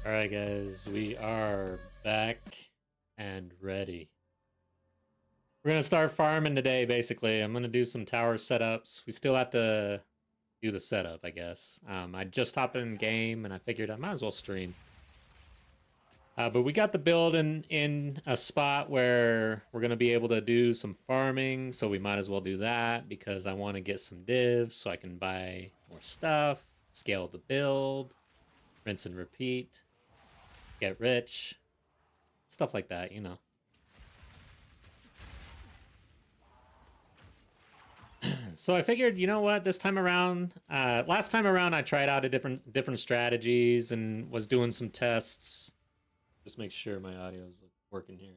Alright guys, we are back and ready. We're gonna start farming today, basically. I'm gonna do some tower setups. We still have to do the setup, I guess. I just hopped in game and I figured I might as well stream. But we got the build in a spot where we're gonna be able to do some farming, so we might as well do that because I want to get some divs so I can buy more stuff, scale the build, rinse and repeat, get rich. Stuff like that, you know. So I figured, you know what, this time around, last time around I tried out a different strategies and was doing some tests. Just make sure my audio is working here.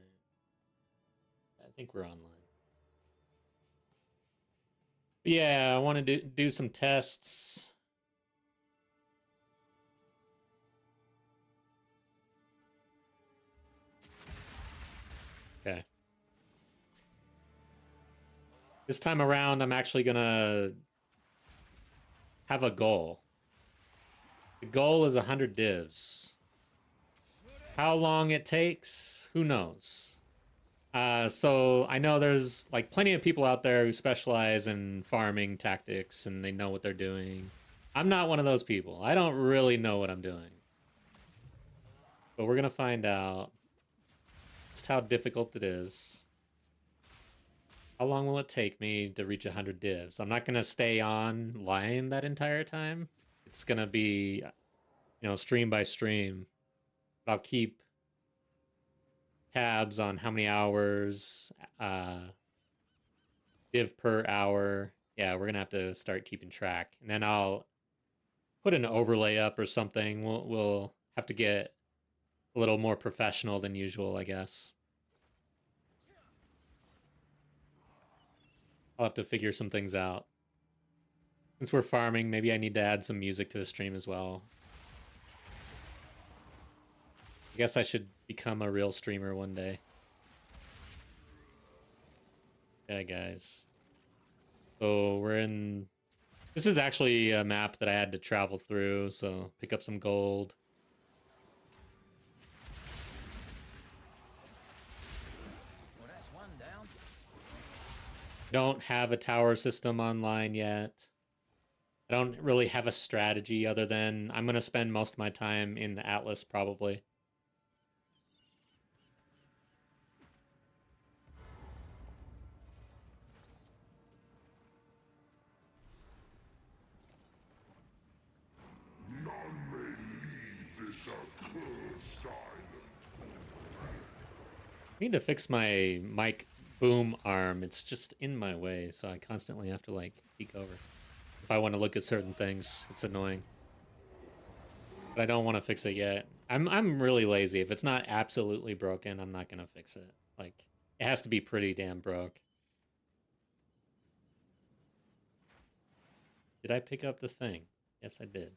I think we're online. But yeah, I want to do some tests. Okay. This time around, I'm actually gonna have a goal. The goal is 100 divs. How long it takes, who knows? So I know there's like plenty of people out there who specialize in farming tactics and they know what they're doing. I'm not one of those people. I don't really know what I'm doing. But we're gonna find out just how difficult it is. How long will it take me to reach 100 divs? I'm not gonna stay online that entire time. It's gonna be, stream by stream. But I'll keep tabs on how many hours, div per hour. Yeah, we're gonna have to start keeping track, and then I'll put an overlay up or something. We'll have to get a little more professional than usual, I guess. I'll have to figure some things out. Since we're farming, maybe I need to add some music to the stream as well. I guess I should become a real streamer one day. Yeah, guys. So we're in... This is actually a map that I had to travel through, so pick up some gold. Well, that's one down. Don't have a tower system online yet. I don't really have a strategy other than I'm going to spend most of my time in the Atlas probably. None may leave this accursed island. I need to fix my mic boom arm. It's just in my way, so I constantly have to like peek over. If I want to look at certain things, it's annoying. But I don't want to fix it yet. I'm really lazy. If it's not absolutely broken, I'm not gonna fix it. Like, it has to be pretty damn broke. Did I pick up the thing? Yes, I did.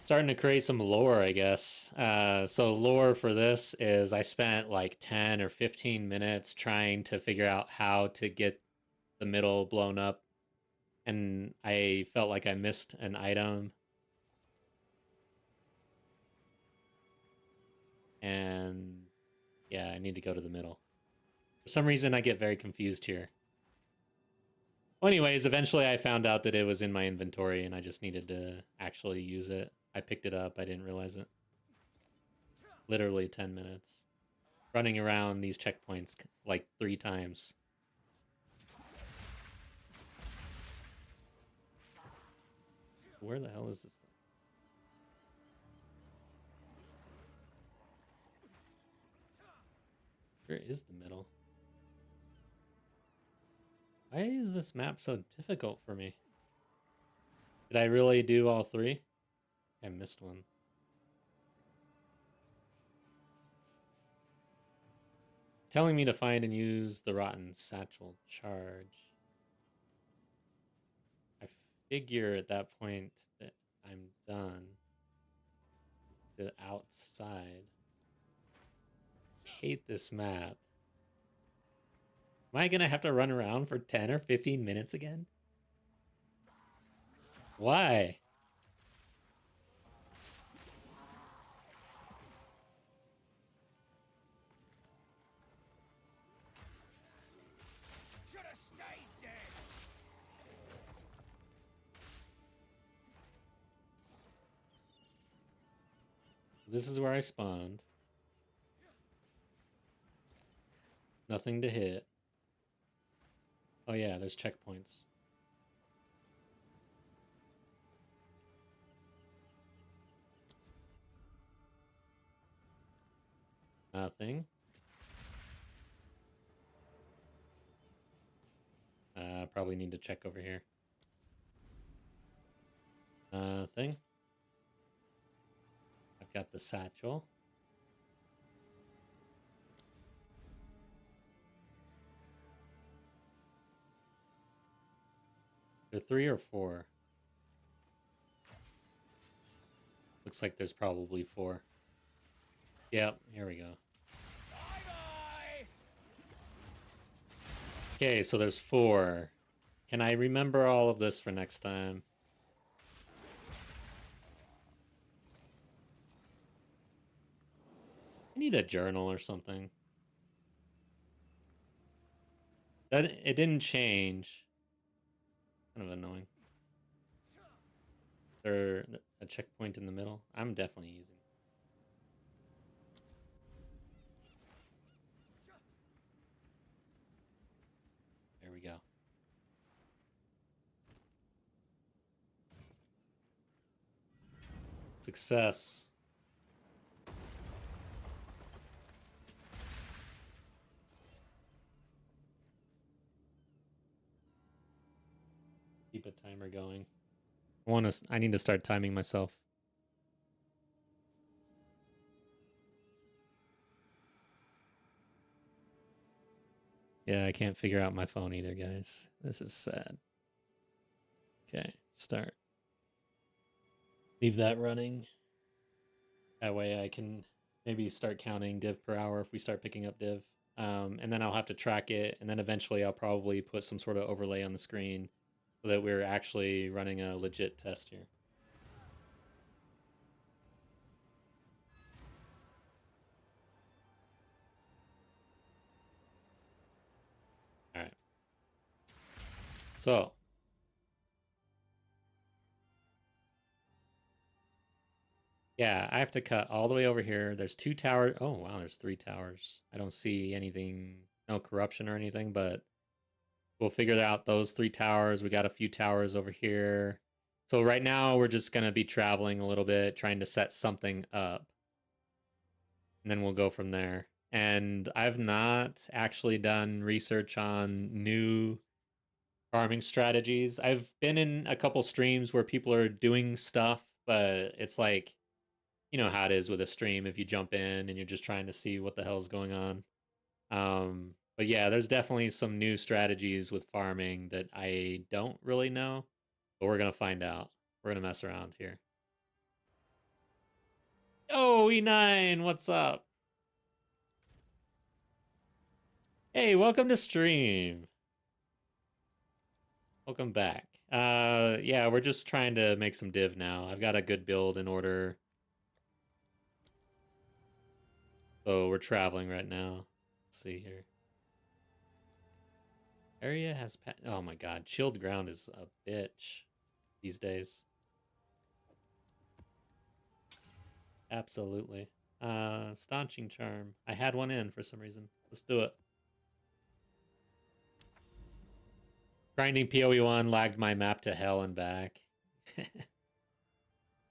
Starting to create some lore, I guess. So lore for this is I spent like 10 or 15 minutes trying to figure out how to get the middle blown up. And I felt like I missed an item. And yeah, I need to go to the middle. For some reason, I get very confused here. Well, anyways, eventually I found out that it was in my inventory and I just needed to actually use it. I picked it up. I didn't realize it. Literally 10 minutes. Running around these checkpoints like 3 times. Where the hell is this thing? Where is the middle? Why is this map so difficult for me? Did I really do all 3? I missed one. It's telling me to find and use the rotten satchel charge. I figure at that point that I'm done. The outside. I hate this map. Am I gonna have to run around for 10 or 15 minutes again? Why? Should have stayed dead. This is where I spawned. Nothing to hit. Oh yeah, there's checkpoints. Nothing. Probably need to check over here. Nothing. I've got the satchel. There 3 or 4? Looks like there's probably 4. Yep, here we go. Bye-bye. Okay, so there's 4. Can I remember all of this for next time? I need a journal or something. That it didn't change. Kind of annoying. Is there a checkpoint in the middle? I'm definitely using. There we go. Success. Keep a timer going. I need to start timing myself. Yeah, I can't figure out my phone either, guys. This is sad. Okay, start. Leave that running. That way I can maybe start counting div per hour if we start picking up div. And then I'll have to track it, and then eventually I'll probably put some sort of overlay on the screen so that we're actually running a legit test here. All right. So, yeah, I have to cut all the way over here. There's 2 towers. Oh, wow, there's 3 towers. I don't see anything, no corruption or anything, but we'll figure out those 3 towers. We got a few towers over here. So right now we're just going to be traveling a little bit, trying to set something up. And then we'll go from there. And I've not actually done research on new farming strategies. I've been in a couple streams where people are doing stuff, but it's like, you know how it is with a stream if you jump in and you're just trying to see what the hell's going on. But yeah, there's definitely some new strategies with farming that I don't really know, but we're gonna find out. We're gonna mess around here. Oh, E9, what's up? Hey, welcome to stream. Welcome back. Yeah, we're just trying to make some div now. I've got a good build in order. So we're traveling right now. Let's see here. Area has oh my god, chilled ground is a bitch these days. Absolutely. Staunching charm. I had one in for some reason. Let's do it. Grinding PoE1 lagged my map to hell and back.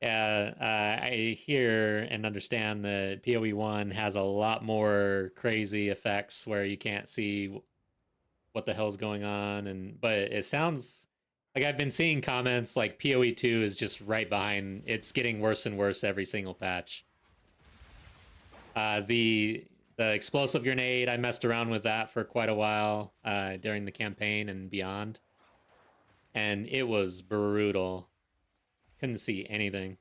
Yeah, I hear and understand that PoE1 has a lot more crazy effects where you can't see what the hell's going on, but it sounds like I've been seeing comments like PoE2 is just right behind. It's getting worse and worse every single patch. The explosive grenade, I messed around with that for quite a while during the campaign and beyond, and it was brutal. Couldn't see anything.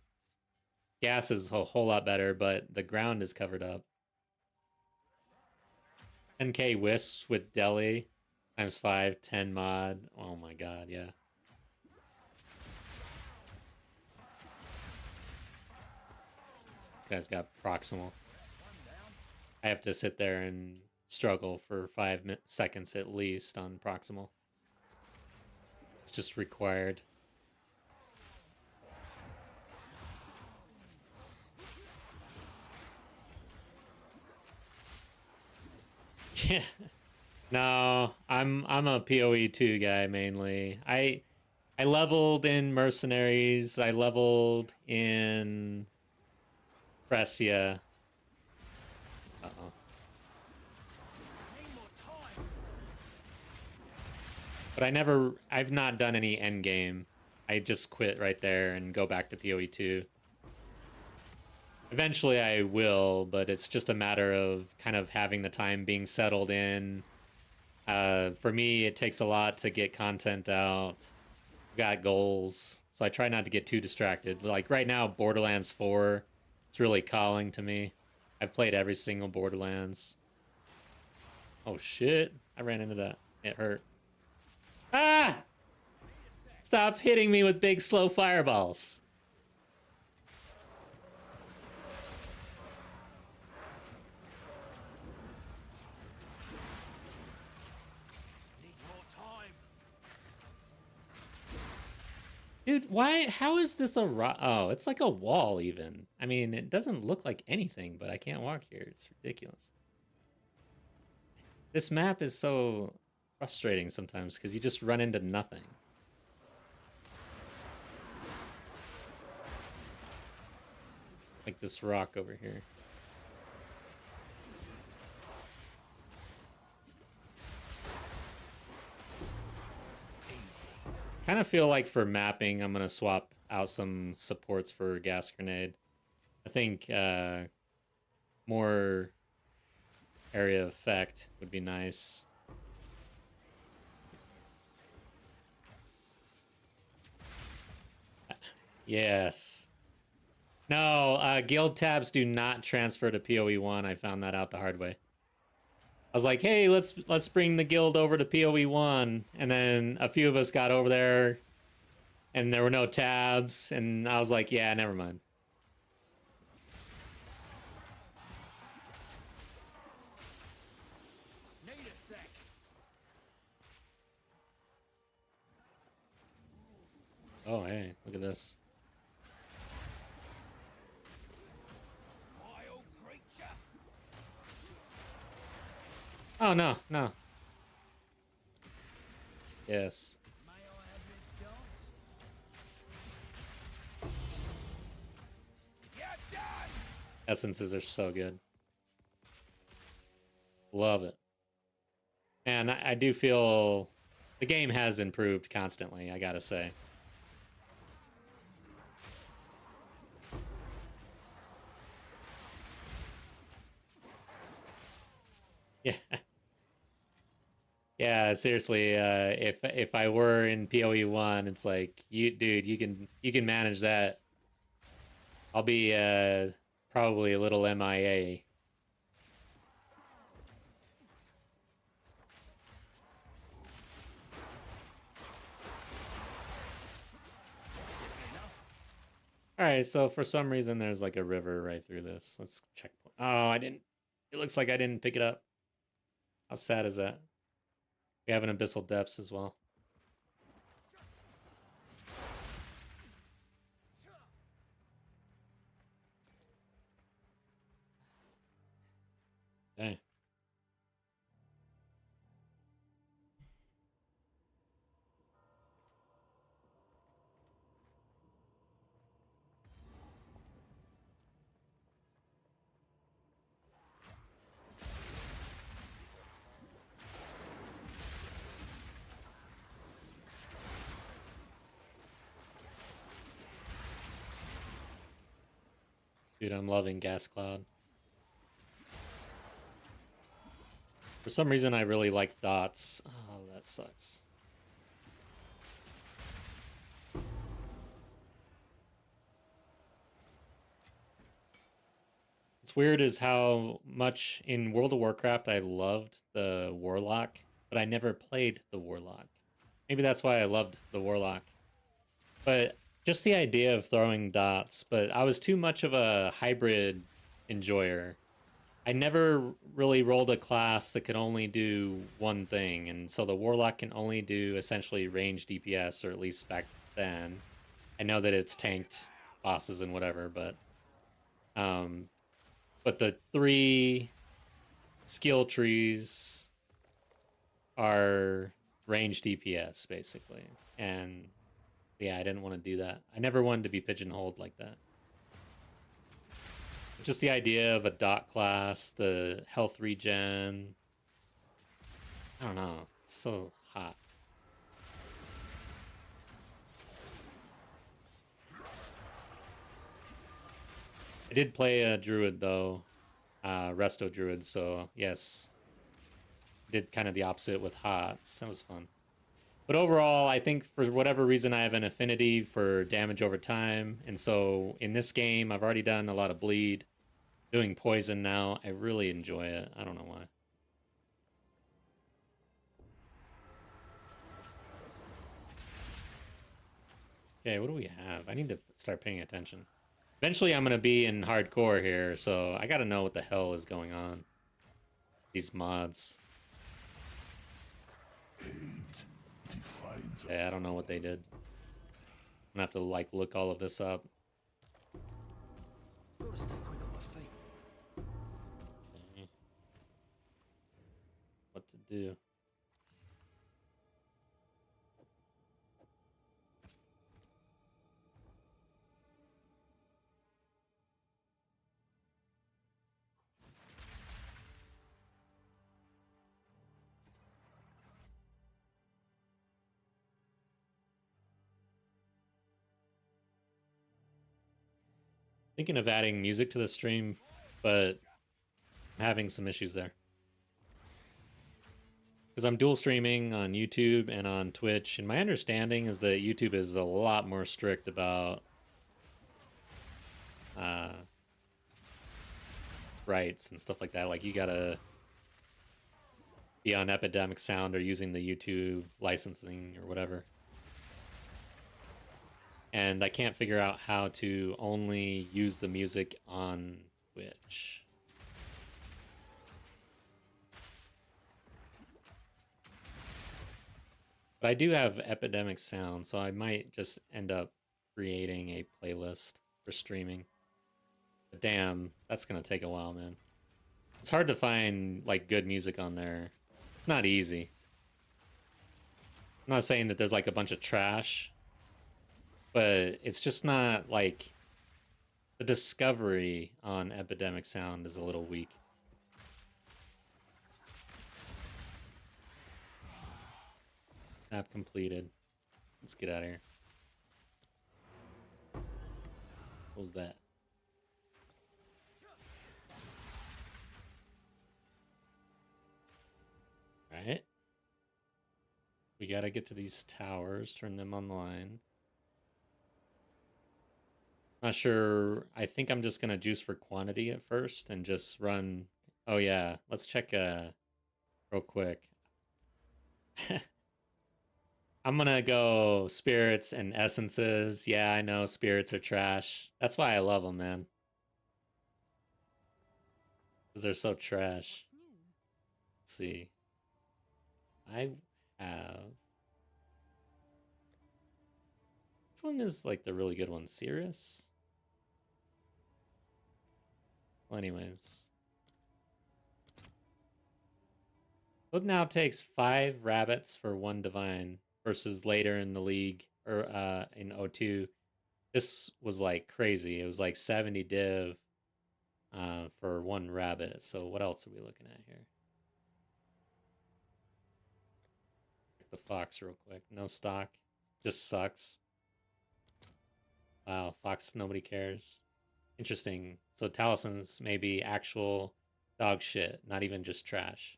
Gas is a whole lot better, but the ground is covered up. 10k wisps with Deli. Times 5, 10 mod. Oh my god, yeah. This guy's got proximal. I have to sit there and struggle for 5 seconds at least on proximal. It's just required. Yeah. No, I'm a PoE 2 guy mainly. I leveled in Mercenaries. I leveled in Brescia. Uh-oh. But I've not done any endgame. I just quit right there and go back to PoE 2. Eventually I will, but it's just a matter of kind of having the time being settled in. For me, it takes a lot to get content out. Got goals, so I try not to get too distracted. Like right now, Borderlands 4, it's really calling to me. I've played every single Borderlands. Oh shit, I ran into that. It hurt. Ah! Stop hitting me with big slow fireballs. Dude, why? How is this a rock? Oh, it's like a wall even. I mean, it doesn't look like anything, but I can't walk here. It's ridiculous. This map is so frustrating sometimes because you just run into nothing. Like this rock over here. Kind of feel like for mapping, I'm going to swap out some supports for gas grenade. I think more area effect would be nice. Yes. No, guild tabs do not transfer to PoE 1. I found that out the hard way. I was like, hey, let's bring the guild over to PoE 1. And then a few of us got over there and there were no tabs. And I was like, yeah, never mind. Need a sec. Oh, hey, look at this. Wild creature. Oh, no, no. Yes. May I have this dance? You're done! Essences are so good. Love it. And I do feel the game has improved constantly, I gotta say. Yeah. Yeah, seriously, if I were in PoE 1, it's like, dude, you can manage that. I'll be probably a little MIA. All right, so for some reason there's like a river right through this. Let's check. Oh, I didn't. It looks like I didn't pick it up. How sad is that? We have an abyssal depths as well. Okay. Dude, I'm loving Gas Cloud. For some reason, I really like dots. Oh, that sucks. It's weird is how much in World of Warcraft I loved the Warlock, but I never played the Warlock. Maybe that's why I loved the Warlock. But just the idea of throwing dots, but I was too much of a hybrid enjoyer. I never really rolled a class that could only do one thing, and so the Warlock can only do essentially range DPS, or at least back then. I know that it's tanked bosses and whatever, but the 3 skill trees are range DPS basically, and yeah, I didn't want to do that. I never wanted to be pigeonholed like that. Just the idea of a dot class, the health regen. I don't know. It's so hot. I did play a druid though, resto druid. So yes, did kind of the opposite with hots. That was fun. But overall, I think for whatever reason, I have an affinity for damage over time. And so in this game, I've already done a lot of bleed. Doing poison now, I really enjoy it. I don't know why. Okay, what do we have? I need to start paying attention. Eventually, I'm going to be in hardcore here, so I got to know what the hell is going on. These mods. Yeah, I don't know what they did. I'm gonna have to like look all of this up. Gotta stay quick on my feet. Okay. What to do? Thinking of adding music to the stream, but I'm having some issues there. Because I'm dual streaming on YouTube and on Twitch, and my understanding is that YouTube is a lot more strict about rights and stuff like that. Like, you gotta be on Epidemic Sound or using the YouTube licensing or whatever. And I can't figure out how to only use the music on Twitch. But I do have Epidemic Sound, so I might just end up creating a playlist for streaming. But damn, that's gonna take a while, man. It's hard to find like good music on there. It's not easy. I'm not saying that there's like a bunch of trash, but it's just not like the discovery on Epidemic Sound is a little weak. Map completed. Let's get out of here. What was that? Alright. We gotta get to these towers, turn them online. Not sure. I think I'm just gonna juice for quantity at first and just run. Oh yeah, let's check real quick. I'm gonna go spirits and essences. Yeah, I know spirits are trash. That's why I love them, man. Because they're so trash. Let's see. I have. Which one is like the really good one? Cirrus? Well, anyways. It now takes 5 rabbits for 1 divine versus later in the league or in O2. This was like crazy. It was like 70 div for 1 rabbit. So what else are we looking at here? The fox real quick. No stock. Just sucks. Wow, fox nobody cares. Interesting. So Talison's maybe actual dog shit, not even just trash.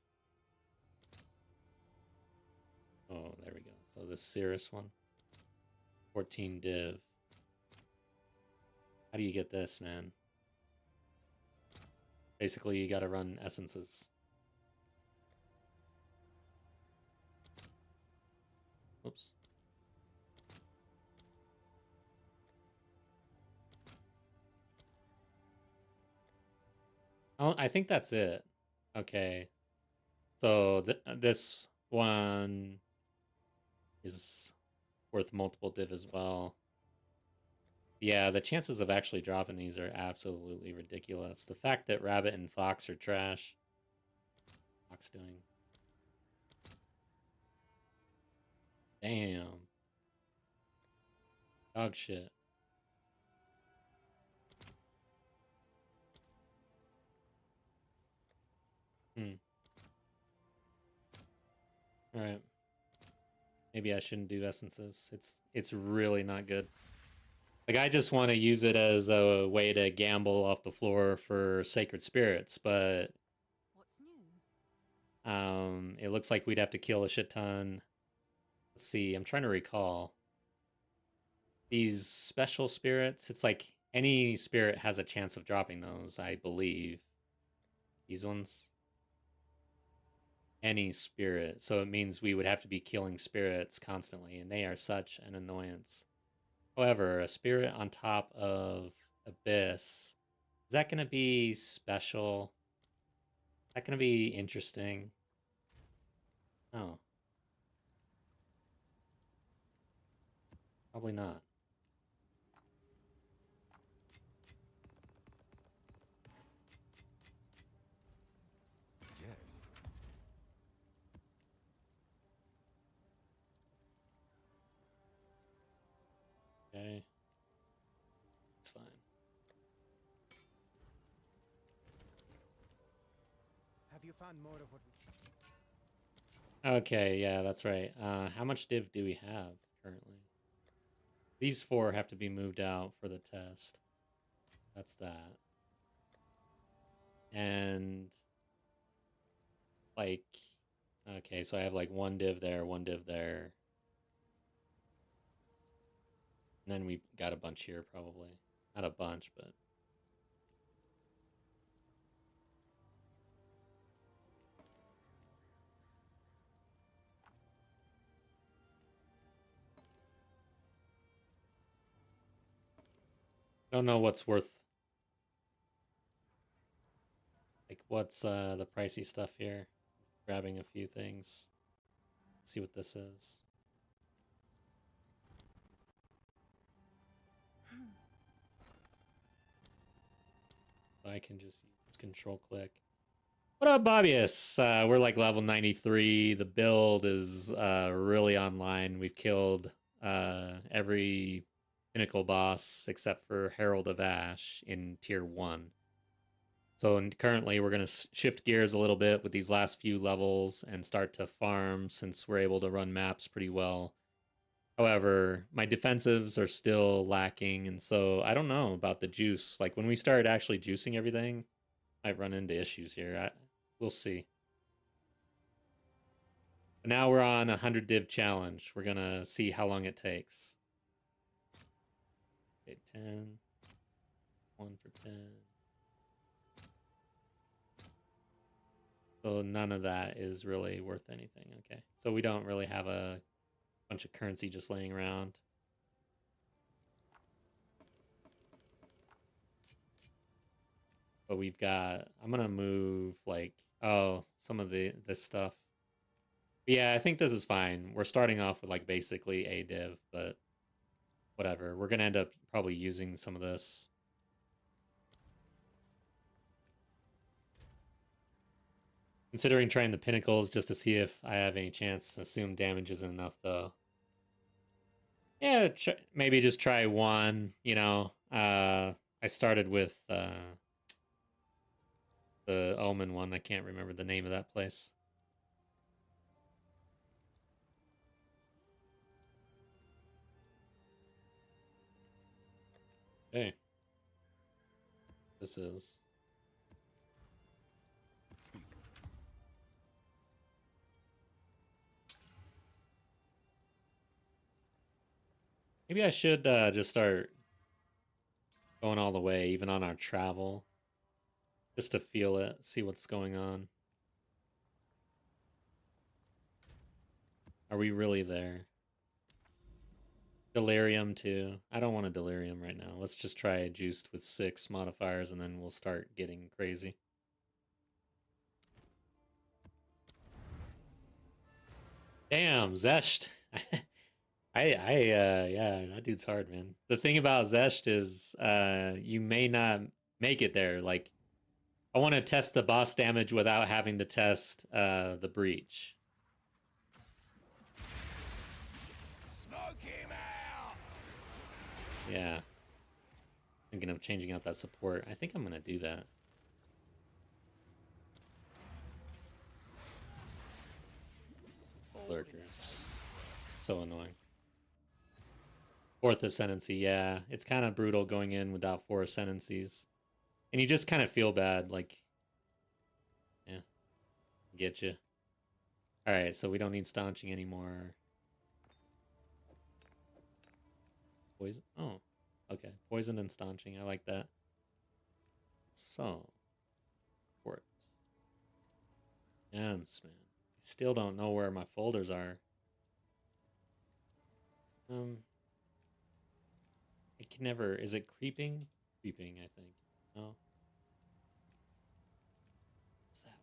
Oh, there we go. So the Cirrus one. 14 div. How do you get this, man? Basically, you gotta run essences. Oops. Oh, I think that's it. Okay. So this one is worth multiple div as well. Yeah, the chances of actually dropping these are absolutely ridiculous. The fact that Rabbit and Fox are trash. Fox doing. Damn. Dog shit. Hmm. Alright. Maybe I shouldn't do essences. It's really not good. Like, I just want to use it as a way to gamble off the floor for Sacred Spirits, but What's new? it looks like we'd have to kill a shit ton. Let's see, I'm trying to recall. These special spirits, it's like any spirit has a chance of dropping those, I believe. These ones. Any spirit. So it means we would have to be killing spirits constantly, and they are such an annoyance. However, a spirit on top of Abyss, is that going to be special? Is that going to be interesting? Oh. Probably not. Yes. Okay. It's fine. Have you found more of what we... Okay, yeah, that's right. How much div do we have currently? These 4 have to be moved out for the test. That's that. And like, okay, so I have like 1 div there, 1 div there. And then we got a bunch here probably. Not a bunch, but I don't know what's worth. Like, what's the pricey stuff here? Grabbing a few things. Let's see what this is. I can just use control click. What up, Bobbius? We're like level 93. The build is really online. We've killed every pinnacle boss except for Herald of Ash in tier 1. So currently we're going to shift gears a little bit with these last few levels and start to farm since we're able to run maps pretty well. However, my defensives are still lacking, and so I don't know about the juice. Like, when we start actually juicing everything, might run into issues here. We'll see. But now we're on a 100 div challenge. We're going to see how long it takes. Okay, 10. 1 for 10. So none of that is really worth anything. Okay, so we don't really have a bunch of currency just laying around. But we've got, I'm gonna move like, oh, some of this stuff. Yeah, I think this is fine. We're starting off with like basically a div, but whatever. We're gonna end up probably using some of this. Considering trying the pinnacles just to see if I have any chance. Assume damage isn't enough though. Yeah, maybe just try 1, you know. I started with the Omen one. I can't remember the name of that place. Okay. This is. Speak. Maybe I should just start going all the way, even on our travel. Just to feel it, see what's going on. Are we really there? Delirium too. I don't want a delirium right now. Let's just try juiced with 6 modifiers and then we'll start getting crazy. Damn, Zesht. Yeah, that dude's hard, man. The thing about Zesht is, you may not make it there. Like, I want to test the boss damage without having to test, the breach. Smoke him out. Yeah. Thinking of changing out that support. I think I'm gonna do that. Lurkers. So annoying. 4th Ascendancy, yeah. It's kind of brutal going in without 4 Ascendancies. And you just kind of feel bad, like... Yeah. Get you. Alright, so we don't need staunching anymore. Poison? Oh. Okay. Poison and staunching, I like that. So. Quartz. Gems, man. I still don't know where my folders are. It can never... Is it creeping? Creeping, I think. No? What's that?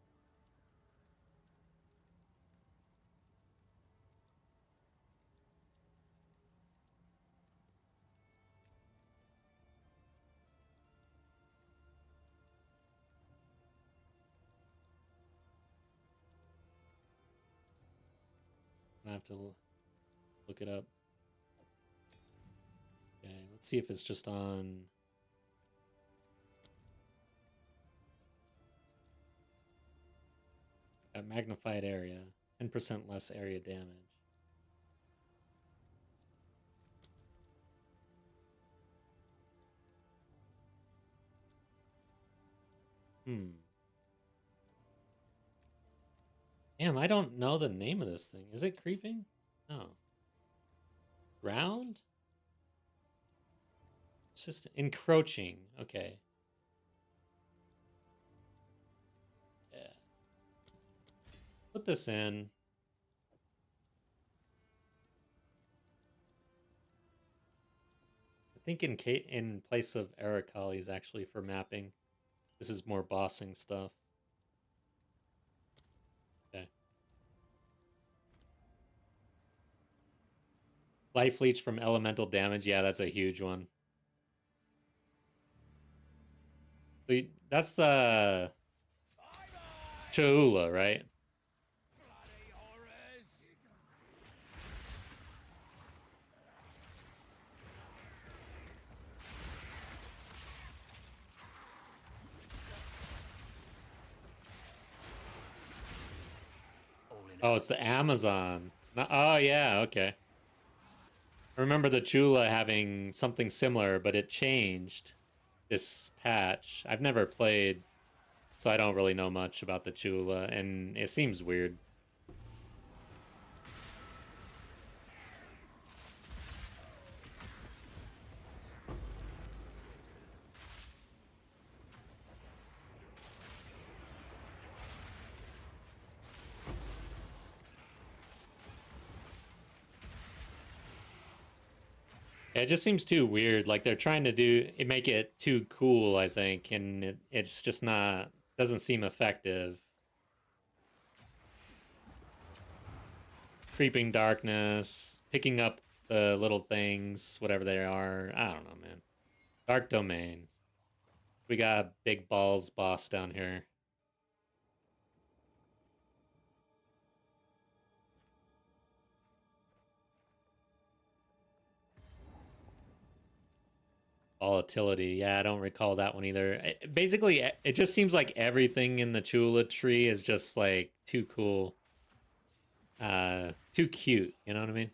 I have to look it up. Okay, let's see if it's just on... A magnified area. 10% less area damage. Damn, I don't know the name of this thing. Is it creeping? No. Round? Just encroaching. Okay. Yeah. Put this in. I think in place of Aracali is actually for mapping. This is more bossing stuff. Okay. Life leech from elemental damage. Yeah, that's a huge one. That's Cholula, right? Bloody horrors. Oh, it's the Amazon. Oh, yeah, okay. I remember the Chula having something similar, but it changed this patch. I've never played, so I don't really know much about the Chula, and it seems weird. It just seems too weird. Like they're trying to make it too cool, I think, and it's just not, doesn't seem effective. Creeping darkness, picking up the little things, whatever they are. I don't know, man. Dark domains. We got a big balls boss down here. Volatility. Yeah, I don't recall that one either. Basically, it just seems like everything in the Chula tree is just like too cool. Too cute, you know what I mean?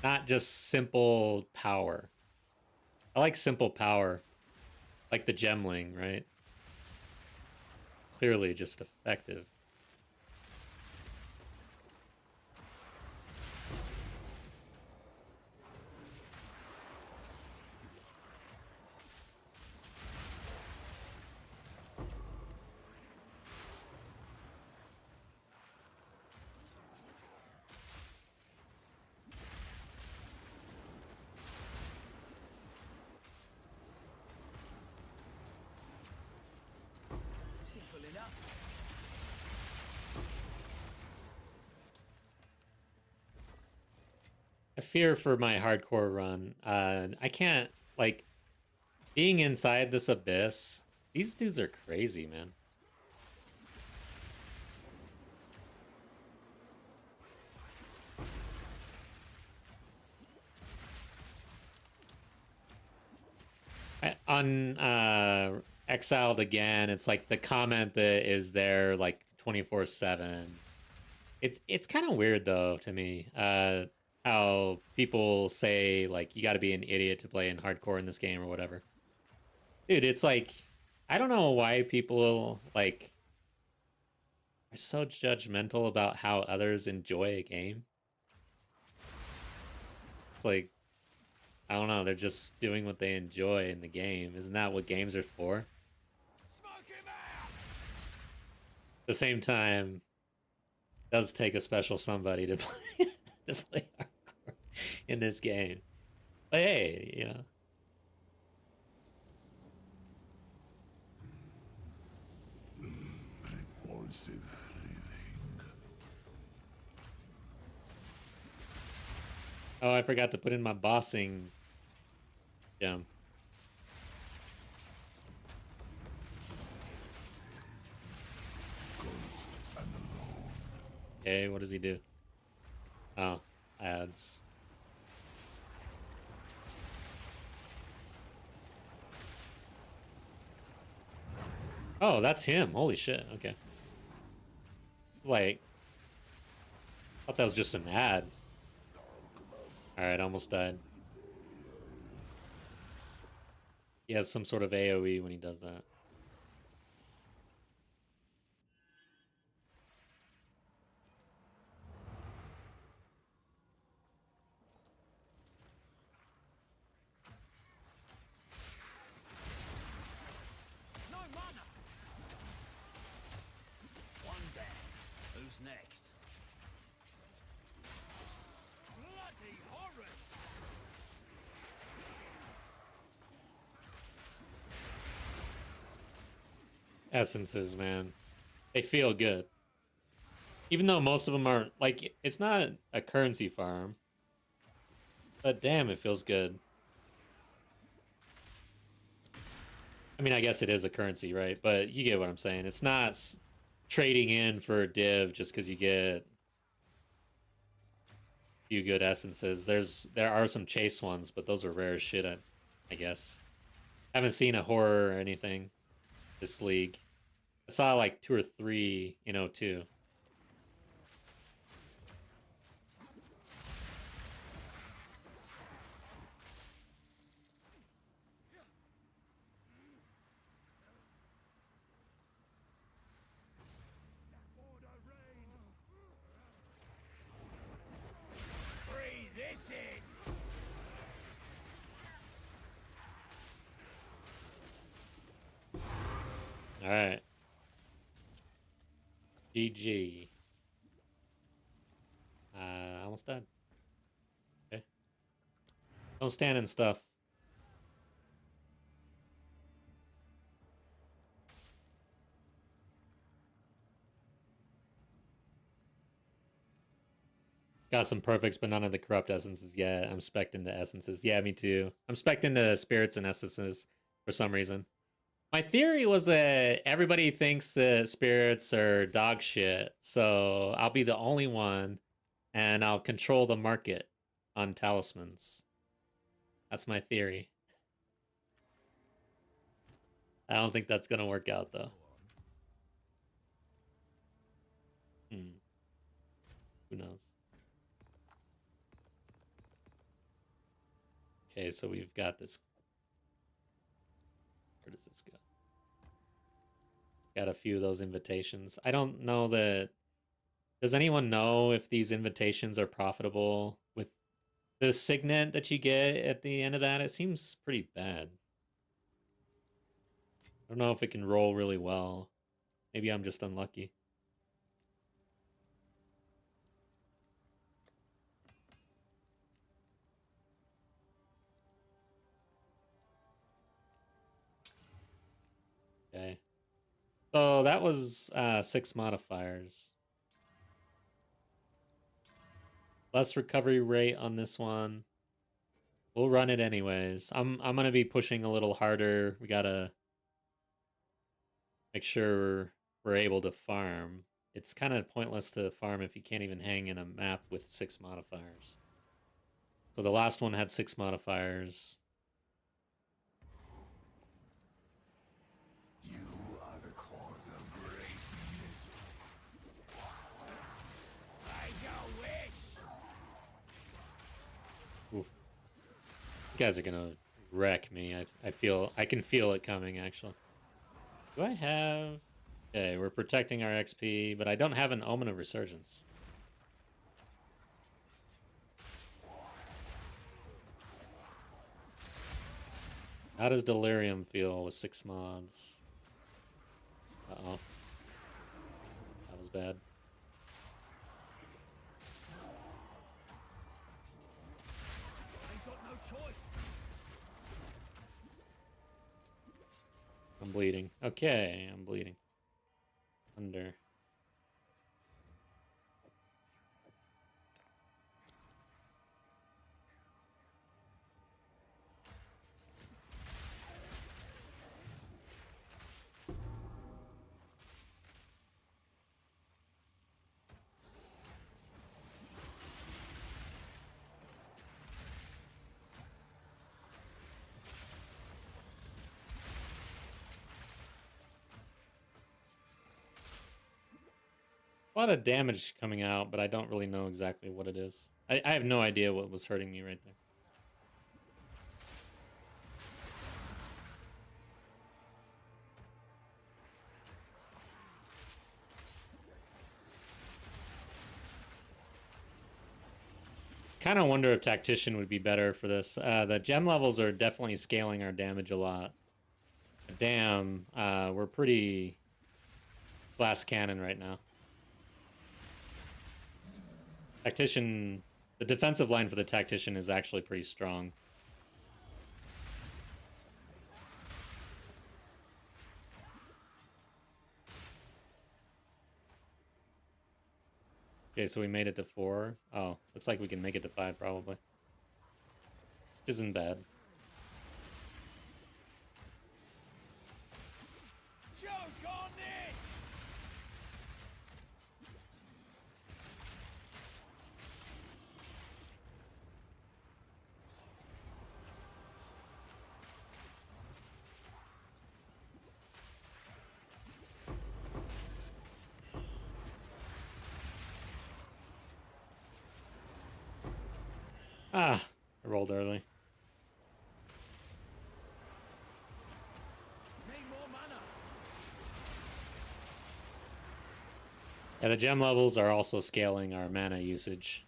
Not just simple power. I like simple power. Like the gemling, right? Clearly just effective. I fear for my hardcore run. I can't, like, being inside this abyss. These dudes are crazy, man. On Exiled Again, it's like the comment that is there like 24/7. It's kind of weird though to me. How people say like you got to be an idiot to play in hardcore in this game or whatever. Dude, it's like I don't know why people like are so judgmental about how others enjoy a game. It's like I don't know, they're just doing what they enjoy in the game. Isn't that what games are for? Smoke him out! At the same time, it does take a special somebody to play to play hardcore in this game. But hey, you know. Repulsive living. Oh, I forgot to put in my bossing gem. Ghost and alone. Okay, what does he do? Oh, ads. Oh, that's him. Holy shit. Okay. I was like, I thought that was just an ad. Alright, almost died. He has some sort of AoE when he does that. No mana! One dead. Who's next? Bloody horrors! Essences, man. They feel good. Even though most of them are, like, it's not a currency farm. But damn, it feels good. I mean, I guess it is a currency, right? But you get what I'm saying. It's not trading in for a div just because you get a few good essences. There are some chase ones, but those are rare as shit, I guess. Haven't seen a horror or anything this league. I saw like 2 or 3 in O2. Breathe this in! All right. GG. Almost done. Okay. Don't stand in stuff. Got some perfects, but none of the corrupt essences yet. I'm spec'd into essences. Yeah, me too. I'm spec'd into spirits and essences for some reason. My theory was that everybody thinks that spirits are dog shit, so I'll be the only one, and I'll control the market on talismans. That's my theory. I don't think that's gonna work out though. Who knows? Okay, so we've got this. Where does this go? Got a few of those invitations. I don't know that. Does anyone know if these invitations are profitable with the signet that you get at the end of that? It seems pretty bad. I don't know if it can roll really well. Maybe I'm just unlucky. Okay. So that was 6 modifiers. less recovery rate on this one. We'll run it anyways. I'm gonna be pushing a little harder. We gotta make sure we're able to farm. It's kind of pointless to farm if you can't even hang in a map with 6 modifiers. So the last one had 6 modifiers. You are the cause of great misery. I your wish. Oof. These guys are gonna wreck me. I can feel it coming actually. Do I have... Okay, we're protecting our XP, but I don't have an Omen of Resurgence. How does Delirium feel with 6 mods? Uh-oh. That was bad. Ain't got no choice. I'm bleeding. Okay, I'm bleeding. Under. A lot of damage coming out, but I don't really know exactly what it is. I have no idea what was hurting me right there. Kind of wonder if Tactician would be better for this. The gem levels are definitely scaling our damage a lot. Damn, we're pretty glass cannon right now. Tactician, the defensive line for the Tactician is actually pretty strong. Okay, so we made it to 4. Oh, looks like we can make it to 5 probably. Which isn't bad. Choke on this. Ah, I rolled early. Need more mana. Yeah, the gem levels are also scaling our mana usage.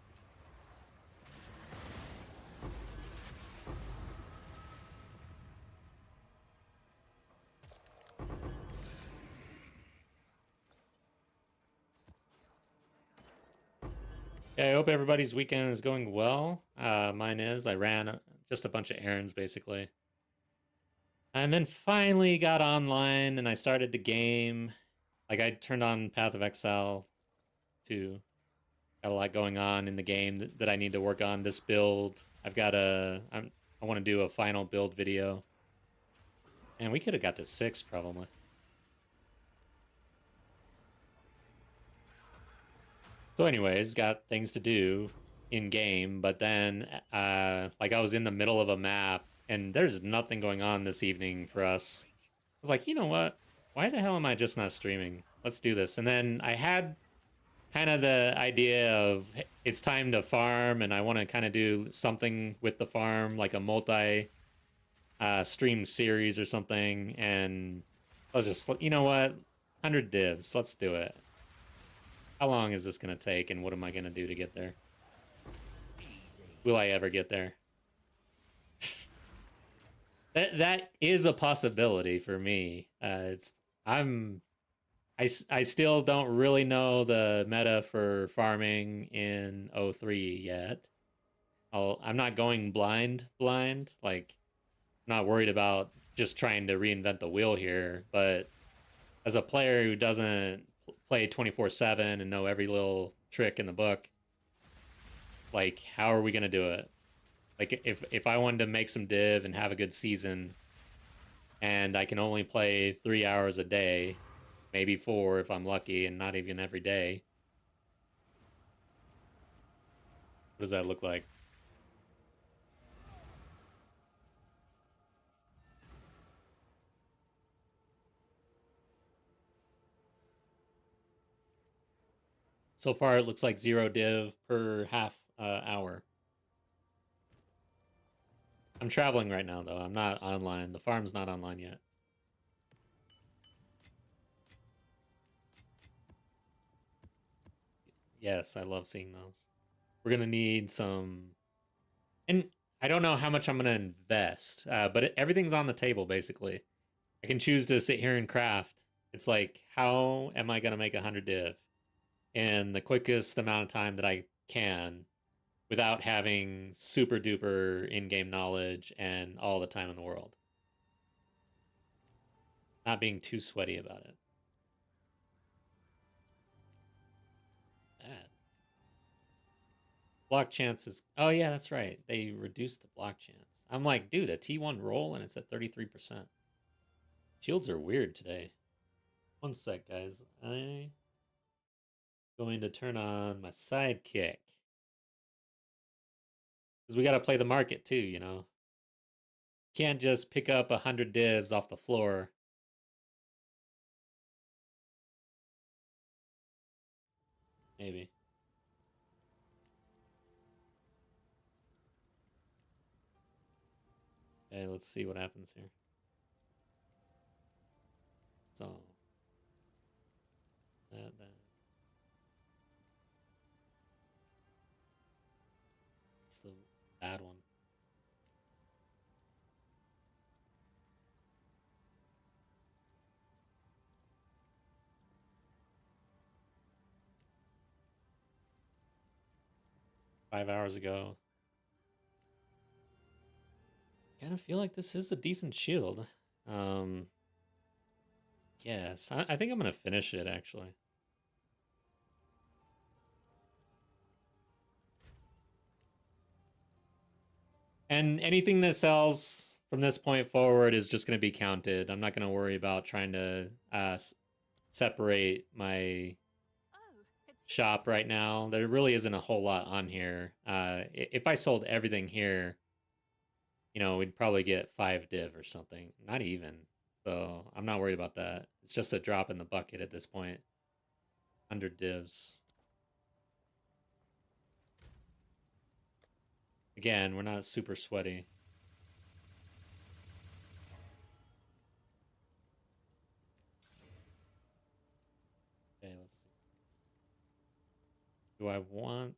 Yeah, I hope everybody's weekend is going well. Mine is. I ran just a bunch of errands, basically. And then finally got online, and I started the game. Like, I turned on Path of Exile 2. Got a lot going on in the game that I need to work on. This build, I want to do a final build video. And we could have got to 6, probably. So anyways, got things to do in game, but then like I was in the middle of a map and there's nothing going on this evening for us. I was like, you know what? Why the hell am I just not streaming? Let's do this. And then I had kind of the idea of it's time to farm and I want to kind of do something with the farm, like a multi stream series or something. And I was just, you know what? 100 divs, let's do it. How long is this going to take, and what am I going to do to get there? Will I ever get there? That is a possibility for me. I still don't really know the meta for farming in 03 yet. I'm not going blind. Like, I'm not worried about just trying to reinvent the wheel here, but as a player who doesn't play 24/7 and know every little trick in the book, Like, how are we gonna do it? Like, if I wanted to make some div and have a good season, and I can only play 3 hours a day, maybe 4 if I'm lucky, and not even every day. What does that look like? So far, it looks like 0 div per half hour. I'm traveling right now, though. I'm not online. The farm's not online yet. Yes, I love seeing those. We're gonna need some, and I don't know how much I'm gonna invest, but everything's on the table basically. I can choose to sit here and craft. It's like, how am I gonna make 100 div in the quickest amount of time that I can, without having super duper in-game knowledge and all the time in the world, not being too sweaty about it. Bad. Block chance is, oh yeah, that's right. They reduced the block chance. I'm like, dude, a T1 roll and it's at 33%. Shields are weird today. One sec, guys. I'm going to turn on my sidekick. Because we got to play the market too, you know? Can't just pick up 100 divs off the floor. Maybe. Okay, let's see what happens here. So. That. It's the bad one. $5 ago. Kind of feel like this is a decent shield. Yes, I think I'm gonna finish it actually. And anything that sells from this point forward is just gonna be counted. I'm not gonna worry about trying to separate my shop right now. There really isn't a whole lot on here. If I sold everything here, you know, we'd probably get 5 div or something. Not even. So I'm not worried about that. It's just a drop in the bucket at this point. 100 divs. Again, we're not super sweaty. Okay, let's see. Do I want...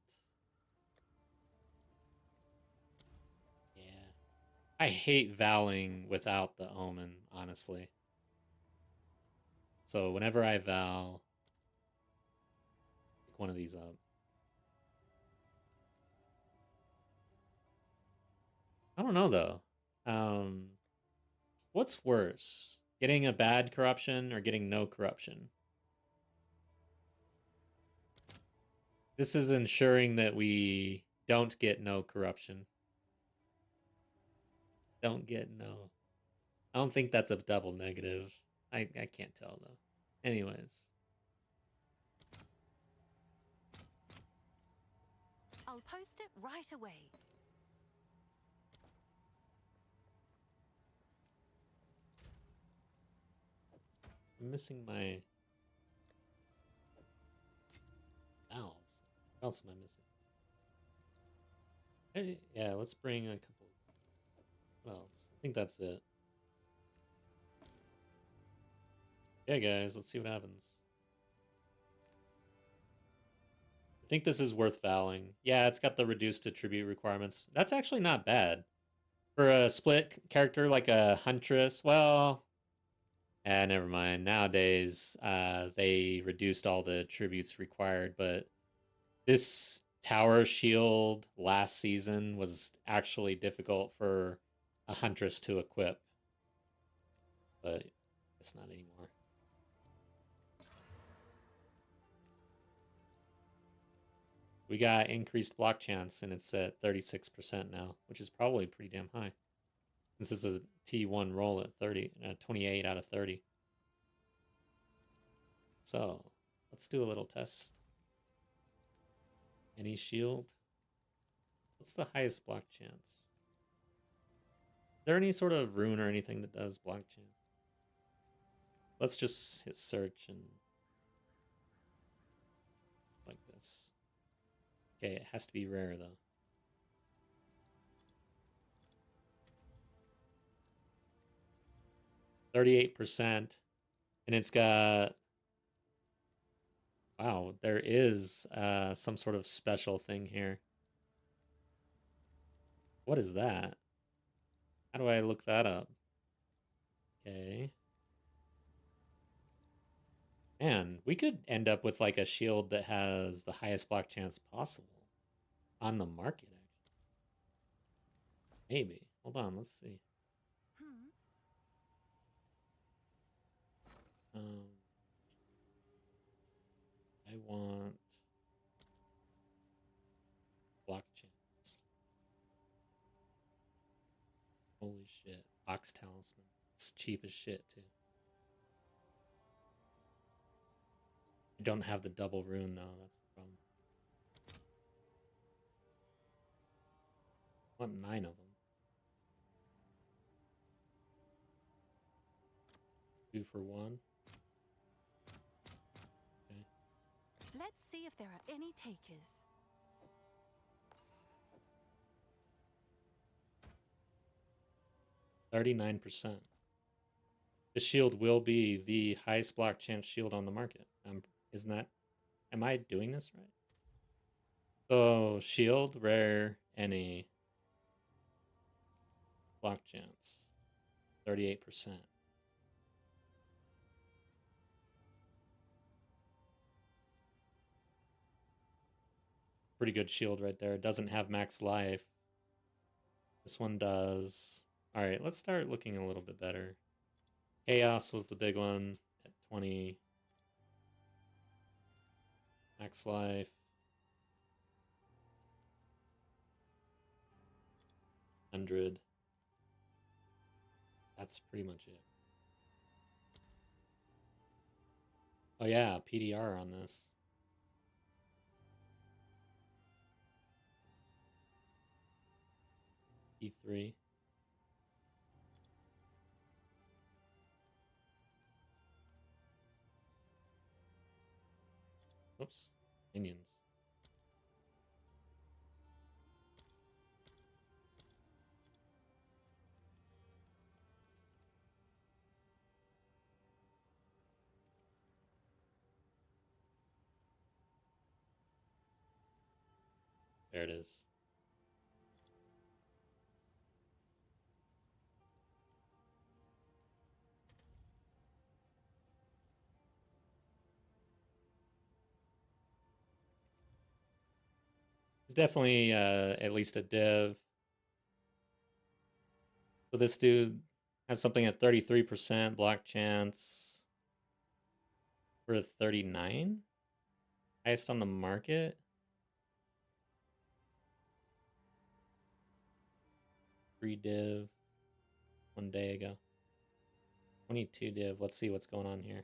Yeah. I hate Valing without the Omen, honestly. So whenever I Val, pick one of these up. I don't know, though. What's worse? Getting a bad corruption or getting no corruption? This is ensuring that we don't get no corruption. Don't get no. I don't think that's a double negative. I can't tell, though. Anyways. I'll post it right away. I'm missing my vowels. What else am I missing? Hey, yeah, let's bring a couple. What else? I think that's it. Yeah, guys, let's see what happens. I think this is worth valing. Yeah, it's got the reduced attribute requirements. That's actually not bad. For a split character like a Huntress, well... never mind. Nowadays, they reduced all the attributes required, but this tower shield last season was actually difficult for a Huntress to equip. But it's not anymore. We got increased block chance, and it's at 36% now, which is probably pretty damn high. This is a T1 roll at 28 out of 30. So, let's do a little test. Any shield? What's the highest block chance? Is there any sort of rune or anything that does block chance? Let's just hit search and like this. Okay, it has to be rare though. 38%, and it's got, wow, there is some sort of special thing here. What is that? How do I look that up? Okay. Man, we could end up with like a shield that has the highest block chance possible on the market, actually. Maybe. Hold on, let's see. I want block chance. Holy shit. Ox Talisman. It's cheap as shit, too. I don't have the double rune, though. That's the problem. I want 9 of them. 2 for 1. Okay. Let's see if there are any takers. %39. This shield will be the highest block chance shield on the market. Isn't that? Am I doing this right? So, shield, rare, any. Block chance. 38%. Pretty good shield right there. It doesn't have max life. This one does. Alright, let's start looking a little bit better. Chaos was the big one at 20. Max life. 100. That's pretty much it. Oh yeah, PDR on this. E3. Oops, minions. There it is. It's definitely at least a div. So this dude has something at 33% block chance for 39? Highest on the market? Free div 1 day ago. 22 div. Let's see what's going on here.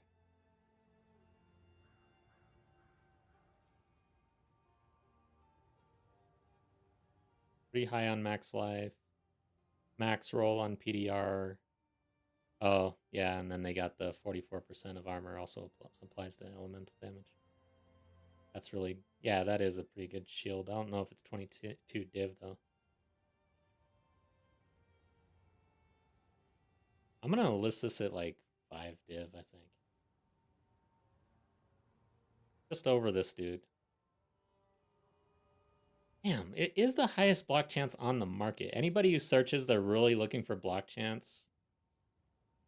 Pretty high on max life. Max roll on PDR. Oh, yeah, and then they got the 44% of armor also applies to elemental damage. That's really, yeah, that is a pretty good shield. I don't know if it's 22 div, though. I'm going to list this at like 5 div, I think. Just over this dude. Damn, it is the highest block chance on the market. Anybody who searches, they're really looking for block chance.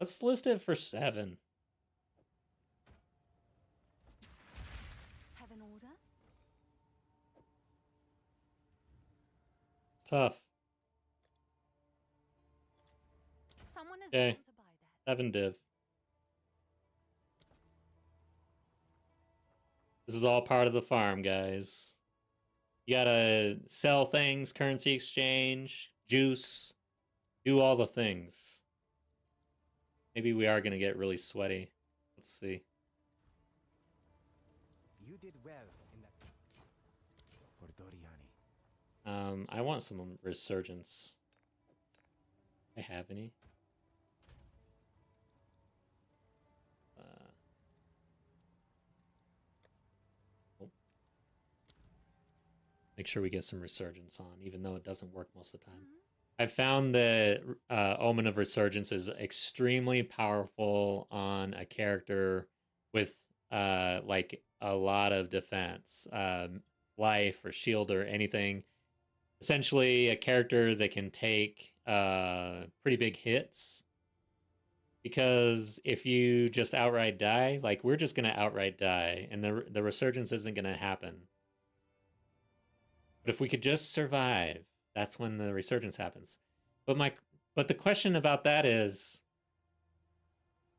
Let's list it for 7. Have an order? Tough. Someone is Okay. bound to buy that. 7 div. This is all part of the farm, guys. You gotta sell things, currency exchange, juice, do all the things. Maybe we are gonna get really sweaty. Let's see. You did well in that. For Doriani. I want some resurgence. I have any? Oh. Make sure we get some resurgence on, even though it doesn't work most of the time. I found that Omen of Resurgence is extremely powerful on a character with like a lot of defense, life or shield or anything. Essentially, a character that can take pretty big hits. Because if you just outright die, like we're just gonna outright die, and the resurgence isn't gonna happen. But if we could just survive, that's when the resurgence happens. But the question about that is,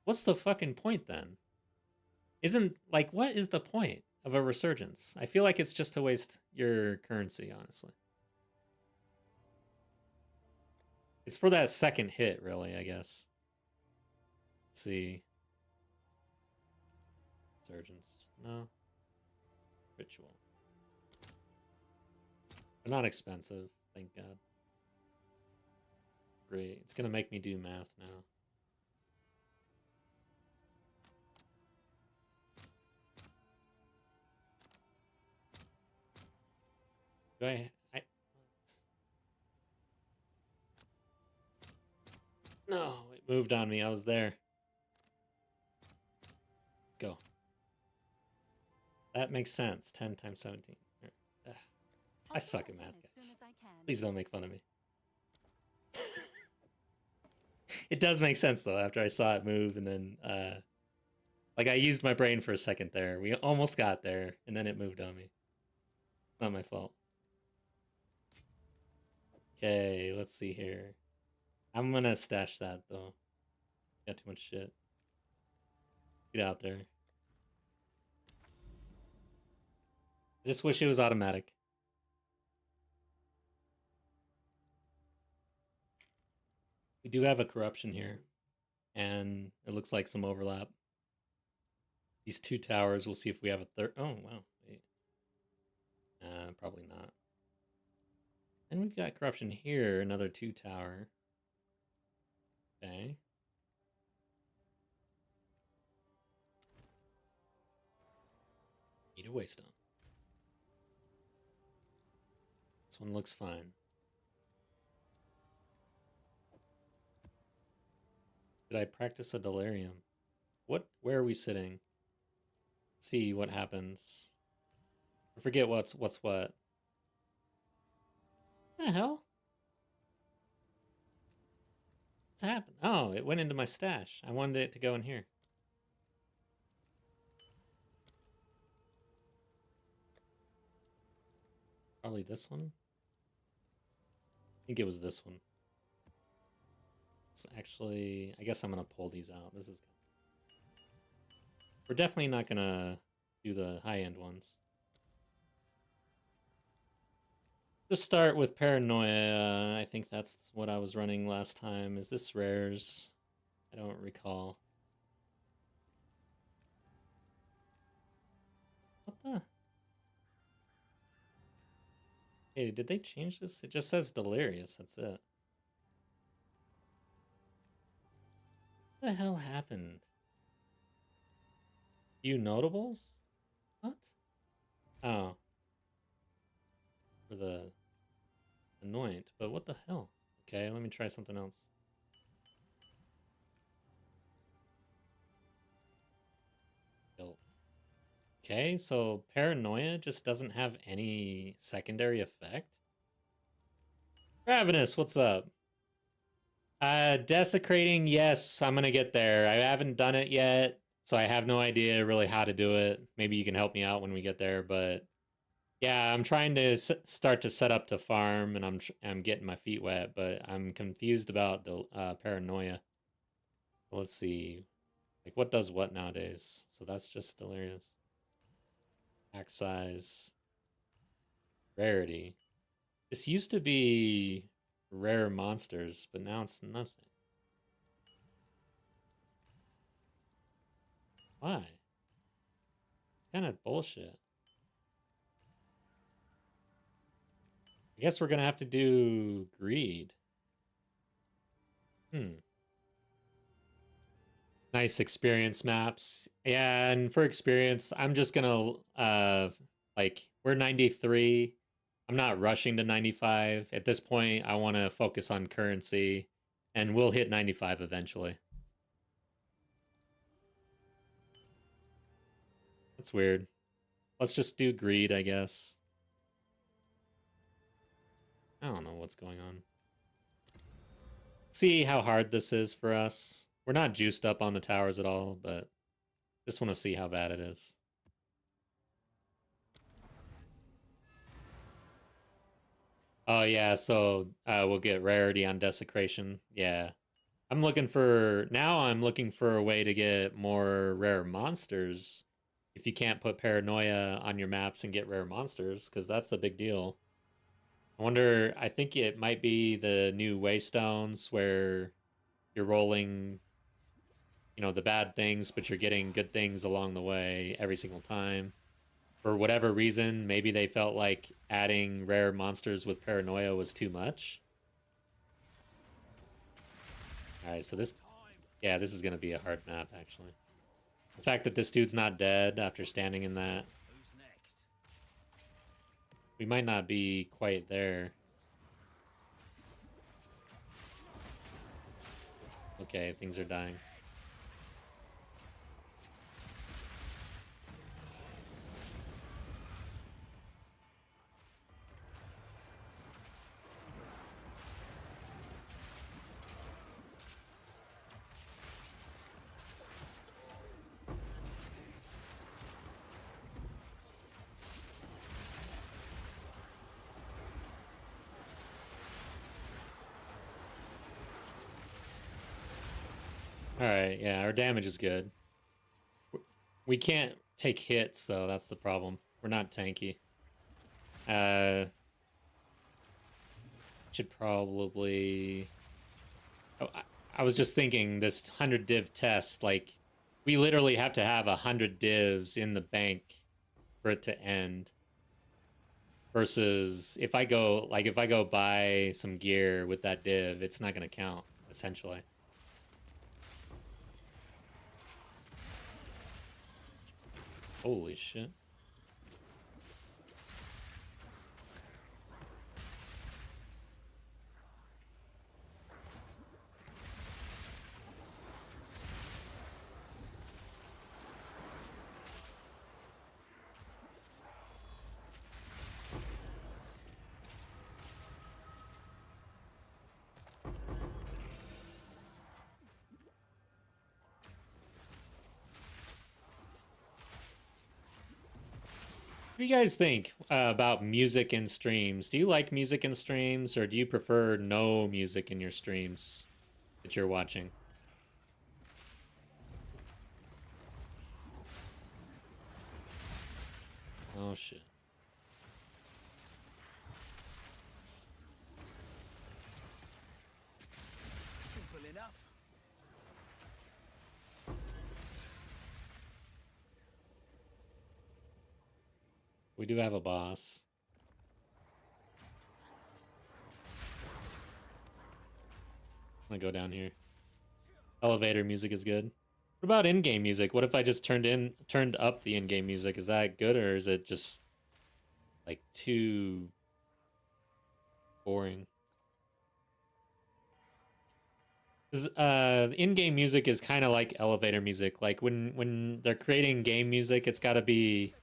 what's the fucking point then? Isn't like what is the point of a resurgence? I feel like it's just to waste your currency, honestly. It's for that second hit, really, I guess. Let's see. Resurgence. No. Ritual. They're not expensive, thank God. Great. It's gonna make me do math now. Do I No, it moved on me. I was there. Let's go. That makes sense. 10 times 17. Ugh. I suck at math, guys. Please don't make fun of me. It does make sense, though, after I saw it move, and then, like, I used my brain for a second there. We almost got there, and then it moved on me. Not my fault. Okay, let's see here. I'm gonna stash that, though. Got too much shit. Get out there. I just wish it was automatic. We do have a corruption here, and it looks like some overlap. These two towers, we'll see if we have a third. Oh, wow. Wait. Probably not. And we've got corruption here, another 2-tower. Okay. Need a waystone. This one looks fine. Did I practice a delirium? Where are we sitting? Let's see what happens. I forget what's what. What the hell? What's happened? Oh, it went into my stash. I wanted it to go in here. Probably this one. I think it was this one. It's actually, I guess I'm gonna pull these out. This is. We're definitely not gonna do the high-end ones. Just start with Paranoia. I think that's what I was running last time. Is this rares? I don't recall. What the? Hey, did they change this? It just says Delirious, that's it. What the hell happened? Few notables? What? Oh. For the anoint, but what the hell? Okay, let me try something else. Built. Okay, so Paranoia just doesn't have any secondary effect. Ravenous, what's up? Desecrating, yes, I'm gonna get there. I haven't done it yet, so I have no idea really how to do it. Maybe you can help me out when we get there, but yeah, I'm trying to start to set up to farm, and I'm getting my feet wet, but I'm confused about the Paranoia. Let's see, like what does what nowadays? So that's just Delirious. Pack size, Rarity. This used to be rare monsters, but now it's nothing. Why? Kind of bullshit. I guess we're gonna have to do greed. Nice experience maps. Yeah, and for experience, I'm just gonna like we're 93. I'm not rushing to 95. At this point, I want to focus on currency, and we'll hit 95 eventually. That's weird. Let's just do greed, I guess. I don't know what's going on. See how hard this is for us. We're not juiced up on the towers at all, but just want to see how bad it is. Oh yeah, so we'll get rarity on desecration. Yeah. I'm looking for a way to get more rare monsters. If you can't put paranoia on your maps and get rare monsters, because that's a big deal. I think it might be the new waystones where you're rolling, you know, the bad things, but you're getting good things along the way every single time. For whatever reason, maybe they felt like adding rare monsters with paranoia was too much. Alright, so this is gonna be a hard map, actually. The fact that this dude's not dead after standing in that. Who's next? We might not be quite there. Okay, things are dying. Alright, yeah, our damage is good. We can't take hits, though, that's the problem. We're not tanky. Should probably... Oh, I was just thinking, this 100 div test, like, we literally have to have 100 divs in the bank for it to end. Versus, if I go buy some gear with that div, it's not going to count, essentially. Holy shit. What do you guys think about music in streams? Do you like music in streams, or do you prefer no music in your streams that you're watching? Oh shit. Simple enough. We do have a boss. I'm gonna go down here. Elevator music is good. What about in-game music? What if I just turned up the in-game music? Is that good, or is it just like too boring? In-game music is kind of like elevator music. Like when they're creating game music, it's got to be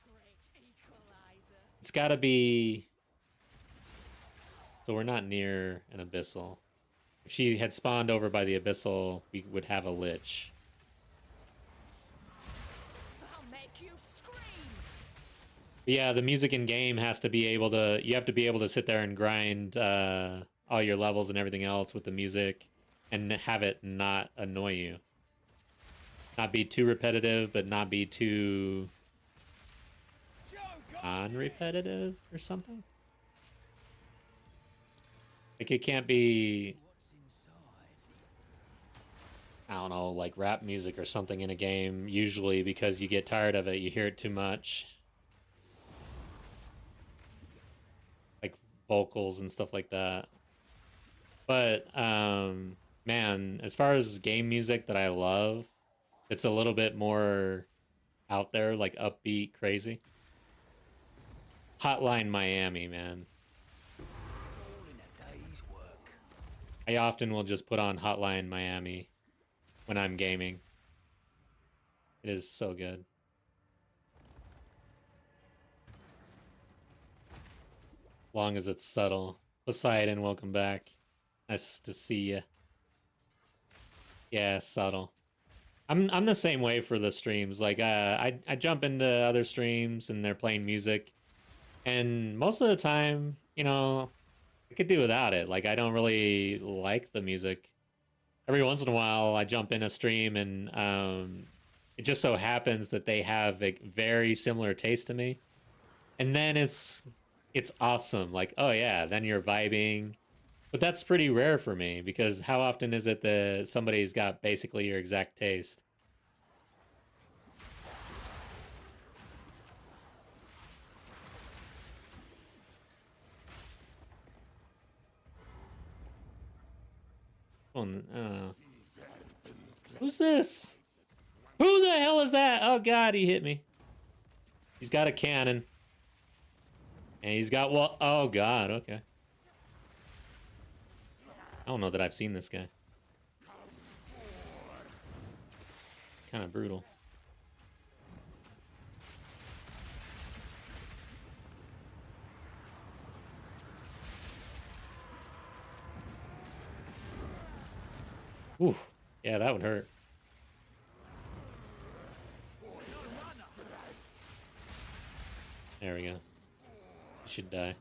so we're not near an abyssal. If she had spawned over by the abyssal, we would have a lich. I'll make you scream. But yeah, the music in game has to be able to. You have to be able to sit there and grind all your levels and everything else with the music, and have it not annoy you. Not be too repetitive, but not be too non-repetitive or something. Like, it can't be, What's inside? I don't know, like rap music or something in a game, usually because you get tired of it, you hear it too much. Like vocals and stuff like that. But, man, as far as game music that I love, it's a little bit more out there, like upbeat, crazy. Hotline Miami, man. All in a day's work. I often will just put on Hotline Miami when I'm gaming. It is so good. Long as it's subtle. Poseidon, welcome back. Nice to see you. Yeah, subtle. I'm the same way for the streams. Like I jump into other streams and they're playing music, and most of the time, you know, I could do without it. Like I don't really like the music. Every once in a while, I jump in a stream and it just so happens that they have a very similar taste to me, and then it's awesome. Like, oh yeah, then you're vibing. But that's pretty rare for me because how often is it that somebody's got basically your exact taste? Who's this? Who the hell is that? Oh god, he hit me. He's got a cannon. And he's got what? Oh god, okay. I don't know that I've seen this guy. It's kind of brutal. Ooh, yeah, that would hurt. There we go. He should die.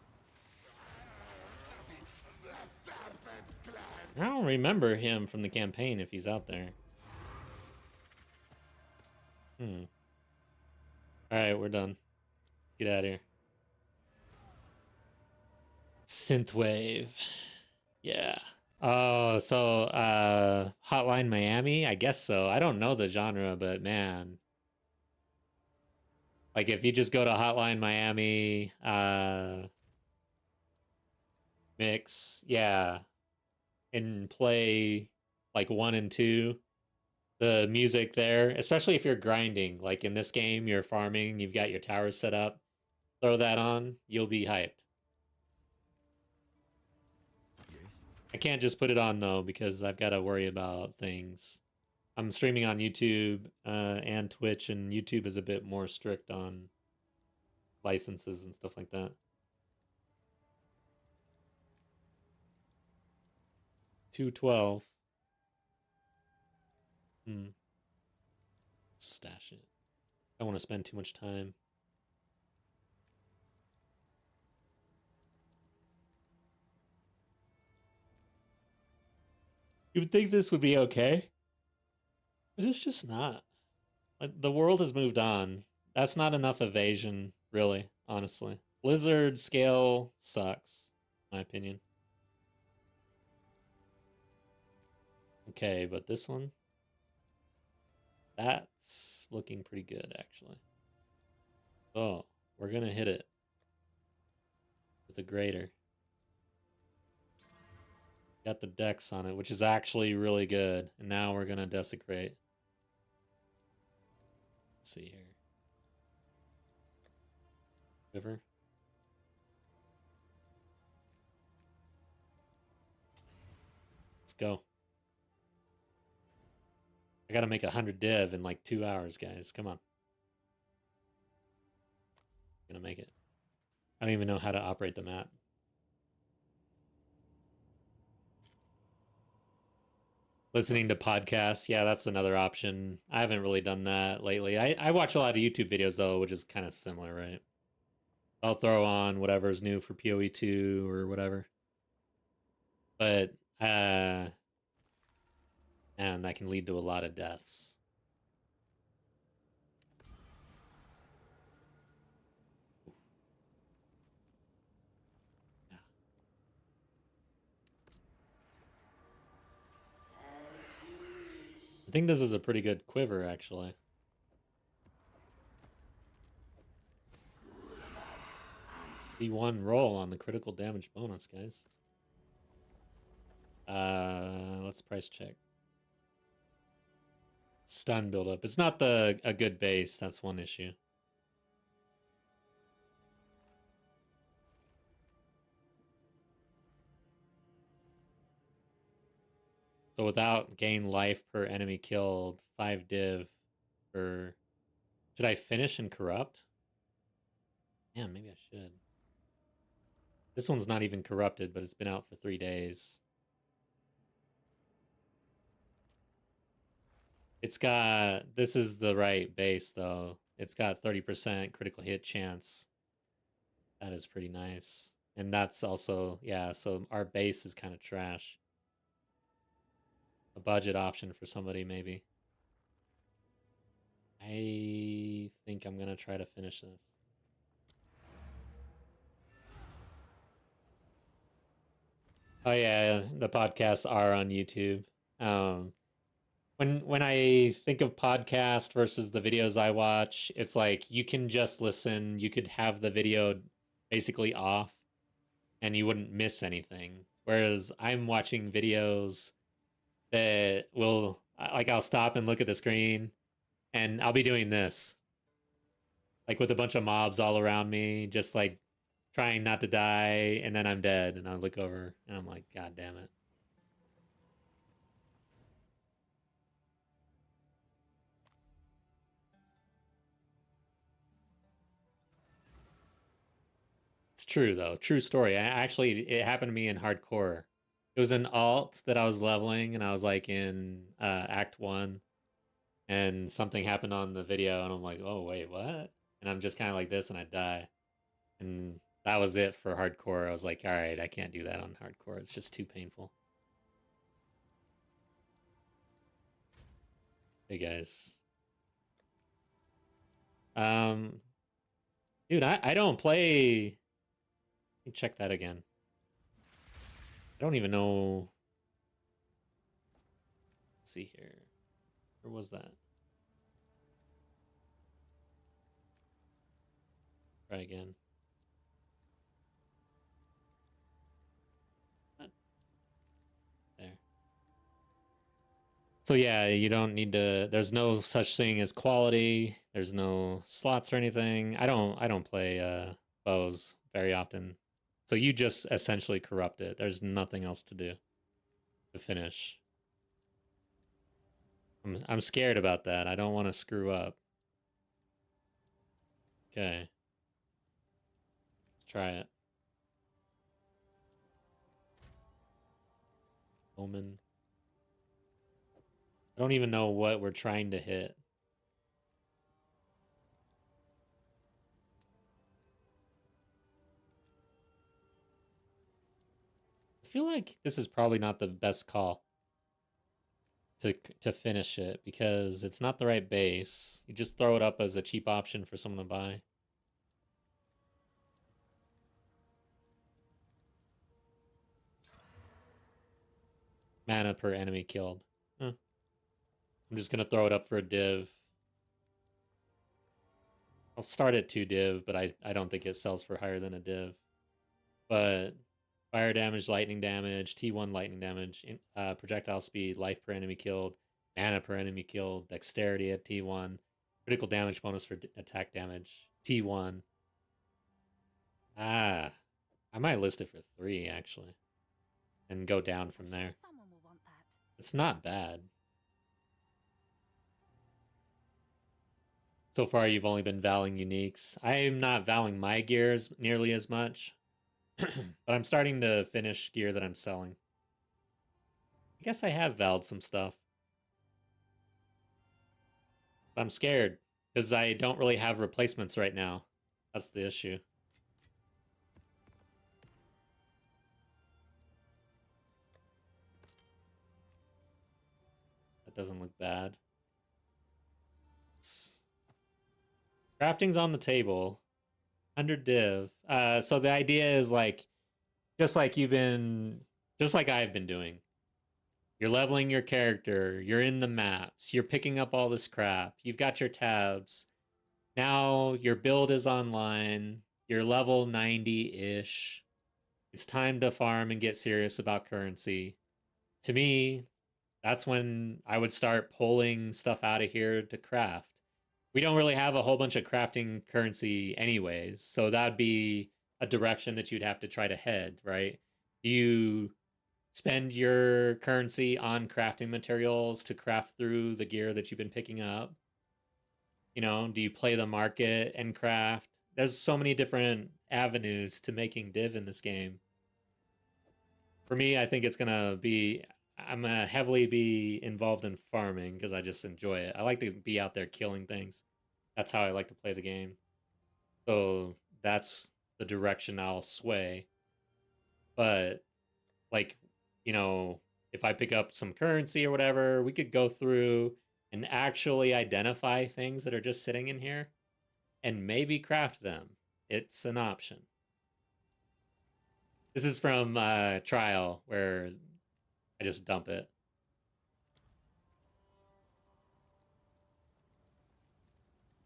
I don't remember him from the campaign if he's out there. Alright, we're done. Get out of here. Synthwave. Yeah. Oh, so Hotline Miami? I guess so. I don't know the genre, but man. Like if you just go to Hotline Miami mix, yeah, and play like 1 and 2, the music there, especially if you're grinding, like in this game, you're farming, you've got your towers set up, throw that on, you'll be hyped. I can't just put it on though because I've got to worry about things. I'm streaming on YouTube and Twitch, and YouTube is a bit more strict on licenses and stuff like that. 212. Stash it. I don't want to spend too much time. You would think this would be okay, but it's just not. Like, the world has moved on. That's not enough evasion, really, honestly. Blizzard scale sucks, in my opinion. Okay, but this one, that's looking pretty good, actually. Oh, we're gonna hit it with a grater. Got the dex on it, which is actually really good. And now we're gonna desecrate. Let's see here. River. Let's go. I gotta make 100 div in like 2 hours, guys. Come on. Gonna make it. I don't even know how to operate the map. Listening to podcasts, yeah, that's another option. I haven't really done that lately. I watch a lot of YouTube videos though, which is kind of similar, right? I'll throw on whatever's new for PoE 2 or whatever. But man, that can lead to a lot of deaths. think this is a pretty good quiver, actually. D1 roll on the critical damage bonus, guys. Let's price check. Stun buildup. It's not a good base. That's one issue. So without gain life per enemy killed, 5 div for... Should I finish and corrupt? Yeah, maybe I should. This one's not even corrupted, but it's been out for 3 days. It's got... This is the right base, though. It's got 30% critical hit chance. That is pretty nice. And that's also... Yeah, so our base is kind of trash. A budget option for somebody, maybe. I think I'm going to try to finish this. Oh yeah, the podcasts are on YouTube. When I think of podcast versus the videos I watch, it's like you can just listen. You could have the video basically off, and you wouldn't miss anything. Whereas I'm watching videos that will, like, I'll stop and look at the screen, and I'll be doing this, like with a bunch of mobs all around me, just like trying not to die, and then I'm dead, and I look over, and I'm like, God damn it. It's true, though. True story. It happened to me in hardcore. It was an alt that I was leveling, and I was like in Act 1, and something happened on the video, and I'm like, oh, wait, what? And I'm just kind of like this, and I die. And that was it for hardcore. I was like, all right, I can't do that on hardcore. It's just too painful. Hey, guys. Dude, I don't play... Let me check that again. I don't even know... Let's see here. Where was that? Try again. There. So yeah, you don't need to... There's no such thing as quality. There's no slots or anything. I don't play bows very often. So you just essentially corrupt it. There's nothing else to do to finish. I'm scared about that. I don't want to screw up. Okay. Let's try it. Omen. I don't even know what we're trying to hit. I feel like this is probably not the best call to finish it, because it's not the right base. You just throw it up as a cheap option for someone to buy. Mana per enemy killed. Huh. I'm just gonna throw it up for a div. I'll start at 2 div, but I don't think it sells for higher than a div. But fire damage, lightning damage, T1 lightning damage, projectile speed, life per enemy killed, mana per enemy killed, dexterity at T1, critical damage bonus for attack damage, T1. I might list it for 3, actually, and go down from there. Someone will want that. It's not bad. So far, you've only been valing uniques. I'm not valing my gears nearly as much. But I'm starting to finish gear that I'm selling. I guess I have valed some stuff. But I'm scared, because I don't really have replacements right now. That's the issue. That doesn't look bad. Crafting's on the table. 100 div. So the idea is like, just like I've been doing. You're leveling your character. You're in the maps. You're picking up all this crap. You've got your tabs. Now your build is online. You're level 90-ish. It's time to farm and get serious about currency. To me, that's when I would start pulling stuff out of here to craft. We don't really have a whole bunch of crafting currency anyways, so that'd be a direction that you'd have to try to head, right? Do you spend your currency on crafting materials to craft through the gear that you've been picking up? You know, do you play the market and craft? There's so many different avenues to making div in this game. For me, I think it's gonna be, I'm gonna heavily be involved in farming because I just enjoy it. I like to be out there killing things. That's how I like to play the game. So that's the direction I'll sway. But like, you know, if I pick up some currency or whatever, we could go through and actually identify things that are just sitting in here and maybe craft them. It's an option. This is from Trial, where I just dump it.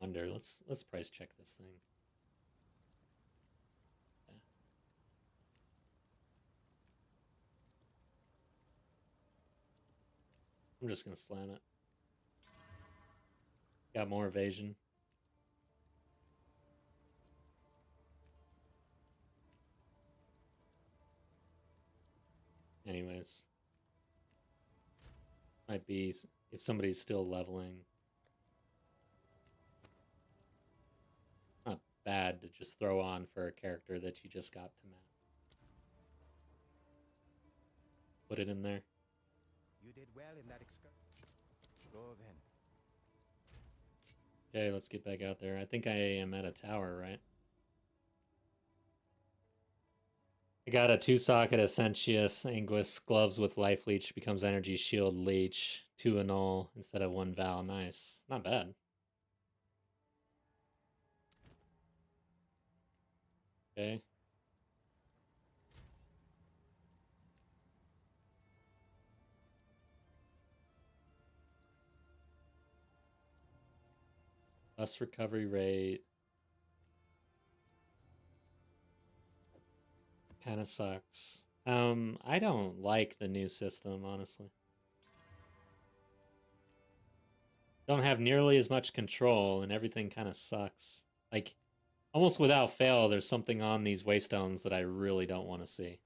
Wonder, let's price check this thing. Yeah. I'm just gonna slam it. Got more evasion. Anyways. Might be if somebody's still leveling. Not bad to just throw on for a character that you just got to map. Put it in there. You did well in that excursion. Go then. Okay, let's get back out there. I think I am at a tower, right? I got a 2-socket Essentius Anguis gloves with life leech, becomes energy shield leech, 2 annul instead of 1 val. Nice. Not bad. Okay. Less recovery rate. Kind of sucks. I don't like the new system, honestly. Don't have nearly as much control, and everything kind of sucks. Like, almost without fail, there's something on these waystones that I really don't want to see.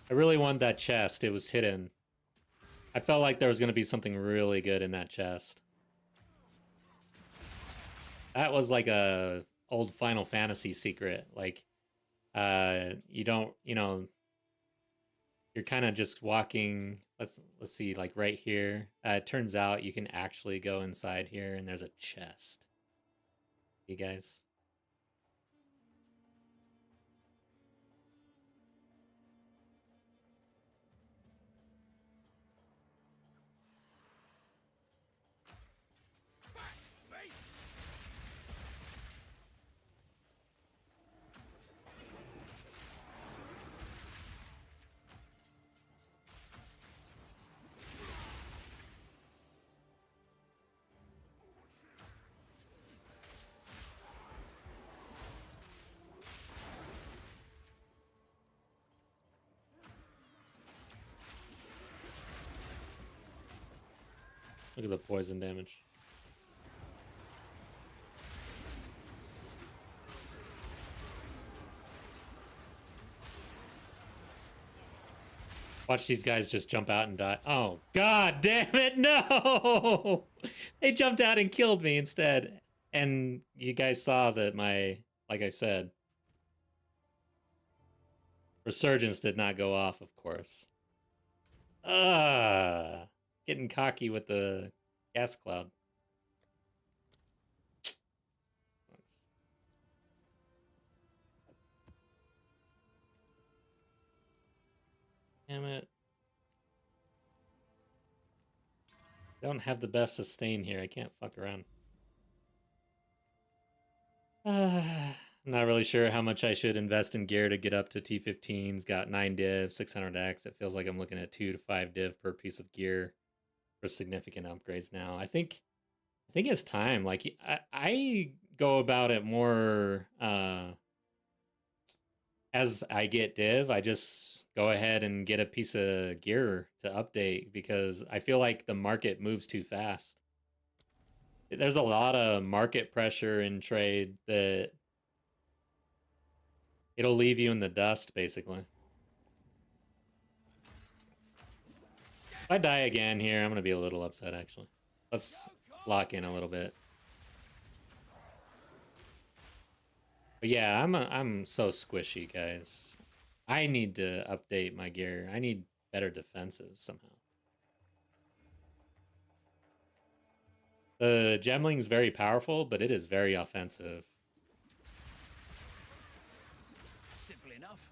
I really want that chest. It was hidden. I felt like there was going to be something really good in that chest. That was like a old Final Fantasy secret. Like, you don't, you know, you're kind of just walking. Let's see, like right here. It turns out you can actually go inside here, and there's a chest. You guys. Look at the poison damage. Watch these guys just jump out and die. Oh, god damn it, no! They jumped out and killed me instead. And you guys saw that my, like I said, resurgence did not go off, of course. Getting cocky with the gas cloud. Damn it. I don't have the best sustain here. I can't fuck around. I'm not really sure how much I should invest in gear to get up to T15's. Got 9 div, 600x. It feels like I'm looking at 2 to 5 div per piece of gear for significant upgrades now. I think it's time. Like I go about it more as I get div, I just go ahead and get a piece of gear to update because I feel like the market moves too fast. There's a lot of market pressure in trade that it'll leave you in the dust, basically. If I die again here, I'm going to be a little upset, actually. Let's lock in a little bit. But yeah, I'm so squishy, guys. I need to update my gear. I need better defensive somehow. The Gemling's very powerful, but it is very offensive. Simple enough.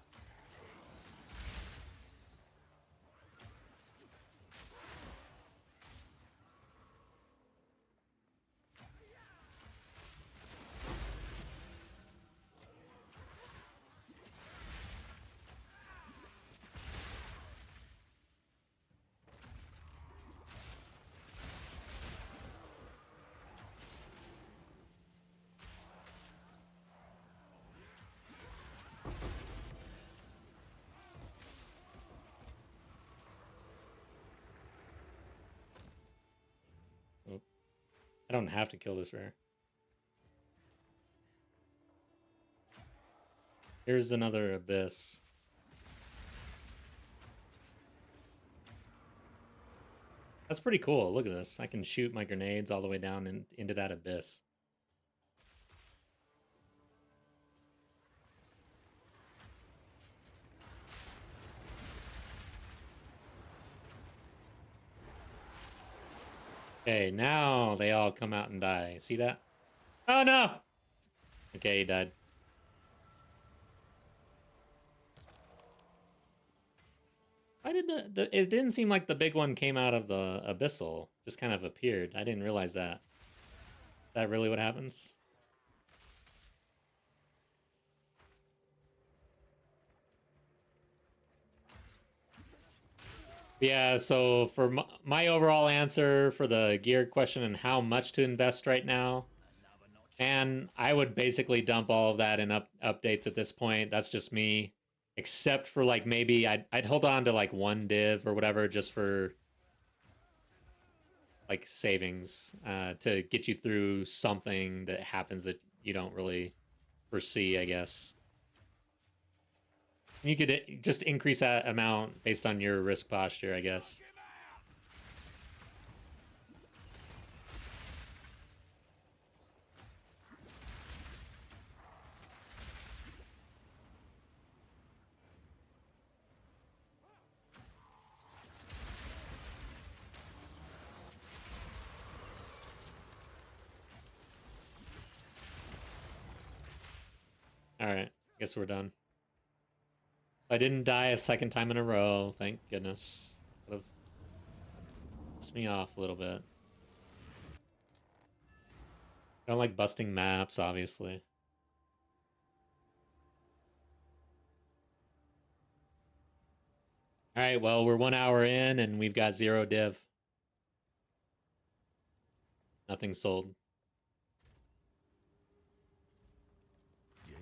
I don't have to kill this rare. Here's another abyss. That's pretty cool. Look at this. I can shoot my grenades all the way down and into that abyss. Okay, now they all come out and die. See that? Oh no! Okay, he died. Why did it didn't seem like the big one came out of the abyssal. Just kind of appeared. I didn't realize that. Is that really what happens? Yeah, so for my overall answer for the gear question and how much to invest right now, and I would basically dump all of that in updates at this point. That's just me, except for like maybe I'd hold on to like 1 div or whatever just for like savings to get you through something that happens that you don't really foresee, I guess. You could just increase that amount based on your risk posture, I guess. Alright, guess we're done. I didn't die a second time in a row, thank goodness. Would have pissed me off a little bit. I don't like busting maps, obviously. Alright, well, we're 1 hour in and we've got 0 div. Nothing sold. Yes.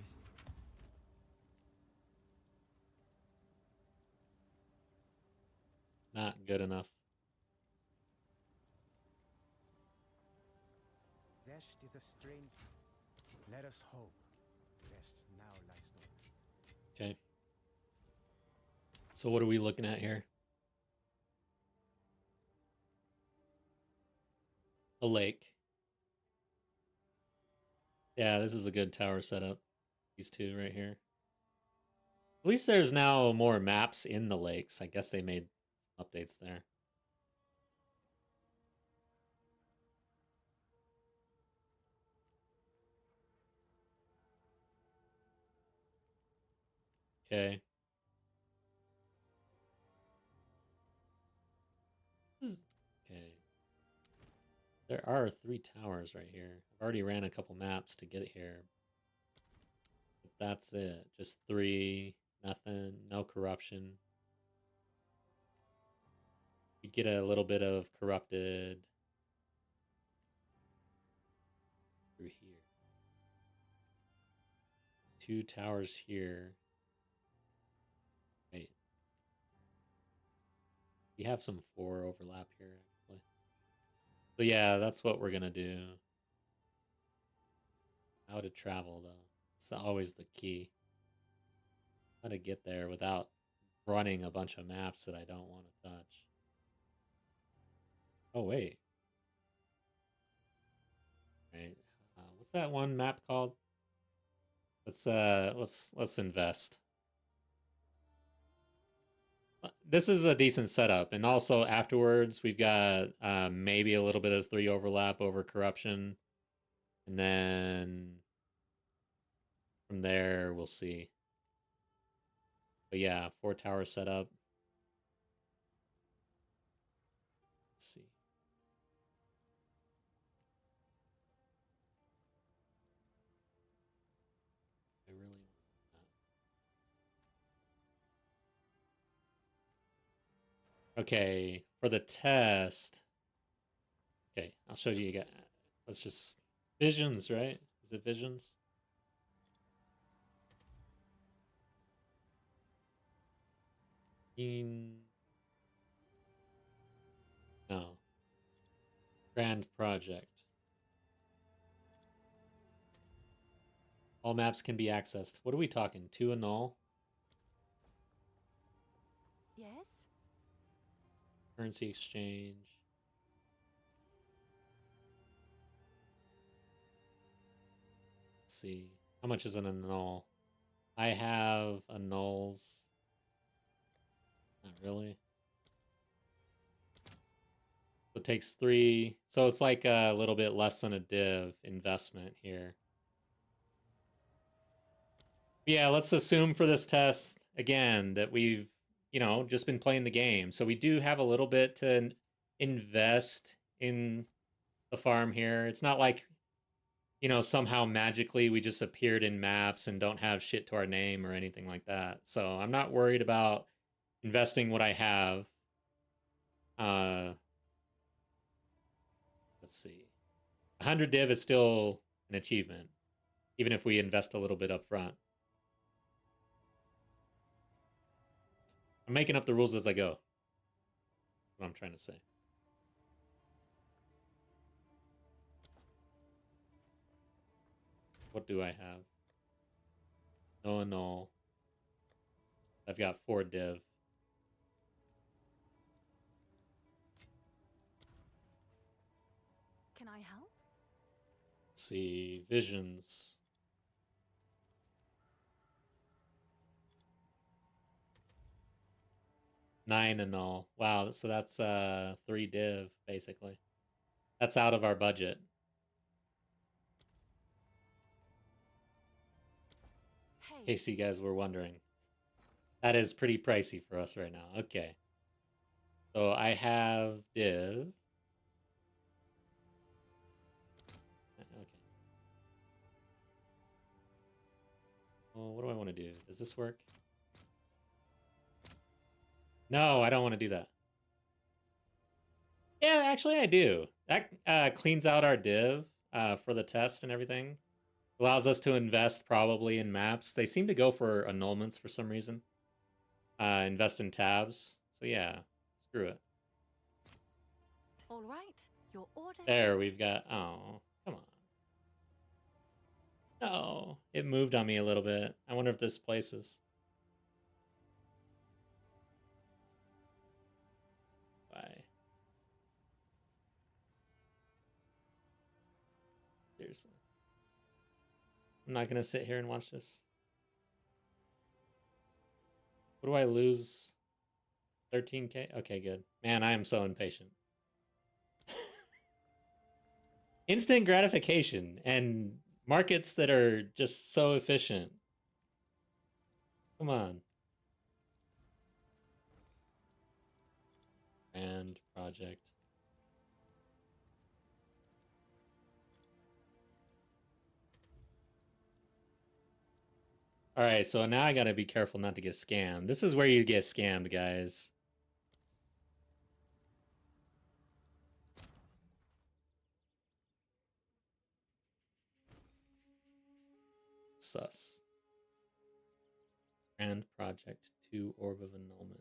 Not good enough. Zest is a strange. Let us hope. Zest now lies open. Okay. So what are we looking at here? A lake. Yeah, this is a good tower setup. These two right here. At least there's now more maps in the lakes. I guess they made updates there. Okay. Okay. There are 3 towers right here. I've already ran a couple maps to get here. But that's it. Just 3, nothing, no corruption. You get a little bit of corrupted through here. 2 towers here. Wait. We have some 4 overlap here, actually. So yeah, that's what we're gonna do. How to travel, though. It's always the key. How to get there without running a bunch of maps that I don't want to touch. Oh, wait. Right. What's that one map called? Let's invest. This is a decent setup, and also afterwards we've got maybe a little bit of 3 overlap over corruption, and then from there we'll see. But yeah, 4 tower setup. Let's see. I really want that. Okay, for the test. Okay, I'll show you again. Let's just visions, right? Is it visions? No. Grand project. All maps can be accessed. What are we talking? 2 and null? Yes? Currency exchange. Let's see. How much is in a null? I have a nulls. Not really. So it takes 3. So it's like a little bit less than a div investment here. Yeah, let's assume for this test, again, that we've, just been playing the game. So we do have a little bit to invest in the farm here. It's not like, somehow magically we just appeared in maps and don't have shit to our name or anything like that. So I'm not worried about investing what I have. Let's see. 100 div is still an achievement, even if we invest a little bit up front. I'm making up the rules as I go. That's what I'm trying to say. What do I have? No and null. I've got 4 div. Can I help? Let's see. Visions. Nine and null. Wow, so that's 3 div, basically. That's out of our budget. Hey. In case you guys were wondering. That is pretty pricey for us right now. Okay. So I have div. Okay. Well, what do I want to do? Does this work? No, I don't want to do that. Yeah, actually I do. That cleans out our div for the test and everything. Allows us to invest probably in maps. They seem to go for annulments for some reason. Invest in tabs. So yeah, screw it. All right. Your order. There, we've got... Oh, come on. No, it moved on me a little bit. I wonder if this places. Why? Seriously. I'm not going to sit here and watch this. What do I lose? 13K? Okay, good. Man, I am so impatient. Instant gratification and markets that are just so efficient. Come on. Grand project. All right, so now I gotta be careful not to get scammed. This is where you get scammed, guys. Sus. Grand project 2 orb of annulment.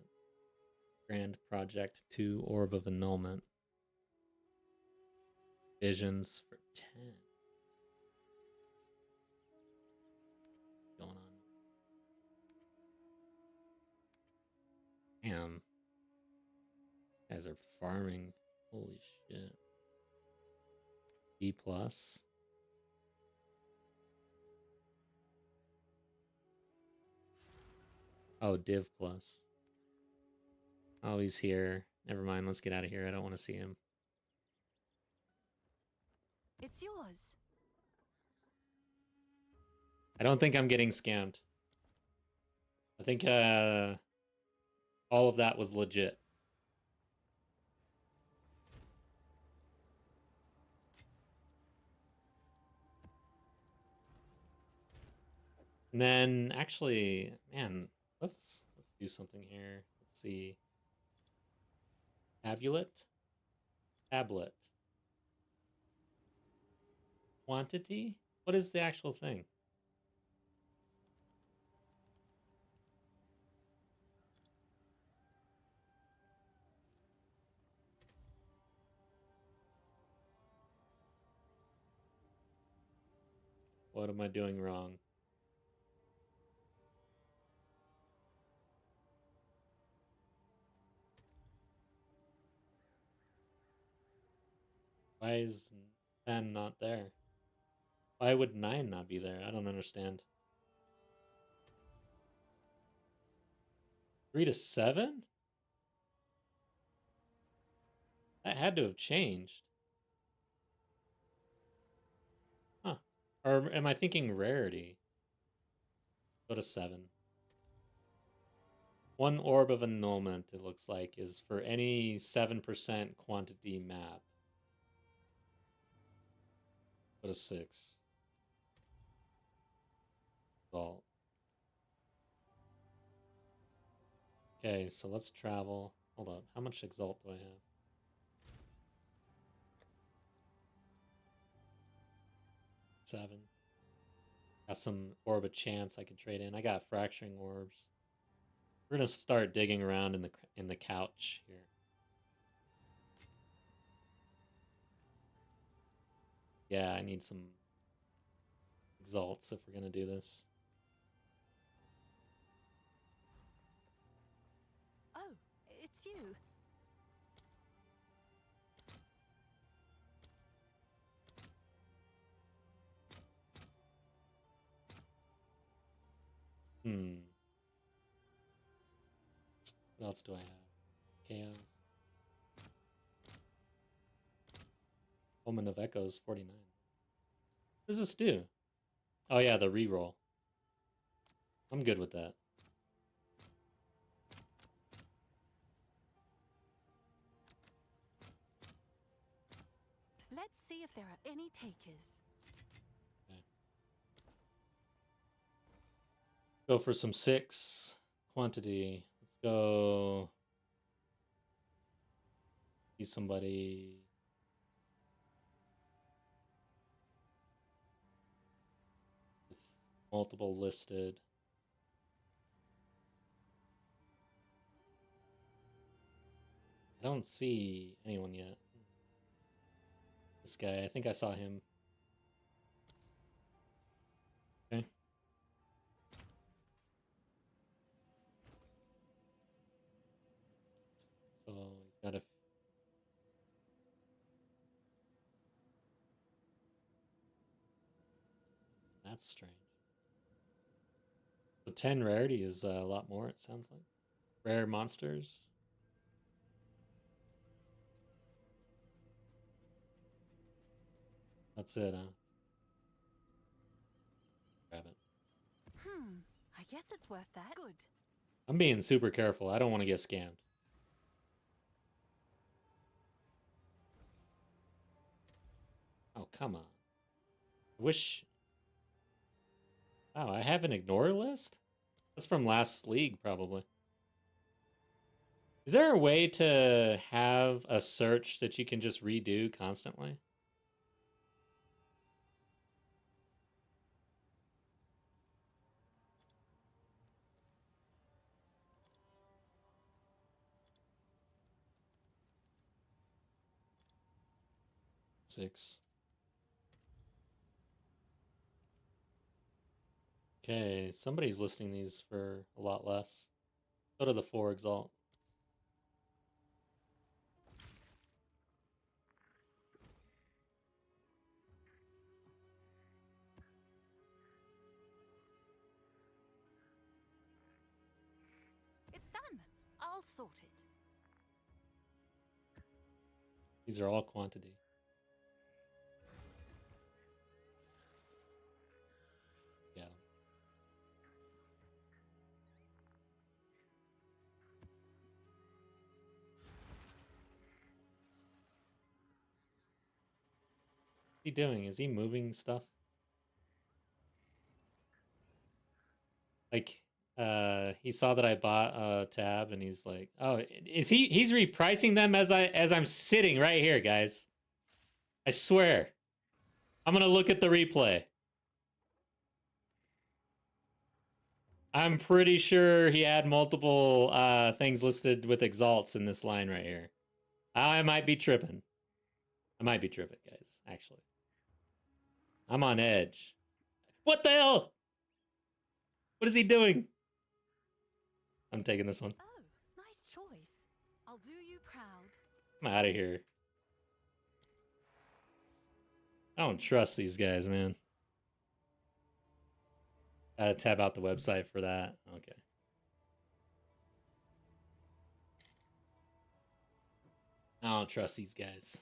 Grand project 2 orb of annulment. Visions for 10. Going on. Damn. Guys are farming. Holy shit. D plus. Oh, div plus. Oh, he's here. Never mind. Let's get out of here. I don't want to see him. It's yours. I don't think I'm getting scammed. I think all of that was legit. And then actually, man, let's do something here. Let's see. Tablet. Tablet. Quantity? What is the actual thing? What am I doing wrong? Why is 10 not there? Why would 9 not be there? I don't understand. 3 to 7? That had to have changed. Huh. Or am I thinking rarity? Go to 7. 1 orb of annulment, it looks like, is for any 7% quantity map. Go to 6. Exalt. Okay, so let's travel. Hold up. How much exalt do I have? 7. Got some orb of chance I could trade in. I got fracturing orbs. We're gonna start digging around in the couch here. Yeah, I need some exalts if we're gonna do this. Oh, it's you. Hmm. What else do I have? Chaos. Omen of Echoes, 49. What does this do? Oh yeah, the reroll. I'm good with that. Let's see if there are any takers. Okay. Go for some 6 quantity. Let's go see somebody. With multiple listed. I don't see anyone yet. This guy, I think I saw him. Okay. So he's got a. That's strange. So 10 rarity is a lot more, it sounds like. Rare monsters. That's it, huh? Grab it. I guess it's worth that. Good. I'm being super careful. I don't want to get scammed. Oh, come on. I wish... Oh, I have an ignore list? That's from last league, probably. Is there a way to have a search that you can just redo constantly? Six. Okay, somebody's listing these for a lot less. Go to the 4 Exalt. It's done. I'll sort it. These are all quantity. Got 'em. What's he doing? Is he moving stuff? Like, he saw that I bought a tab and he's like, oh, he's repricing them as I'm sitting right here, guys. I swear. I'm gonna look at the replay. I'm pretty sure he had multiple things listed with exalts in this line right here. I might be tripping. I might be tripping, guys, actually. I'm on edge. What the hell? What is he doing? I'm taking this one. Oh, nice choice. I'll do you proud. I'm out of here. I don't trust these guys, man. Gotta tab out the website for that. Okay. I don't trust these guys.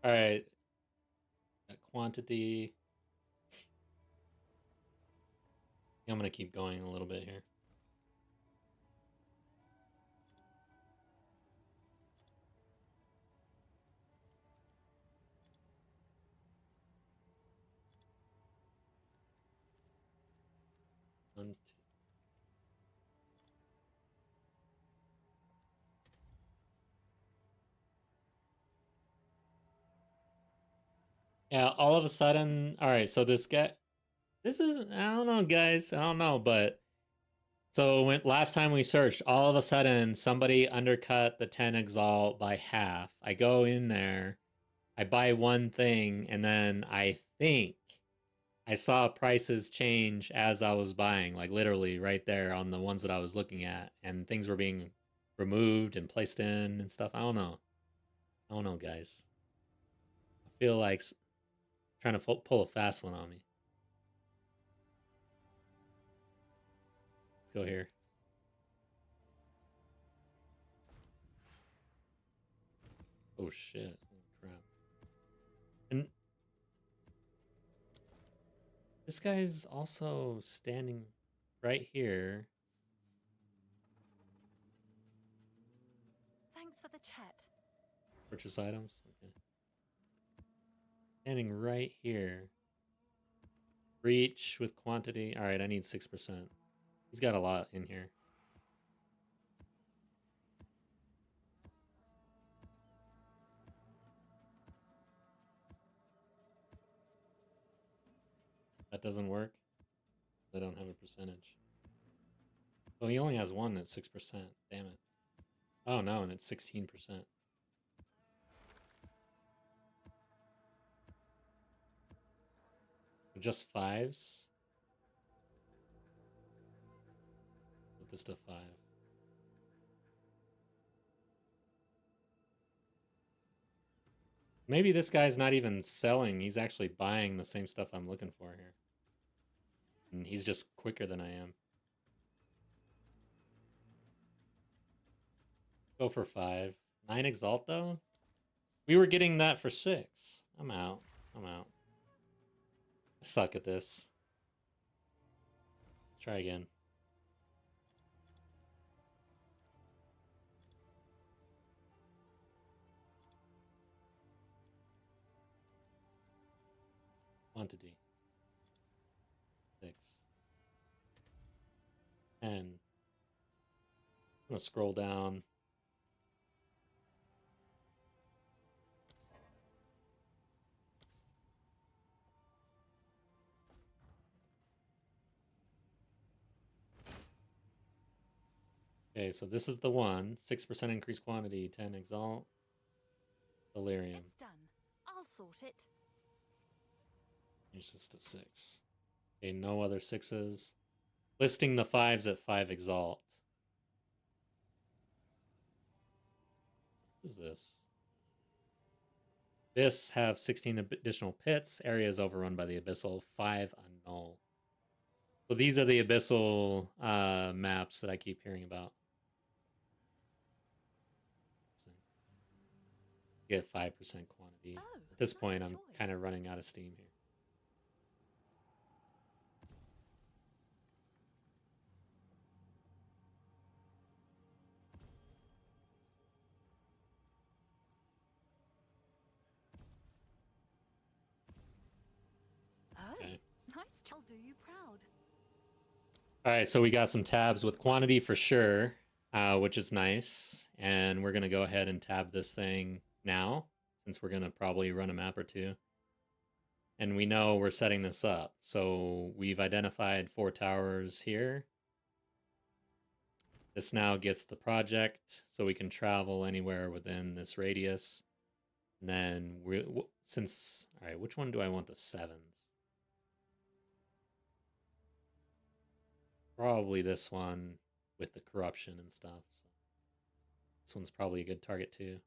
All right. Got quantity. I'm gonna keep going a little bit here. One, two. Yeah, all of a sudden, all right, so this guy, this is, I don't know, guys, I don't know, but so when last time we searched, all of a sudden somebody undercut the 10 exalt by half. I go in there, I buy one thing, and then I think I saw prices change as I was buying, like literally right there on the ones that I was looking at, and things were being removed and placed in and stuff. I don't know. I don't know, guys. I feel like trying to pull a fast one on me. Let's go here. Oh shit. Oh, crap. And this guy's also standing right here. Thanks for the chat. Purchase items. Okay. Standing right here. Reach with quantity. All right, I need 6%. He's got a lot in here. That doesn't work. I don't have a percentage. Oh, he only has one at 6%. Damn it. Oh no, and it's 16%. Just fives? Put this to 5. Maybe this guy's not even selling. He's actually buying the same stuff I'm looking for here. And he's just quicker than I am. Go for 5. 9 Exalt, though? We were getting that for 6. I'm out. I'm out. I suck at this. Try again. Quantity. 6. 10. I'm gonna scroll down. Okay, so this is the one. 6% increased quantity, 10 Exalt. Delirium. It's done. I'll sort it. It's just a 6. Okay, no other 6s. Listing the 5s at 5 Exalt. What is this? Abyss have 16 additional pits. Area is overrun by the Abyssal. 5 Annul. So these are the Abyssal maps that I keep hearing about. Get 5% quantity. Oh, At this point, nice I'm choice. kind of running out of steam here. Oh, Okay. nice. I'll do you proud. All right, so we got some tabs with quantity for sure, which is nice. And we're going to go ahead and tab this thing now, since we're going to probably run a map or two. And we know we're setting this up. So we've identified 4 towers here. This now gets the project, so we can travel anywhere within this radius. And then, all right, which one do I want the 7s? Probably this one with the corruption and stuff. So this one's probably a good target too.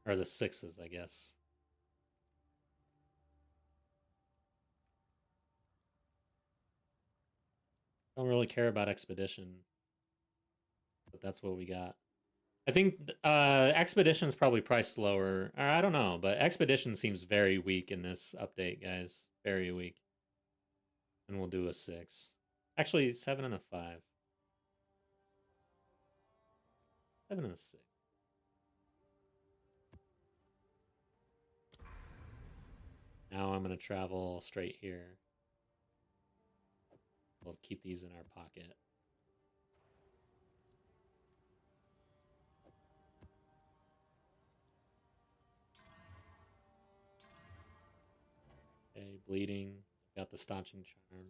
Or the 6s, I guess. Don't really care about Expedition. But that's what we got. I think Expedition's probably priced lower. Or I don't know, but Expedition seems very weak in this update, guys. Very weak. And we'll do a 6. Actually, 7 and a 5. 7 and a 6. Now I'm going to travel straight here. We'll keep these in our pocket. Okay, bleeding. Got the staunching charm.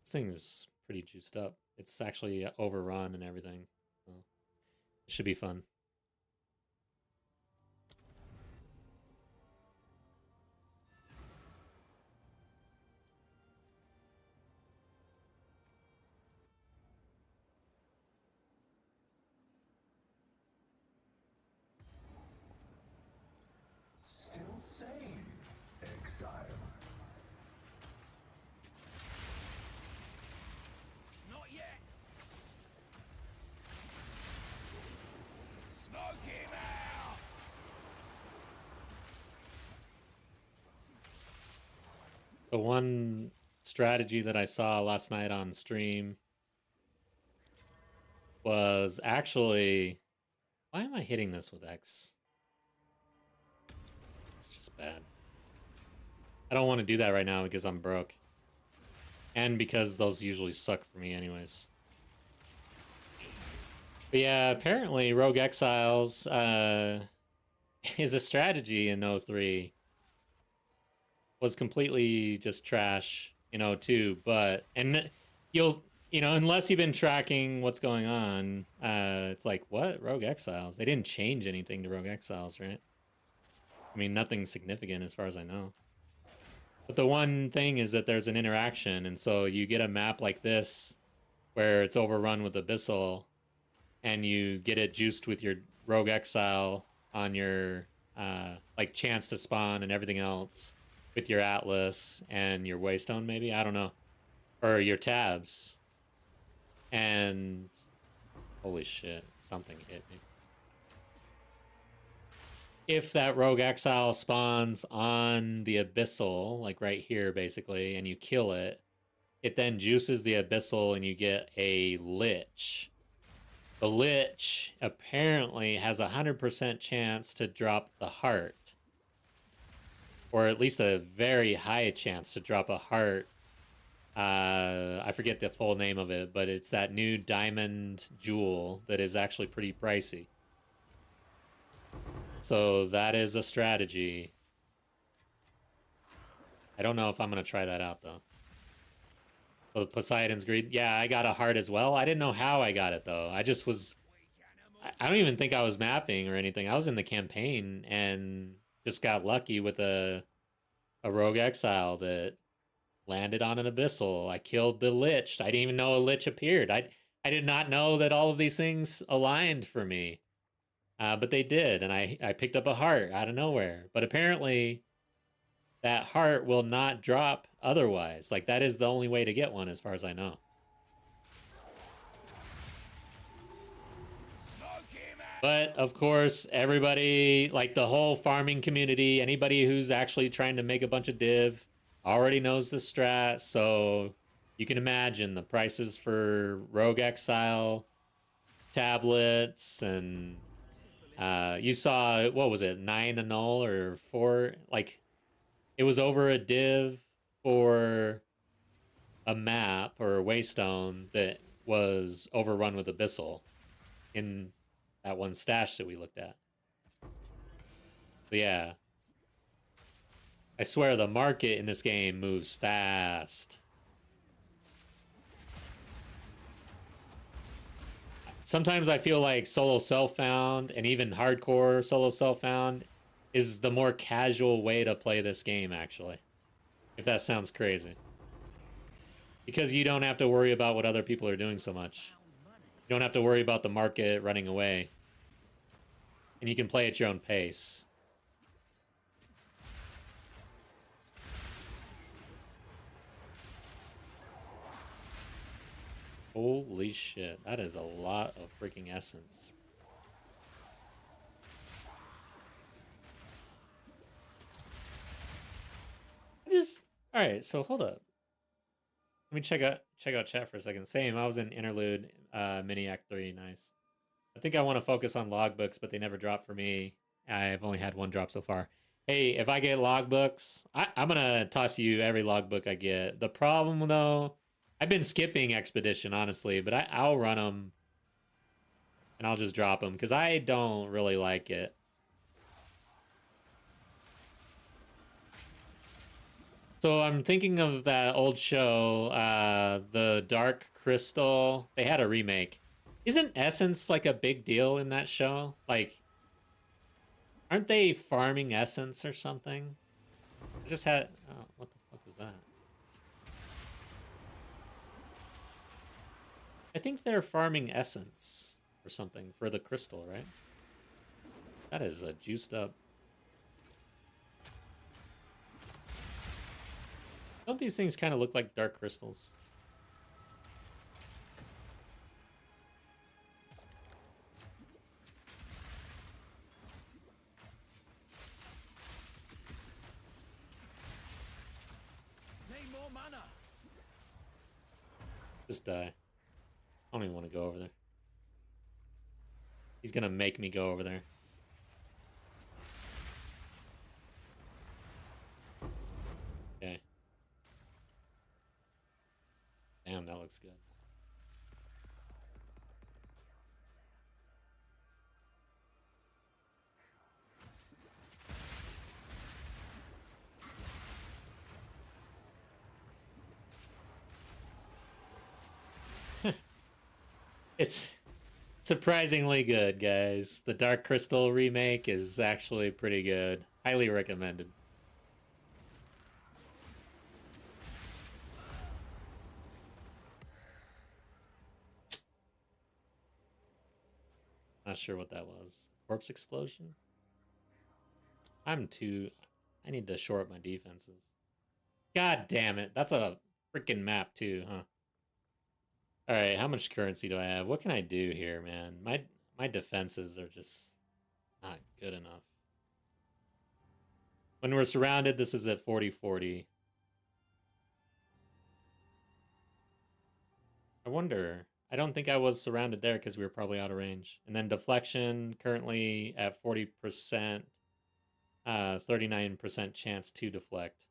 This thing's pretty juiced up. It's actually overrun and everything. So it should be fun. Still sane, exile. Not yet. Smoke him out. So one strategy that I saw last night on stream was actually... Why am I hitting this with X? It's just bad. I don't want to do that right now because I'm broke. And because those usually suck for me anyways. But yeah, apparently Rogue Exiles is a strategy in 03. Was completely just trash in 02, but... And you'll... You know, unless you've been tracking what's going on, it's like, what? Rogue Exiles? They didn't change anything to Rogue Exiles, right? I mean, nothing significant as far as I know. But the one thing is that there's an interaction, and so you get a map like this, where it's overrun with Abyssal, and you get it juiced with your Rogue Exile on your, like, chance to spawn and everything else, with your Atlas and your Waystone, maybe? I don't know. Or your tabs. And holy shit, something hit me. If that Rogue Exile spawns on the Abyssal, like right here basically, and you kill it, it then juices the Abyssal and you get a Lich. The Lich apparently has a 100% chance to drop the heart. Or at least a very high chance to drop a heart. I forget the full name of it, but it's that new diamond jewel that is actually pretty pricey. So that is a strategy. I don't know if I'm going to try that out, though. So Poseidon's Greed. Yeah, I got a heart as well. I didn't know how I got it, though. I just was... I don't even think I was mapping or anything. I was in the campaign and just got lucky with a Rogue Exile that landed on an Abyssal. I killed the Lich. I didn't even know a Lich appeared. I did not know that all of these things aligned for me. But they did, and I picked up a heart out of nowhere. But apparently, that heart will not drop otherwise. Like, that is the only way to get one, as far as I know. But, of course, everybody, like the whole farming community, anybody who's actually trying to make a bunch of div, already knows the strat. So, you can imagine the prices for Rogue Exile tablets and... you saw, what was it, 9 annul or 4? Like, it was over a div for a map or a Waystone that was overrun with Abyssal in that one stash that we looked at. So yeah. I swear the market in this game moves fast. Sometimes I feel like solo self-found and even hardcore solo self-found is the more casual way to play this game, actually. If that sounds crazy. Because you don't have to worry about what other people are doing so much. You don't have to worry about the market running away. And you can play at your own pace. Holy shit, that is a lot of freaking essence. Alright, so hold up. Let me check out chat for a second. Same, I was in Interlude, Mini Act 3, nice. I think I want to focus on logbooks, but they never drop for me. I've only had one drop so far. Hey, if I get logbooks, I'm gonna toss you every logbook I get. The problem, though, I've been skipping Expedition, honestly, but I'll run them, and I'll just drop them, because I don't really like it. So I'm thinking of that old show, the Dark Crystal. They had a remake. Isn't Essence, like, a big deal in that show? Like, aren't they farming Essence or something? I just had... Oh, what the fuck was that? I think they're farming Essence or something for the crystal, right? That is a juiced up... Don't these things kind of look like dark crystals? Need more mana. Just die. I don't even want to go over there. He's gonna make me go over there. Okay. Damn, that looks good. It's surprisingly good, guys. The Dark Crystal remake is actually pretty good. Highly recommended. Not sure what that was. Corpse explosion? I'm too... I need to shore up my defenses. God damn it. That's a freaking map too, huh? Alright, how much currency do I have? What can I do here, man? My defenses are just not good enough. When we're surrounded, this is at 40-40. I wonder. I don't think I was surrounded there because we were probably out of range. And then deflection, currently at 40%, 39% chance to deflect.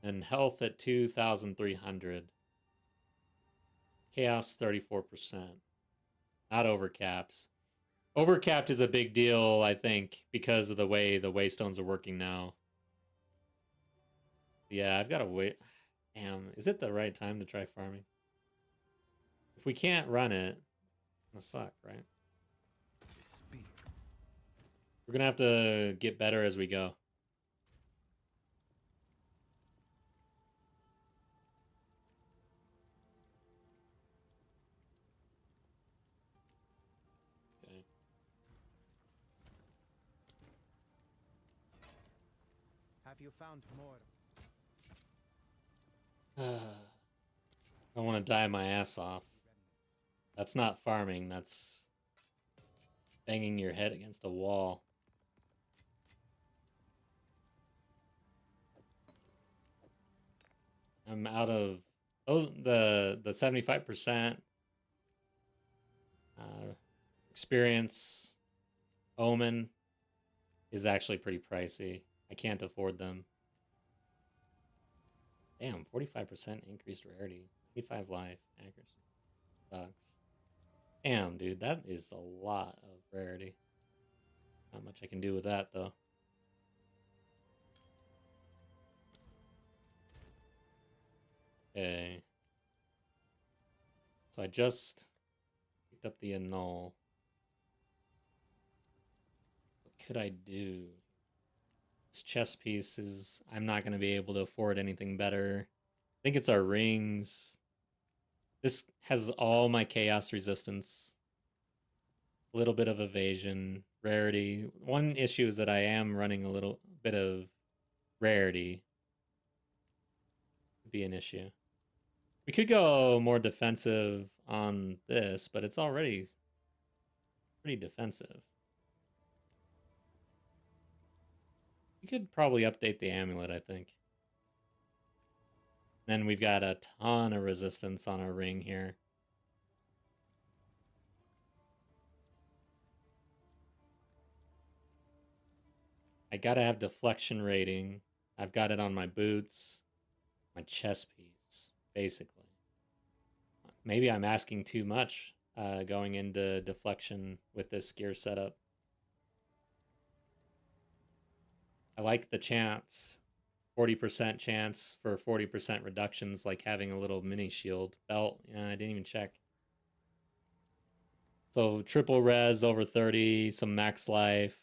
And health at 2,300. Chaos 34%. Not overcapped. Overcapped is a big deal, I think, because of the way the waystones are working now. Yeah, I've got to wait. Damn, is it the right time to try farming? If we can't run it, it'll suck, right? Speak. We're gonna have to get better as we go. Okay. Have you found more? I want to die my ass off. That's not farming, that's banging your head against a wall. I'm out of those the 75% experience omen is actually pretty pricey. I can't afford them. Damn, 45% increased rarity. 85 life accuracy. Sucks. Damn, dude, that is a lot of rarity. Not much I can do with that, though. Okay. So I just picked up the annul. What could I do? This chess piece is... I'm not going to be able to afford anything better. I think it's our rings. This has all my chaos resistance. A little bit of evasion. Rarity. One issue is that I am running a little bit of rarity. Could be an issue. We could go more defensive on this, but it's already pretty defensive. We could probably update the amulet, I think. Then we've got a ton of resistance on our ring here. I gotta have deflection rating. I've got it on my boots, my chess piece, basically. Maybe I'm asking too much going into deflection with this gear setup. I like the chance. 40% chance for 40% reductions, like having a little mini shield belt. Yeah, I didn't even check. So triple res over 30, some max life.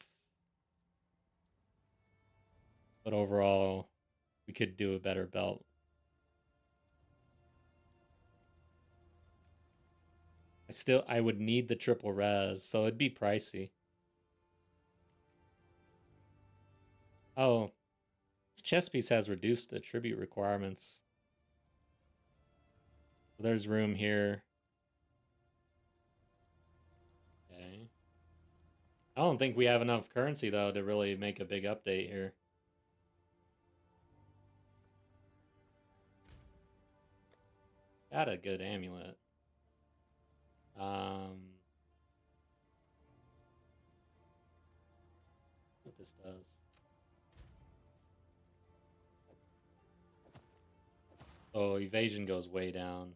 But overall, we could do a better belt. I would need the triple res, so it'd be pricey. Oh, this chess piece has reduced attribute requirements. There's room here. Okay. I don't think we have enough currency, though, to really make a big update here. Got a good amulet. What this does. Oh, evasion goes way down.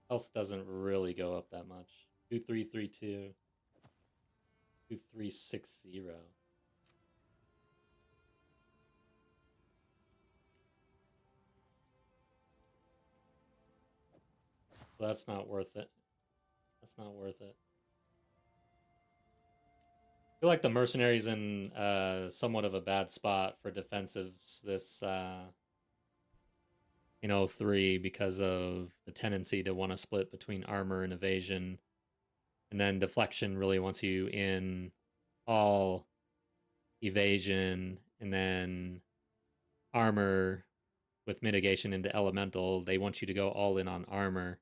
Health doesn't really go up that much. 2332. 2360. So that's not worth it. That's not worth it. I feel like the mercenary's in somewhat of a bad spot for defensives this in 03 because of the tendency to want to split between armor and evasion. And then deflection really wants you in all evasion, and then armor with mitigation into elemental. They want you to go all in on armor.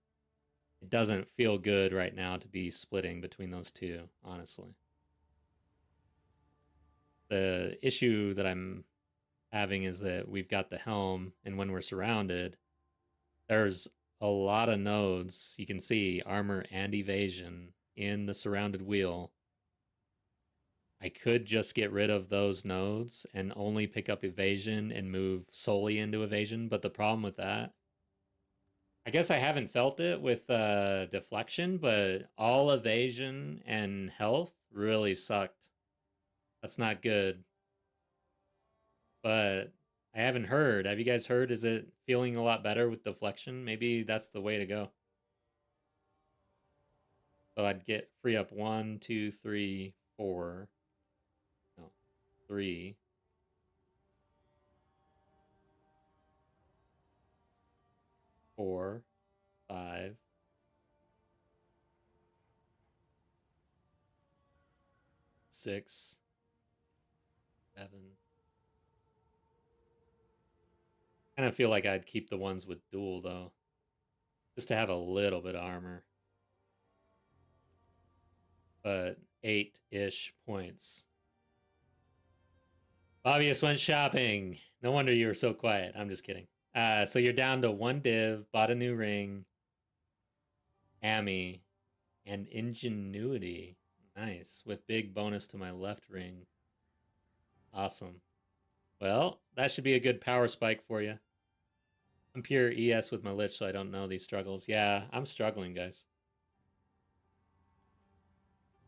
It doesn't feel good right now to be splitting between those two, honestly. The issue that I'm having is that we've got the helm, and when we're surrounded, there's a lot of nodes. You can see armor and evasion in the surrounded wheel. I could just get rid of those nodes and only pick up evasion and move solely into evasion, but the problem with that, I guess I haven't felt it with deflection, but all evasion and health really sucked. That's not good. But I haven't heard. Have you guys heard? Is it feeling a lot better with deflection? Maybe that's the way to go. So I'd get free up 1, 2, 3, 4. No, 3. 4, 5. 6, 7. Kind of feel like I'd keep the ones with dual though, just to have a little bit of armor. But 8-ish points. Obvious went shopping. No wonder you were so quiet. I'm just kidding. So you're down to 1 div, bought a new ring, Ami, and ingenuity. Nice. With big bonus to my left ring. Awesome. Well, that should be a good power spike for you. I'm pure ES with my Lich, so I don't know these struggles. Yeah, I'm struggling, guys.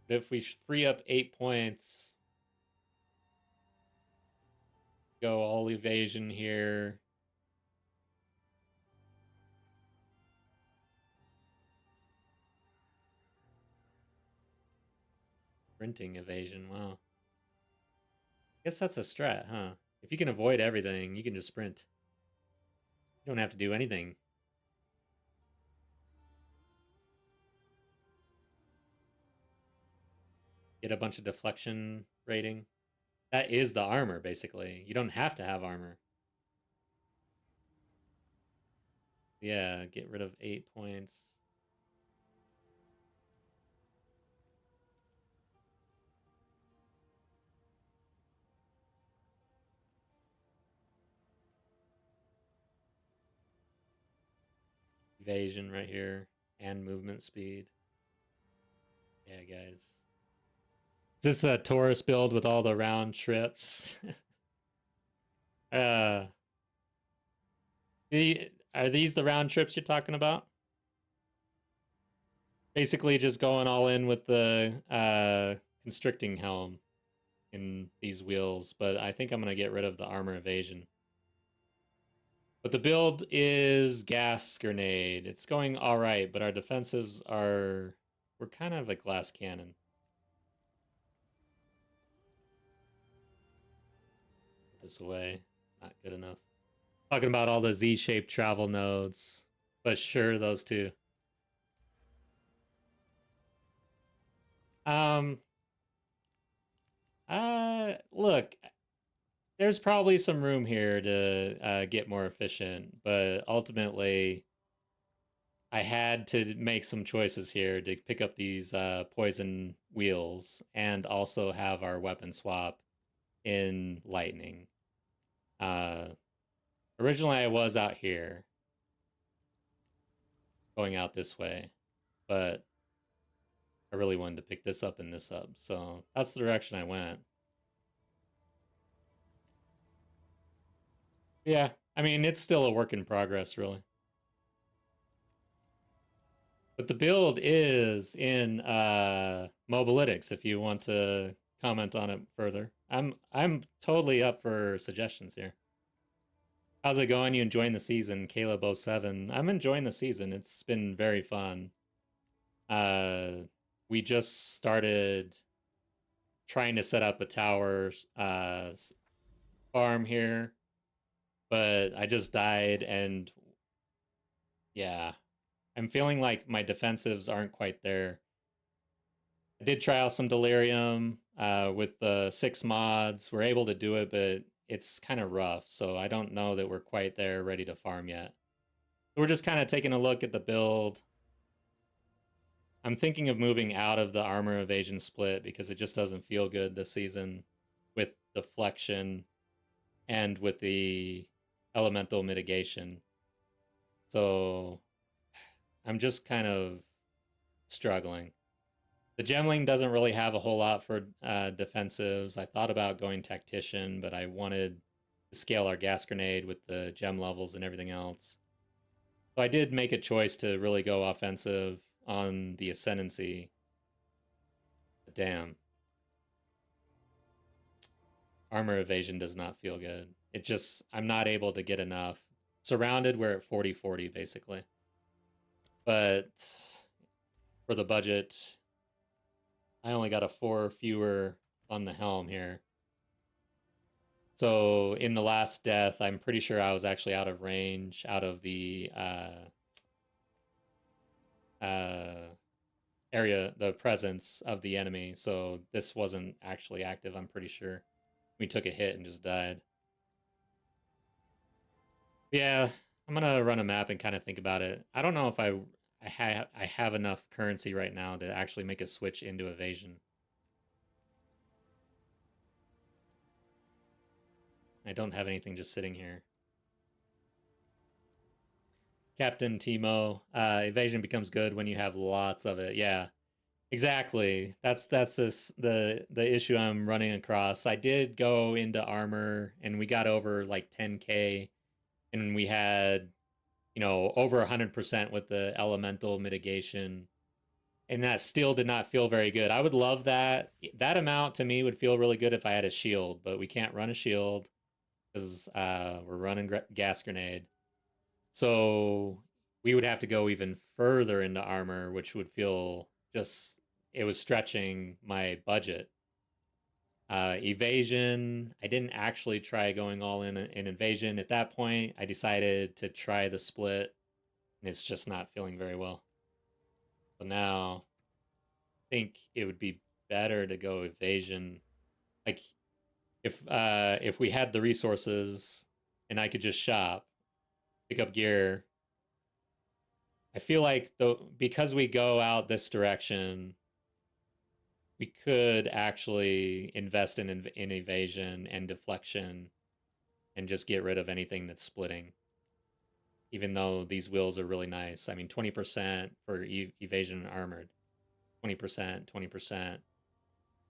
But if we free up 8 points, go all evasion here. Sprinting evasion, wow. Guess that's a strat, huh? If you can avoid everything, you can just sprint. You don't have to do anything. Get a bunch of deflection rating. That is the armor, basically. You don't have to have armor. Yeah, get rid of 8 points. Evasion right here. And movement speed. Yeah, guys. Is this a Taurus build with all the round trips? Are these the round trips you're talking about? Basically just going all in with the constricting helm in these wheels, but I think I'm going to get rid of the armor evasion. But the build is gas grenade. It's going all right, but our defensives we're kind of a glass cannon. Put this away. Not good enough. Talking about all the Z-shaped travel nodes, but sure, those two. Look, there's probably some room here to get more efficient, but ultimately, I had to make some choices here to pick up these poison wheels and also have our weapon swap in lightning. Originally, I was out here, going out this way, but I really wanted to pick this up and this up, so that's the direction I went. Yeah, I mean, it's still a work in progress, really. But the build is in Mobalytics if you want to comment on it further. I'm totally up for suggestions here. How's it going? You enjoying the season, Caleb07? I'm enjoying the season. It's been very fun. We just started trying to set up a tower farm here, but I just died, and yeah, I'm feeling like my defensives aren't quite there. I did try out some delirium. with the 6 mods. We're able to do it, but it's kind of rough. So I don't know that we're quite there ready to farm yet. We're just kind of taking a look at the build. I'm thinking of moving out of the armor evasion split because it just doesn't feel good this season with deflection and with the elemental mitigation. So I'm just kind of struggling. The gemling doesn't really have a whole lot for defensives. I thought about going tactician, but I wanted to scale our gas grenade with the gem levels and everything else. So I did make a choice to really go offensive on the ascendancy. But damn. Armor evasion does not feel good. It just, I'm not able to get enough. Surrounded, we're at 40-40 basically. But for the budget, I only got a 4 fewer on the helm here. So in the last death, I'm pretty sure I was actually out of range, out of the area, the presence of the enemy. So this wasn't actually active, I'm pretty sure. We took a hit and just died. Yeah, I'm gonna run a map and kind of think about it. I don't know if I have enough currency right now to actually make a switch into evasion. I don't have anything just sitting here. Captain Timo, evasion becomes good when you have lots of it. Yeah, exactly. That's the issue I'm running across. I did go into armor and we got over like 10k, and we had, you know, over 100% with the elemental mitigation, and that still did not feel very good. I would love that. That amount to me would feel really good if I had a shield, but we can't run a shield because we're running gas grenade. So we would have to go even further into armor, which would feel just, it was stretching my budget. Evasion, I didn't actually try going all in evasion. At that point, I decided to try the split, and it's just not feeling very well. So now, I think it would be better to go evasion. Like, if we had the resources and I could just shop, pick up gear, I feel like because we go out this direction, we could actually invest in evasion and deflection and just get rid of anything that's splitting. Even though these wheels are really nice. I mean, 20% for evasion and armored. 20%, 20%.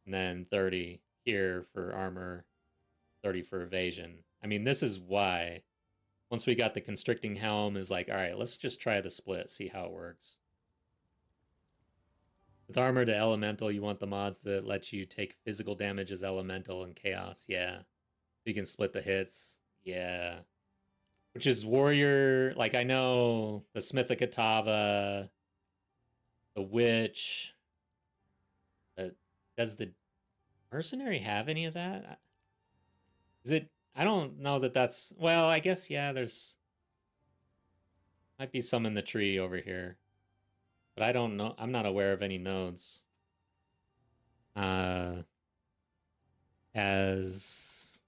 And then 30 here for armor, 30 for evasion. I mean, this is why once we got the constricting helm is like, all right, let's just try the split, see how it works. With armor to elemental, you want the mods that let you take physical damage as elemental and chaos. Yeah. You can split the hits. Yeah. Which is warrior. Like, I know the Smith of Katava, the witch. Does the mercenary have any of that? Is it? I don't know that that's. Well, I guess, yeah, there's. Might be some in the tree over here. But I don't know. I'm not aware of any nodes. As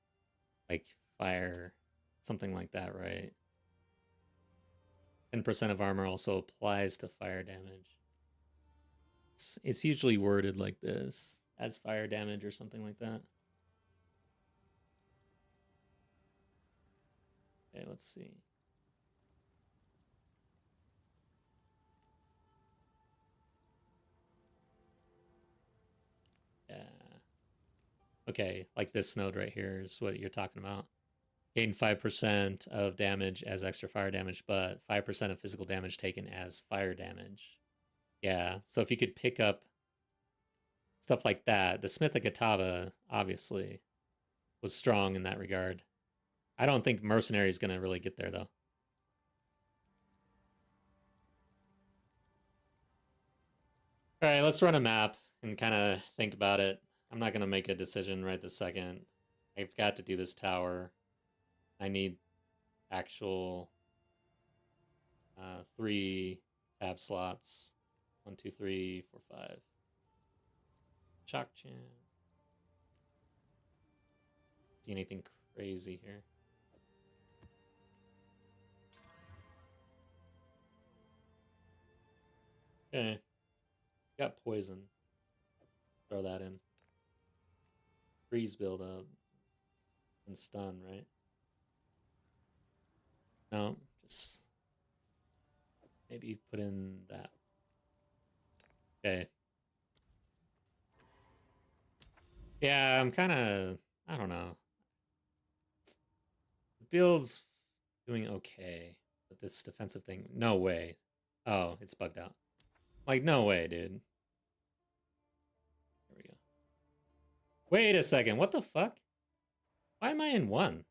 like fire, something like that, right? 10% of armor also applies to fire damage. It's usually worded like this, as fire damage or something like that. Okay, let's see. Yeah. Okay, like this node right here is what you're talking about. Gain 5% of damage as extra fire damage, but 5% of physical damage taken as fire damage. Yeah, so if you could pick up stuff like that, the Smith of Katava obviously was strong in that regard. I don't think Mercenary is going to really get there, though. All right, let's run a map and kind of think about it. I'm not going to make a decision right this second. I've got to do this tower. I need actual 3 tab slots. 1, 2, 3, 4, 5. Shock chance. See anything crazy here? Okay. Got poison. Throw that in. Freeze build up. And stun, right? No, just maybe put in that. Okay. Yeah, I'm kind of, I don't know. The build's doing okay, but this defensive thing, no way. Oh, it's bugged out. Like, no way, dude. Here we go. Wait a second, what the fuck? Why am I in 1?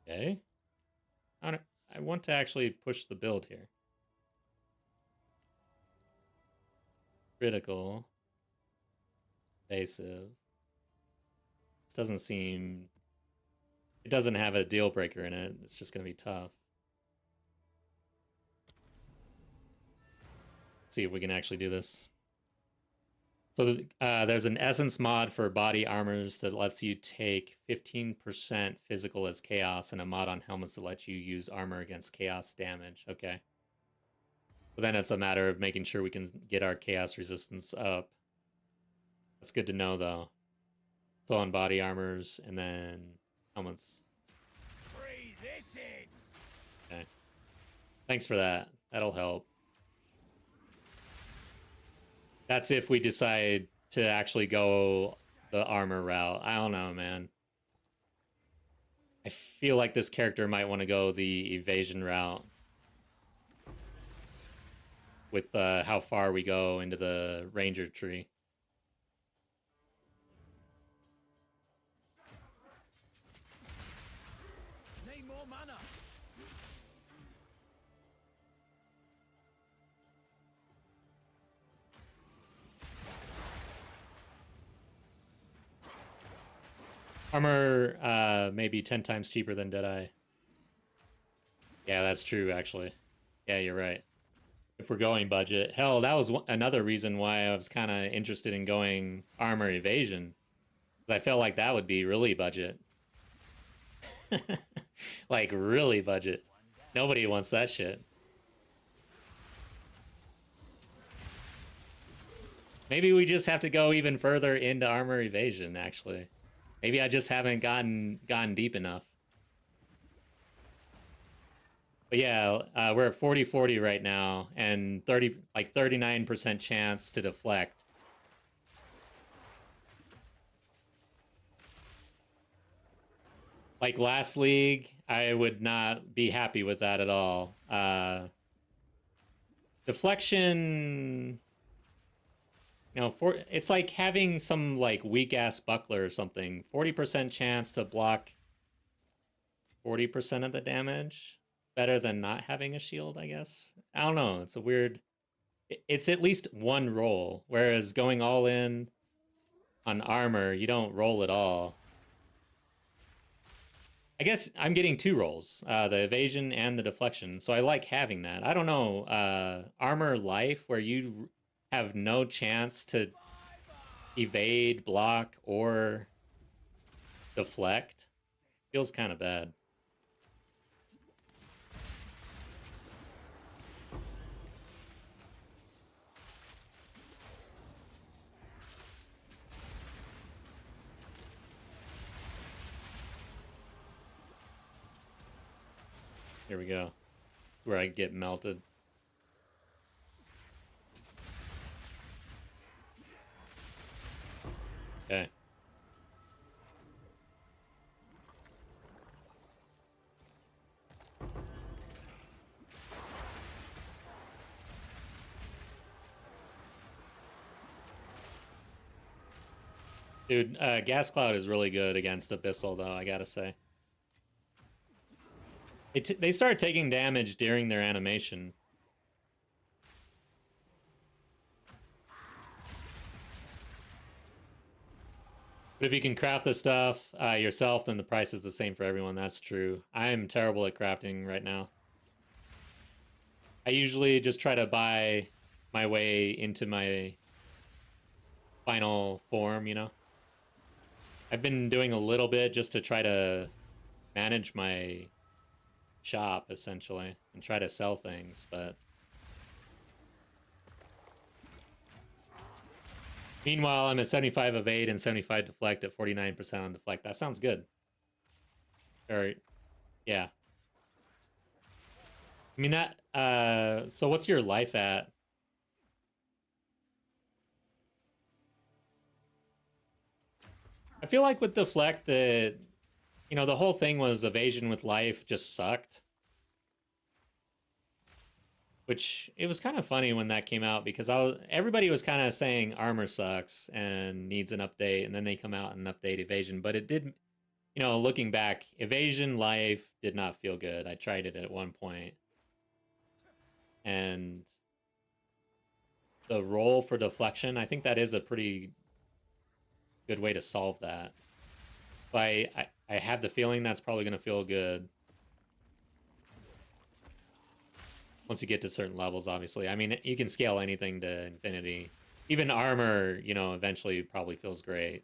Okay. I want to actually push the build here. Critical. Evasive. This doesn't seem... It doesn't have a deal breaker in it. It's just going to be tough. See if we can actually do this. So there's an essence mod for body armors that lets you take 15% physical as chaos, and a mod on helmets that lets you use armor against chaos damage. Okay. But then it's a matter of making sure we can get our chaos resistance up. That's good to know, though. So on body armors and then helmets. Breathe this in. Okay. Thanks for that. That'll help. That's if we decide to actually go the armor route. I don't know, man. I feel like this character might want to go the evasion route with how far we go into the ranger tree. Need more mana. Armor maybe 10 times cheaper than Deadeye. Yeah, that's true, actually. Yeah, you're right. If we're going budget. Hell, that was another reason why I was kind of interested in going armor evasion. I felt like that would be really budget. Like, really budget. Nobody wants that shit. Maybe we just have to go even further into armor evasion, actually. Maybe I just haven't gotten deep enough. But yeah, we're at 40-40 right now, and 39% chance to deflect. Like last league, I would not be happy with that at all. Deflection, it's like having some like weak ass buckler or something. 40% chance to block 40% of the damage. Better than not having a shield, I guess. I don't know. It's a weird. It's at least one roll, whereas going all in on armor, you don't roll at all. I guess I'm getting 2 rolls, the evasion and the deflection, so I like having that. I don't know, armor life, where you have no chance to evade, block, or deflect, feels kind of bad. Here we go. Where I get melted. Okay. Dude, Gas Cloud is really good against Abyssal, though, I gotta say. They start taking damage during their animation. But if you can craft the stuff yourself, then the price is the same for everyone. That's true. I'm terrible at crafting right now. I usually just try to buy my way into my final form, you know? I've been doing a little bit just to try to manage my shop, essentially, and try to sell things, but... Meanwhile, I'm at 75 evade and 75 deflect at 49% on deflect. That sounds good. Or, yeah. I mean, that, so what's your life at? I feel like with deflect, the whole thing was evasion with life just sucked. Which, it was kind of funny when that came out because everybody was kind of saying armor sucks and needs an update, and then they come out and update evasion. But it did, looking back, evasion life did not feel good. I tried it at one point. And the roll for deflection, I think that is a pretty good way to solve that. But I have the feeling that's probably going to feel good. Once you get to certain levels, obviously. I mean, you can scale anything to infinity. Even armor, eventually probably feels great.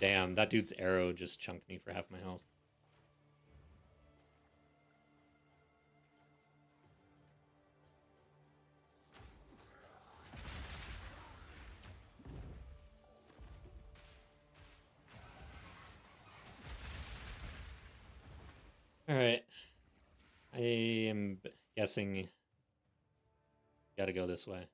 Damn, that dude's arrow just chunked me for half my health. Alright. I am guessing... Gotta go this way.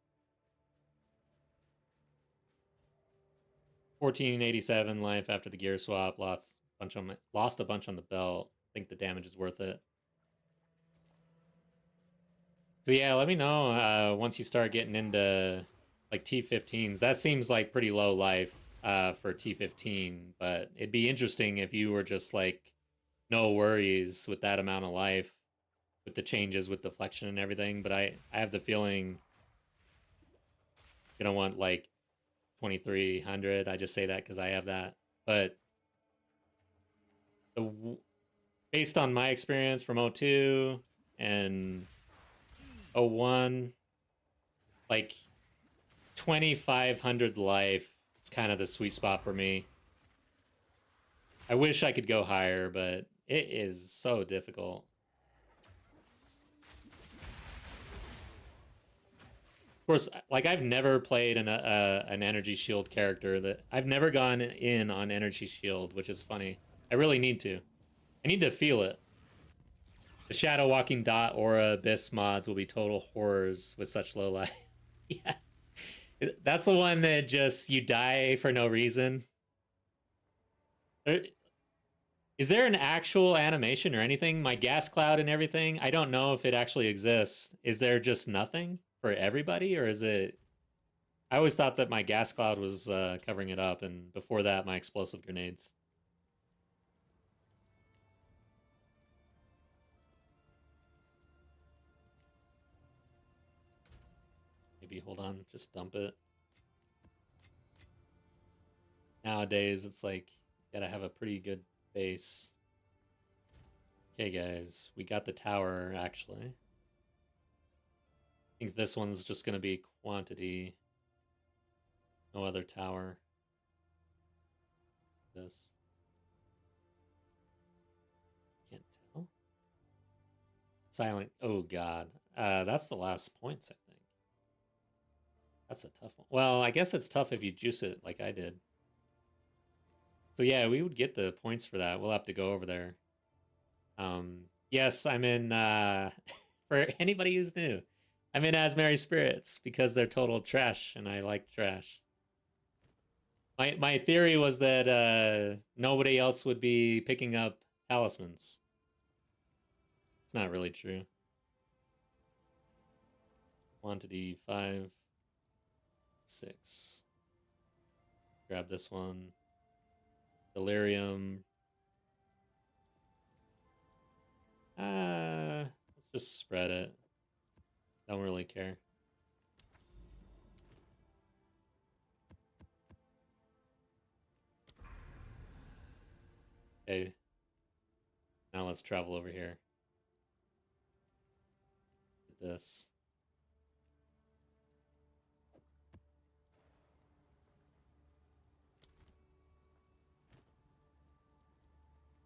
1487 life after the gear swap. Lost a bunch on the belt. I think the damage is worth it. So yeah, let me know once you start getting into like T15s. That seems like pretty low life for T15, but it'd be interesting if you were just like no worries with that amount of life with the changes with deflection and everything. But I have the feeling you're gonna want like 2300. I just say that because I have that. But based on my experience from 02 and 01, like 2500 life is kind of the sweet spot for me. I wish I could go higher, but it is so difficult. Of course, like I've never played an energy shield character. I've never gone in on energy shield, which is funny. I really need to. I need to feel it. The Shadow Walking Dot Aura Abyss mods will be total horrors with such low life. Yeah. That's the one that just, you die for no reason. Is there an actual animation or anything? My gas cloud and everything, I don't know if it actually exists. Is there just nothing for everybody, or is it... I always thought that my gas cloud was covering it up, and before that, my explosive grenades. Maybe, hold on, just dump it. Nowadays, it's like, you gotta have a pretty good base. Okay, guys, we got the tower, actually. I think this one's just gonna be quantity. No other tower. This. Can't tell. Silent. Oh, God. That's the last points, I think. That's a tough one. Well, I guess it's tough if you juice it like I did. So yeah, we would get the points for that. We'll have to go over there. Yes, I'm in, for anybody who's new, I'm in Asmary Spirits because they're total trash and I like trash. My theory was that nobody else would be picking up talismans. It's not really true. Quantity 5, 6. Grab this one. Delirium. Let's just spread it. Don't really care. Okay. Now let's travel over here. This.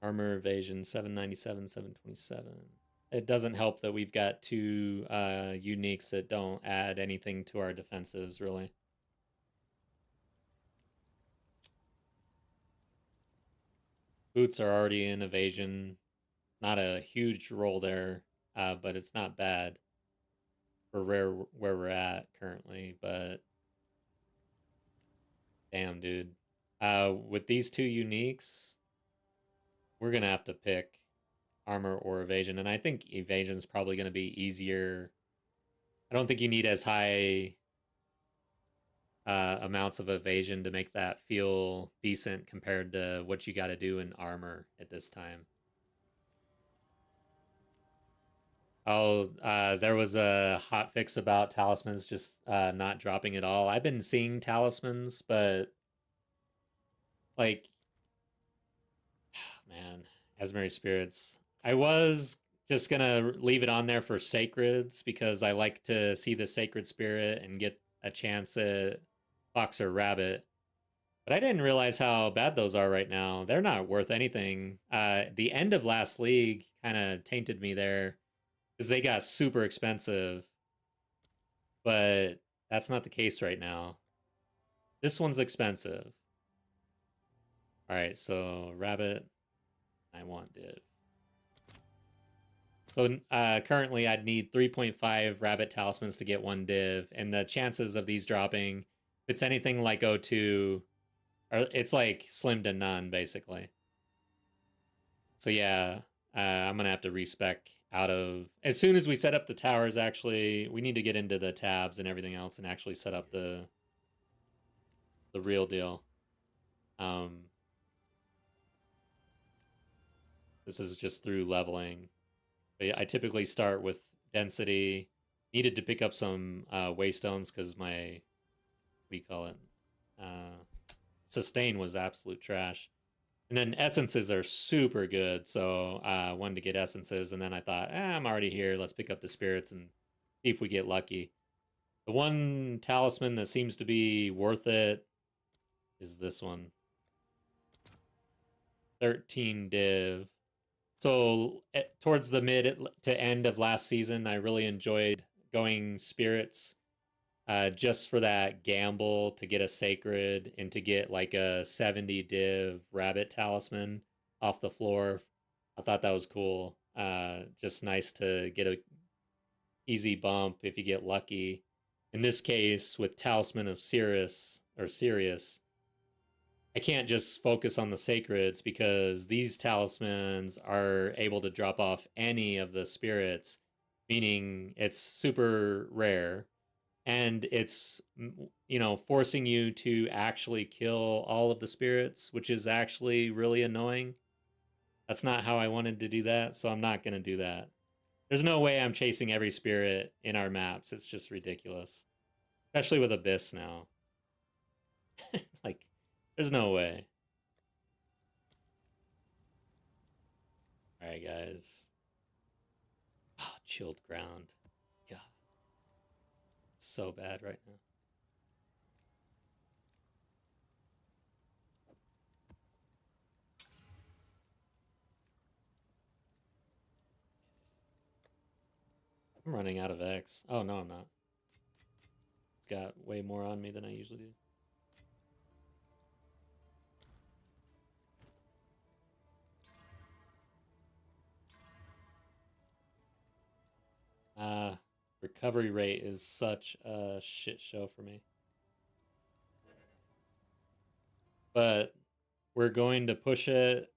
Armor evasion 797, 727. It doesn't help that we've got two uniques that don't add anything to our defensives, really. Boots are already in evasion. Not a huge roll there, but it's not bad for where we're at currently. But damn, dude. With these two uniques, we're going to have to pick armor or evasion. And I think evasion is probably going to be easier. I don't think you need as high amounts of evasion to make that feel decent compared to what you got to do in armor at this time. Oh, there was a hot fix about talismans just not dropping at all. I've been seeing talismans, but like, man, Asmeri Spirits. I was just gonna leave it on there for sacreds because I like to see the sacred spirit and get a chance at fox or rabbit. But I didn't realize how bad those are right now. They're not worth anything. The end of last league kind of tainted me there because they got super expensive. But that's not the case right now. This one's expensive. All right, so rabbit. I want div. So currently I'd need 3.5 rabbit talismans to get one div, and the chances of these dropping, if it's anything like O2, it's like slim to none, basically. So yeah, I'm gonna have to respec out of... As soon as we set up the towers, actually, we need to get into the tabs and everything else and actually set up the real deal. This is just through leveling. I typically start with density. Needed to pick up some waystones because my, what do you call it? Sustain was absolute trash. And then essences are super good, so I wanted to get essences, and then I thought, I'm already here, let's pick up the spirits and see if we get lucky. The one talisman that seems to be worth it is this one. 13 div. So towards the mid to end of last season, I really enjoyed going spirits just for that gamble to get a sacred and to get like a 70 div rabbit talisman off the floor. I thought that was cool. Just nice to get a easy bump if you get lucky. In this case, with Talisman of Sirius, I can't just focus on the sacreds because these talismans are able to drop off any of the spirits, meaning it's super rare. And it's, forcing you to actually kill all of the spirits, which is actually really annoying. That's not how I wanted to do that, so I'm not going to do that. There's no way I'm chasing every spirit in our maps. It's just ridiculous. Especially with Abyss now. Like, there's no way. Alright, guys. Oh, chilled ground. God. It's so bad right now. I'm running out of X. Oh, no, I'm not. It's got way more on me than I usually do. Recovery rate is such a shit show for me. But we're going to push it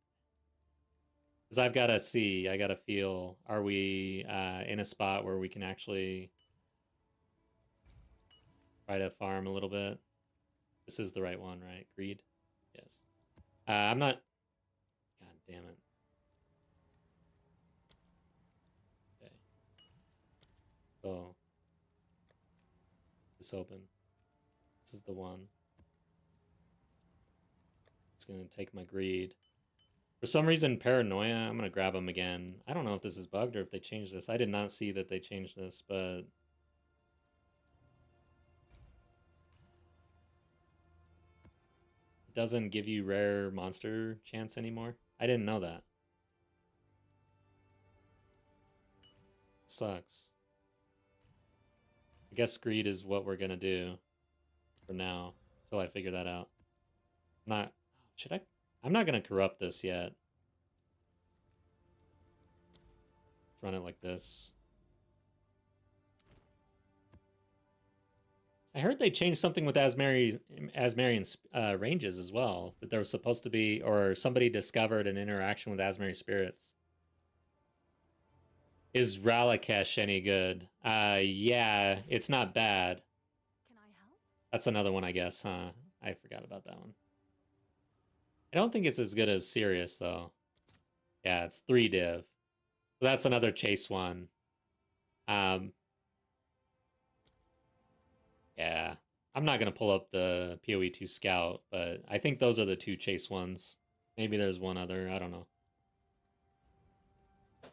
because I've got to see, I got to feel, are we in a spot where we can actually try to farm a little bit? This is the right one, right? Greed? Yes. I'm not... God damn it. Okay. So, this open. This is the one. It's going to take my greed. For some reason, Paranoia, I'm going to grab them again. I don't know if this is bugged or if they changed this. I did not see that they changed this, but... It doesn't give you rare monster chance anymore. I didn't know that. Sucks. I guess greed is what we're gonna do for now until I figure that out. Not should I? I'm not gonna corrupt this yet. Run it like this. I heard they changed something with Asmarian ranges as well. That there was supposed to be, or somebody discovered an interaction with Asmari spirits. Is Ralakesh any good? Yeah, it's not bad. Can I help? That's another one, I guess, huh? I forgot about that one. I don't think it's as good as Sirius, though. Yeah, it's 3 div. So that's another chase one. Yeah. I'm not going to pull up the PoE2 Scout, but I think those are the 2 chase ones. Maybe there's one other, I don't know.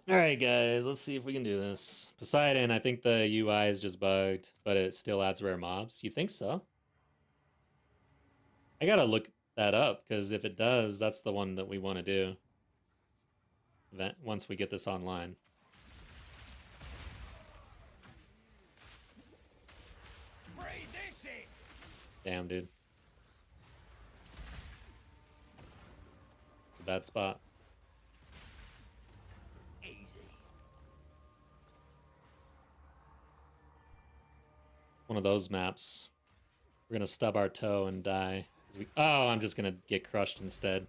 Alright guys, let's see if we can do this. Poseidon, I think the UI is just bugged, but it still adds rare mobs. You think so? I gotta look that up, because if it does, that's the one that we want to do. Once we get this online. Breathe this in. Damn, dude. Bad spot. Easy. One of those maps. We're gonna stub our toe and die. Oh, I'm just gonna get crushed instead.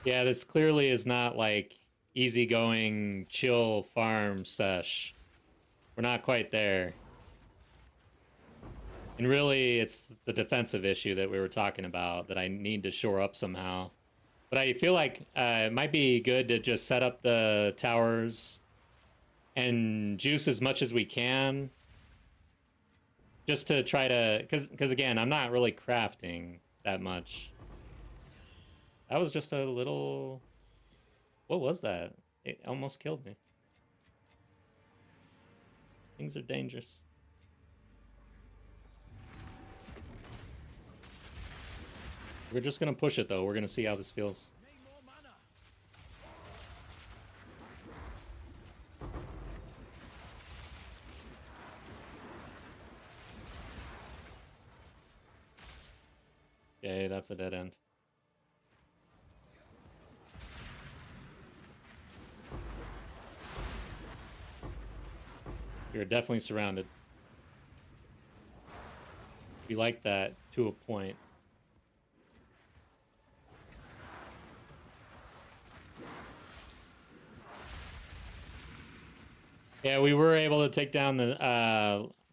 Yeah, this clearly is not like easygoing, chill farm sesh. We're not quite there. And really, it's the defensive issue that we were talking about that I need to shore up somehow. But I feel like it might be good to just set up the towers and juice as much as we can. Just to try to... Because again, I'm not really crafting that much. That was just a little... What was that? It almost killed me. Things are dangerous. We're just gonna push it though. We're gonna see how this feels. Need more mana. Okay, that's a dead end. You're definitely surrounded. We like that to a point. Yeah, we were able to take down the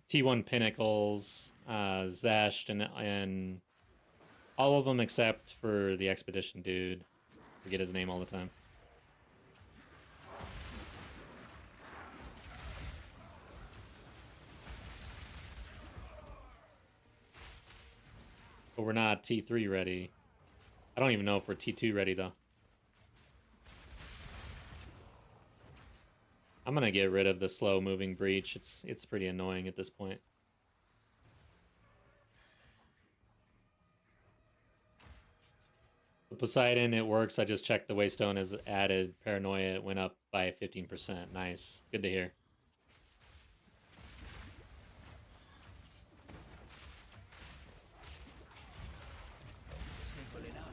T1 Pinnacles, Zesht, and all of them except for the Expedition dude. Forget his name all the time. But we're not T3 ready. I don't even know if we're T2 ready, though. I'm gonna get rid of the slow-moving breach. It's pretty annoying at this point. The Poseidon, it works. I just checked the Waystone has added Paranoia. It went up by 15%. Nice. Good to hear. Simple enough.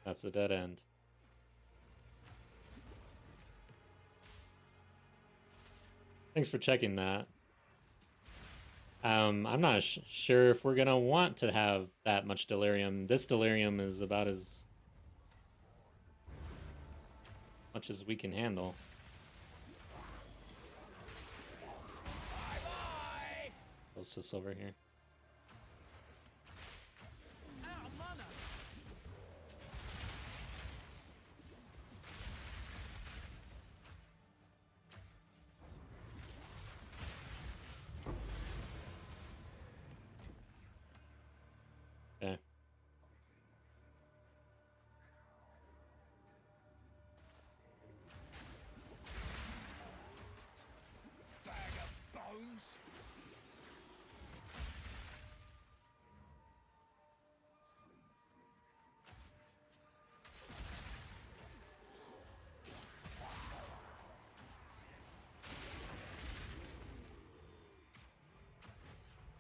That's a dead end. Thanks for checking that. I'm not sure if we're gonna want to have that much delirium. This delirium is about as much as we can handle. Bye-bye. Close this over here. Out of mana.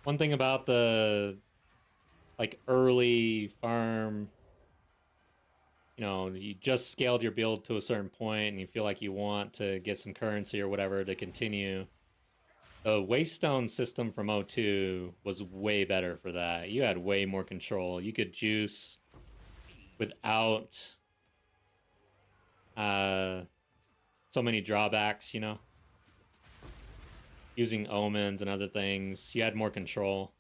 One thing about the like early farm, you know, you just scaled your build to a certain point and you feel like you want to get some currency or whatever to continue. The Waystone system from O2 was way better for that. You had way more control. You could juice without so many drawbacks, you know? Using omens and other things. You had more control.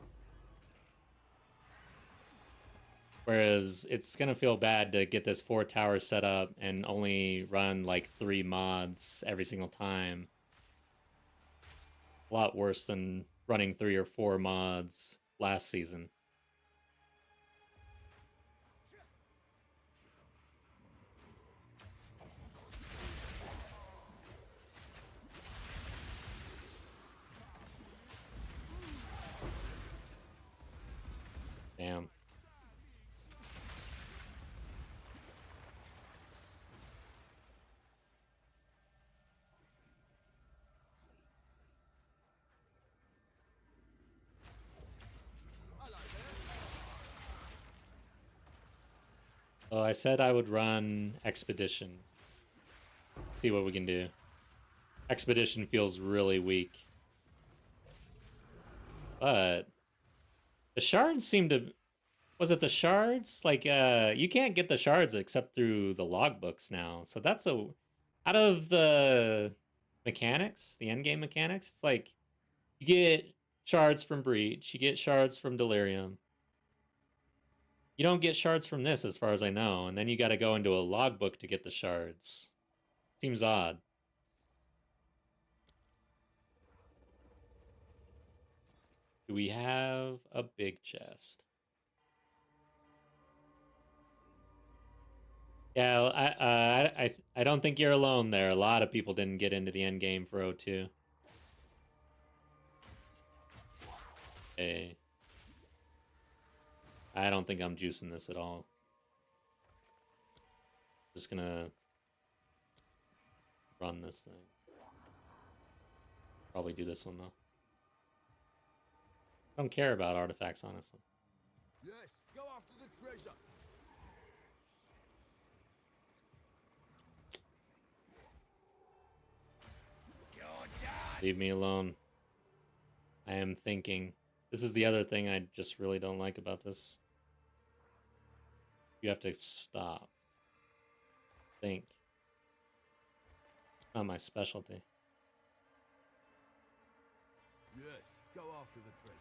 Whereas it's gonna feel bad to get this 4 tower set up and only run like 3 mods every single time. A lot worse than running 3 or 4 mods last season. Damn. So I said I would run Expedition. See what we can do. Expedition feels really weak. But the shards seem to... Was it the shards? Like, you can't get the shards except through the logbooks now. So that's a... Out of the mechanics, the endgame mechanics, it's like you get shards from Breach, you get shards from Delirium. You don't get shards from this, as far as I know, and then you got to go into a logbook to get the shards. Seems odd. Do we have a big chest? Yeah, I don't think you're alone there. A lot of people didn't get into the end game for O2. Okay. I don't think I'm juicing this at all. Just gonna run this thing. Probably do this one though. I don't care about artifacts, honestly. Yes, go after the treasure. Leave me alone. I am thinking. This is the other thing I just really don't like about this. You have to stop. Think. Not my specialty. Yes, go after the treasure.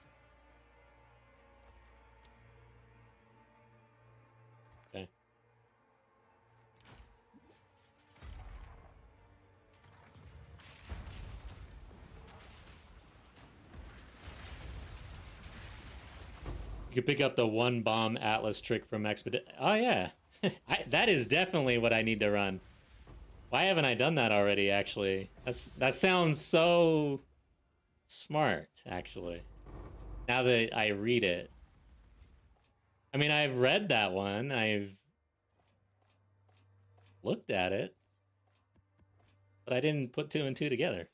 Okay. You could pick up the 1 bomb Atlas trick from Expedition. Oh yeah, that is definitely what I need to run. Why haven't I done that already? Actually, that sounds so smart. Actually, now that I read it, I mean, I've read that one. I've looked at it, but I didn't put 2 and 2 together.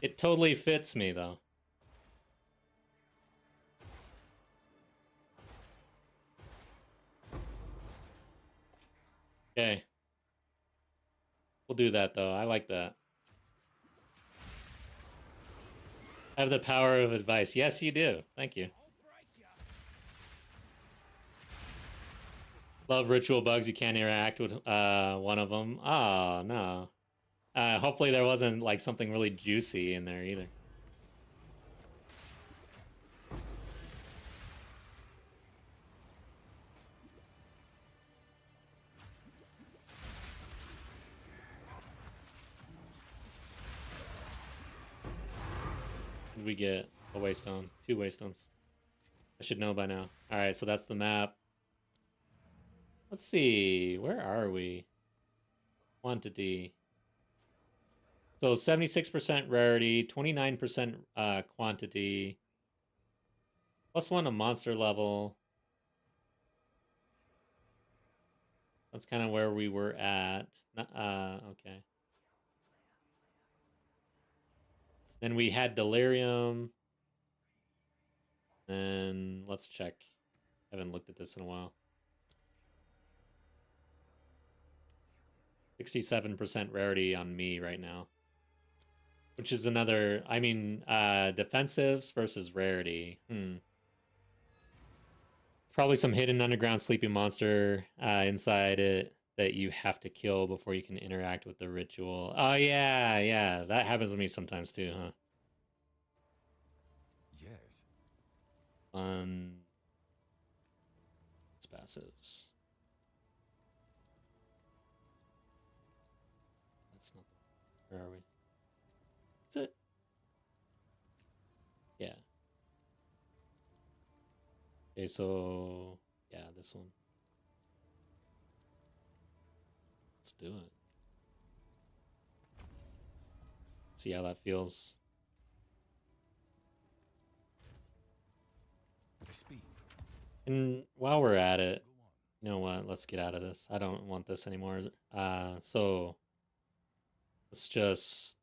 It totally fits me though. Okay. We'll do that, though. I like that. I have the power of advice. Yes, you do. Thank you. Love ritual bugs. You can't interact with one of them. Oh, no. Hopefully there wasn't, like, something really juicy in there, either. We get a waystone, 2 waystones. I should know by now. All right, so that's the map. Let's see, where are we? Quantity. So 76% rarity, 29% quantity. +1 to monster level. That's kind of where we were at. Okay. Then we had Delirium. And let's check. I haven't looked at this in a while. 67% rarity on me right now. Which is another, I mean, defensives versus rarity. Probably some hidden underground sleeping monster inside it that you have to kill before you can interact with the ritual. Oh, yeah, yeah. That happens to me sometimes too, huh? Yes. Fun. It's passives. That's not the... Where are we? That's it. Yeah. Okay, so... Yeah, this one. Let's do it. See how that feels. Speak. And while we're at it, you know what? Let's get out of this. I don't want this anymore. So let's just...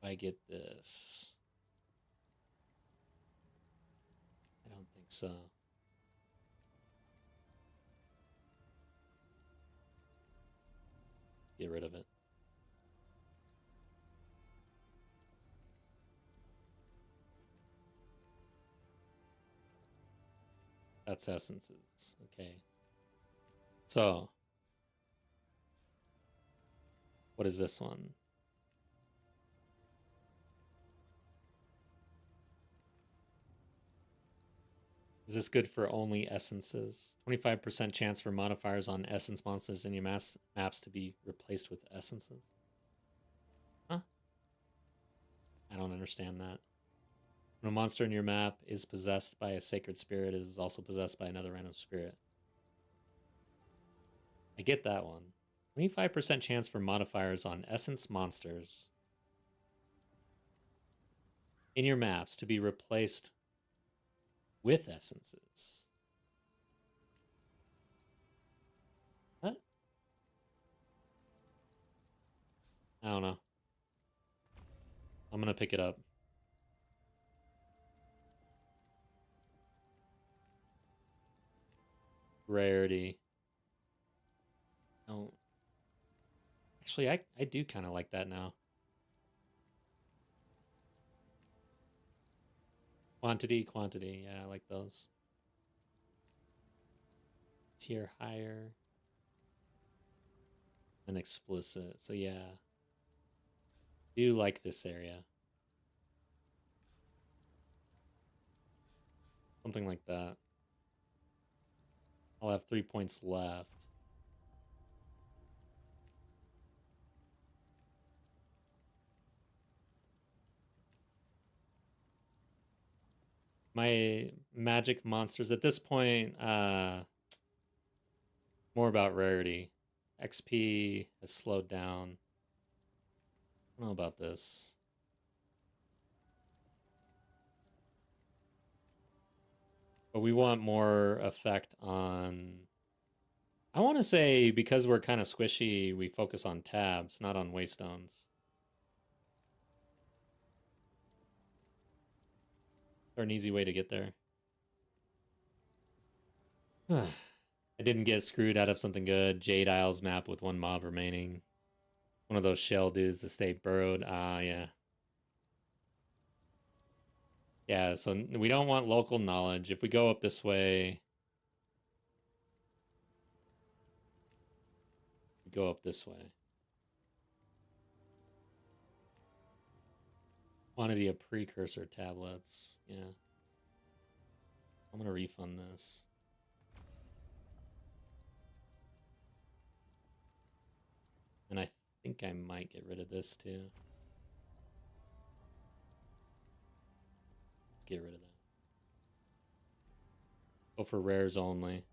If I get this... I don't think so. Get rid of it. That's essences. Okay. So, what is this one? Is this good for only essences? 25% chance for modifiers on essence monsters in your maps to be replaced with essences. Huh? I don't understand that. When a monster in your map is possessed by a sacred spirit, it is also possessed by another random spirit. I get that one. 25% chance for modifiers on essence monsters in your maps to be replaced with essences. What? I don't know. I'm gonna pick it up. Rarity. Oh. Actually, I do kind of like that now. Quantity. Yeah, I like those. Tier higher. And explicit. So yeah. Do like this area. Something like that. I'll have 3 points left. My magic monsters at this point, more about rarity. XP has slowed down. I don't know about this. But we want more effect on... I want to say because we're kind of squishy, we focus on tabs, not on waystones. Or an easy way to get there. I didn't get screwed out of something good. Jade Isles map with 1 mob remaining. One of those shell dudes to stay burrowed. Ah, yeah. Yeah, so we don't want local knowledge. If we go up this way... Go up this way. Quantity of precursor tablets. Yeah. I'm gonna refund this. And I think I might get rid of this too. Let's get rid of that. Go for rares only.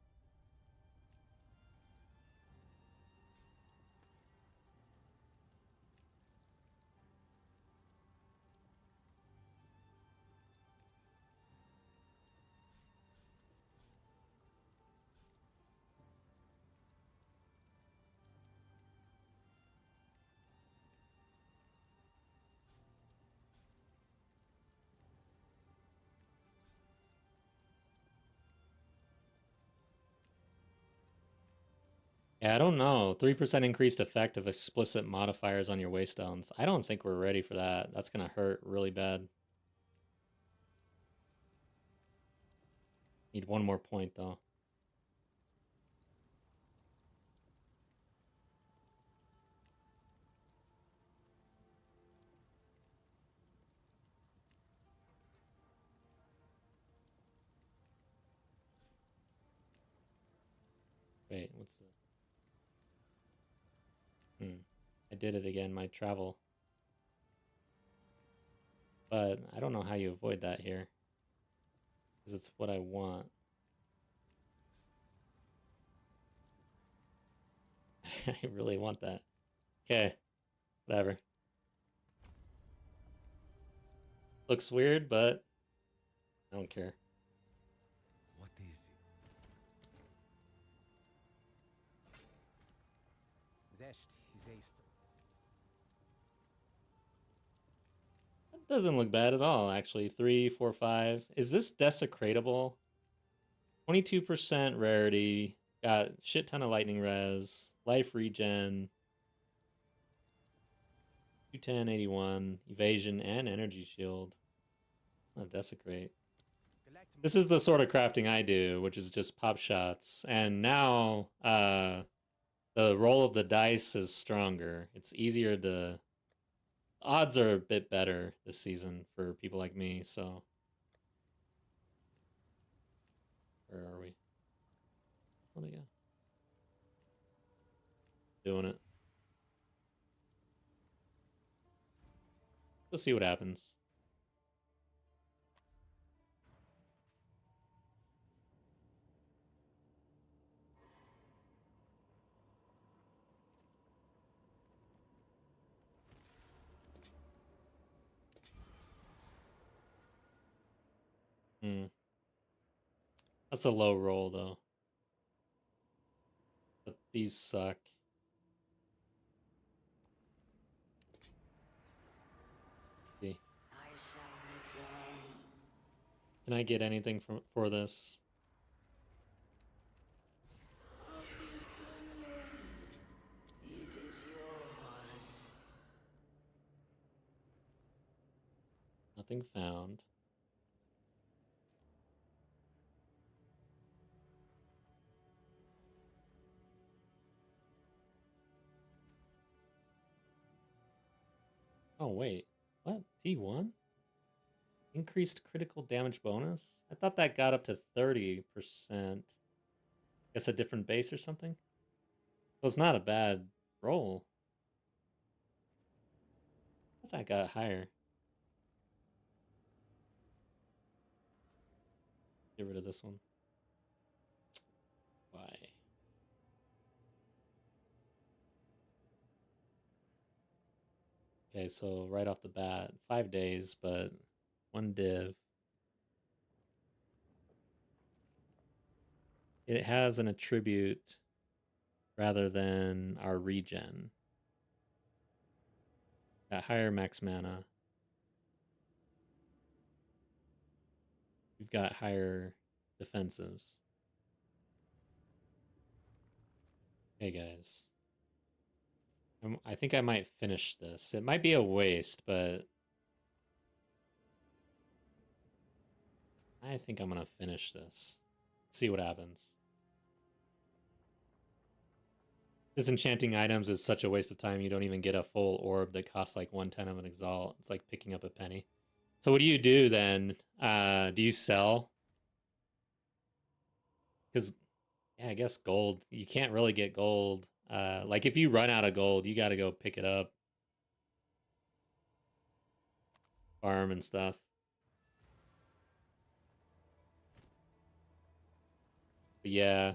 Yeah, I don't know. 3% increased effect of explicit modifiers on your waystones. I don't think we're ready for that. That's gonna hurt really bad. Need one more point though. Wait, what's the... I did it again, my travel. But I don't know how you avoid that here. Because it's what I want. I really want that. Okay, whatever. Looks weird, but I don't care. What is it? Zest is Easter. That doesn't look bad at all, actually. 3, 4, 5. Is this desecratable? 22% rarity. Got shit ton of lightning res. Life regen. 210, 81. Evasion and energy shield. Oh, desecrate. This is the sort of crafting I do, which is just pop shots. And now, the roll of the dice is stronger. It's easier to... Odds are a bit better this season for people like me, so... Where are we? Oh, yeah. Doing it. We'll see what happens. That's a low roll, though. But these suck. See. Can I get anything for this? Nothing found. Oh, wait. What? T1? Increased critical damage bonus? I thought that got up to 30%. Guess a different base or something? Well, it's not a bad roll. I thought that got higher. Get rid of this one. Why? Okay, so right off the bat, 5 days, but 1 div. It has an attribute rather than our regen. Got higher max mana. We've got higher defensives. Hey guys. I think I might finish this. It might be a waste, but I think I'm gonna finish this. See what happens. Disenchanting items is such a waste of time. You don't even get a full orb that costs like 1/10 of an exalt. It's like picking up a penny. So what do you do then? Do you sell? Because, yeah, I guess gold. You can't really get gold. Like if you run out of gold, you got to go pick it up. Farm and stuff. But yeah.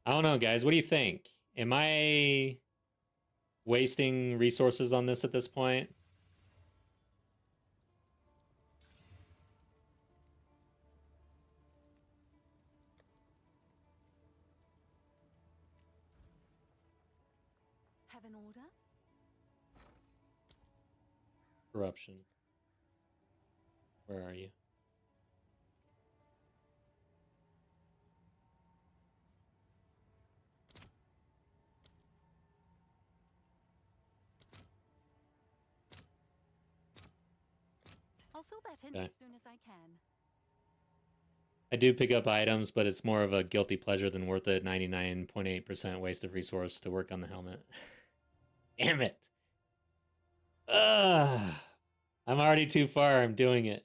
I don't know, guys. What do you think? Am I wasting resources on this at this point? Have an order? Corruption. Where are you? I'll fill that in Okay. as soon as I can. I do pick up items, but it's more of a guilty pleasure than worth it. 99.8% waste of resource to work on the helmet. Damn it. Ugh. I'm already too far. I'm doing it.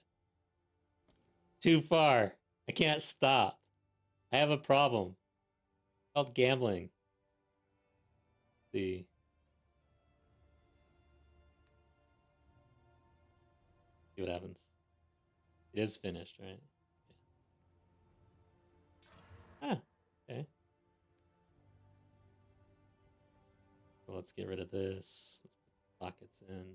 Too far. I can't stop. I have a problem. It's called gambling. See. See what happens. It is finished, right? Yeah. Ah, okay. So let's get rid of this. Let's put pockets in.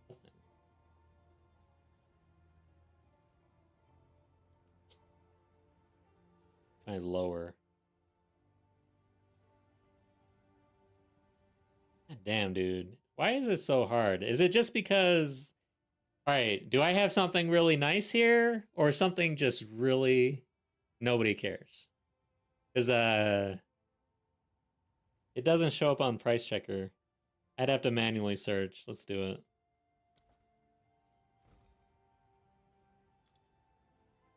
Nothing. Kind of lower. God damn, dude. Why is it so hard? Is it just because... Alright, do I have something really nice here? Or something just really... Nobody cares? Because, it doesn't show up on Price Checker. I'd have to manually search. Let's do it.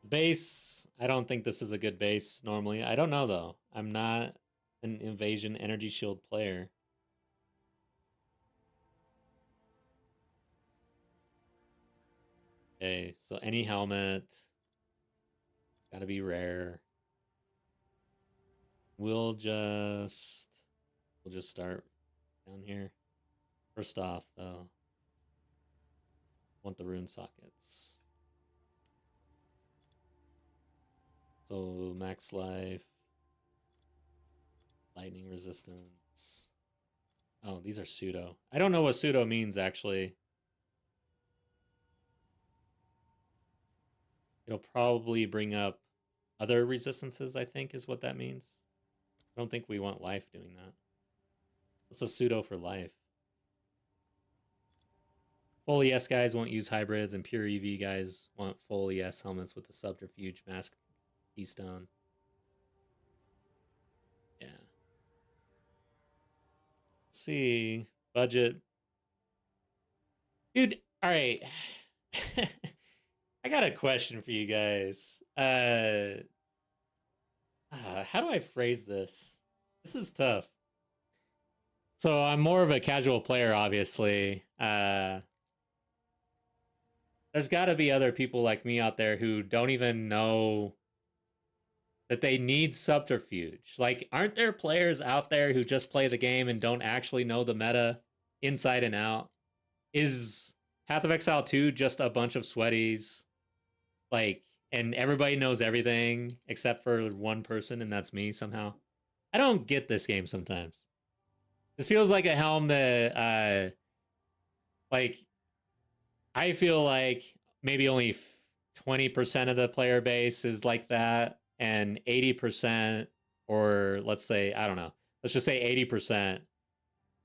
Base... I don't think this is a good base, normally. I don't know, though. I'm not an Invasion Energy Shield player. Okay, so any helmet. Gotta be rare. We'll just start down here. First off, though, want the rune sockets. So max life, lightning resistance. Oh, these are pseudo. I don't know what pseudo means, actually. It'll probably bring up other resistances, I think, is what that means. I don't think we want life doing that. What's a pseudo for life? Full ES guys won't use hybrids, and pure EV guys want full ES helmets with the subterfuge mask keystone. Yeah. Let's see. Budget. Dude, alright. I got a question for you guys. How do I phrase this? This is tough. So I'm more of a casual player, obviously. There's got to be other people like me out there who don't even know that they need subterfuge. Like, aren't there players out there who just play the game and don't actually know the meta inside and out? Is Path of Exile 2 just a bunch of sweaties? Like, and everybody knows everything except for one person, and that's me somehow. I don't get this game sometimes. This feels like a helm that, like, I feel like maybe only 20% of the player base is like that, and 80%, or let's say, I don't know, let's just say 80%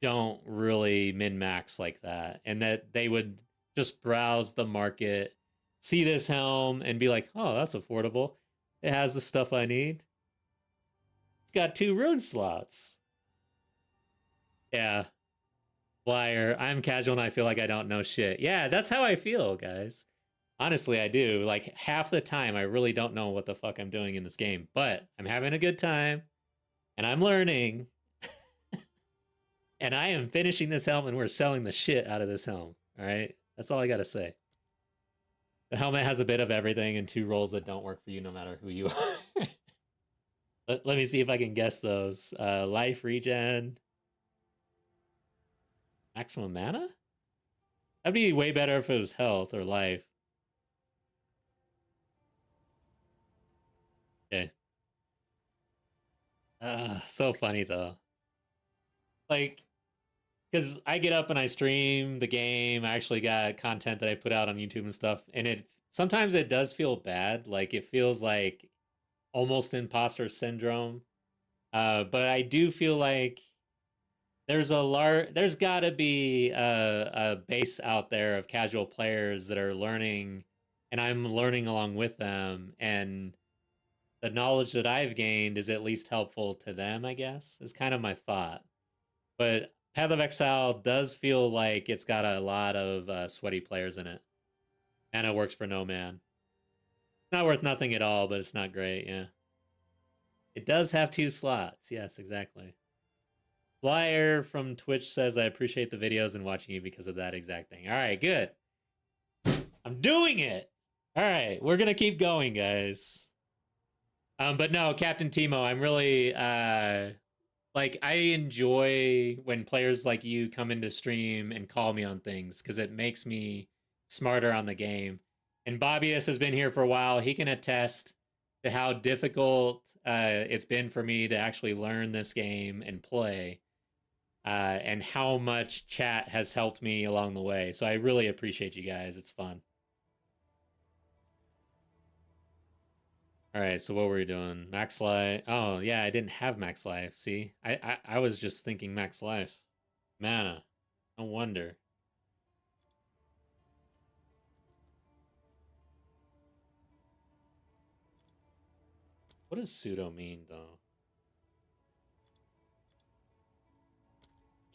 don't really min-max like that, and that they would just browse the market, see this helm, and be like, oh, that's affordable. It has the stuff I need. It's got 2 rune slots. Yeah. Liar. I'm casual and I feel like I don't know shit. Yeah, that's how I feel, guys. Honestly, I do. Like, half the time, I really don't know what the fuck I'm doing in this game. But I'm having a good time, and I'm learning. And I am finishing this helm, and we're selling the shit out of this helm. All right? That's all I gotta say. The helmet has a bit of everything and 2 roles that don't work for you no matter who you are. Let me see if I can guess those. Life regen. Maximum mana? That'd be way better if it was health or life. Okay. So funny though. Like, because I get up and I stream the game. I actually got content that I put out on YouTube and stuff, and it sometimes it does feel bad. Like, it feels like almost imposter syndrome. But I do feel like there's got to be a base out there of casual players that are learning, and I'm learning along with them, and the knowledge that I've gained is at least helpful to them, I guess, is kind of my thought. But Path of Exile does feel like it's got a lot of sweaty players in it. And it works for no man. Not worth nothing at all, but it's not great, yeah. It does have 2 slots. Yes, exactly. Flyer from Twitch says, I appreciate the videos and watching you because of that exact thing. All right, good. I'm doing it. All right, we're going to keep going, guys. But no, Captain Timo, I'm really, like, I enjoy when players like you come into stream and call me on things because it makes me smarter on the game. And Bobbius has been here for a while. He can attest to how difficult it's been for me to actually learn this game and play, and how much chat has helped me along the way. So I really appreciate you guys. It's fun. All right, so what were we doing? Max life. Oh yeah, I didn't have max life. See, I was just thinking max life. Mana. No wonder. What does pseudo mean though?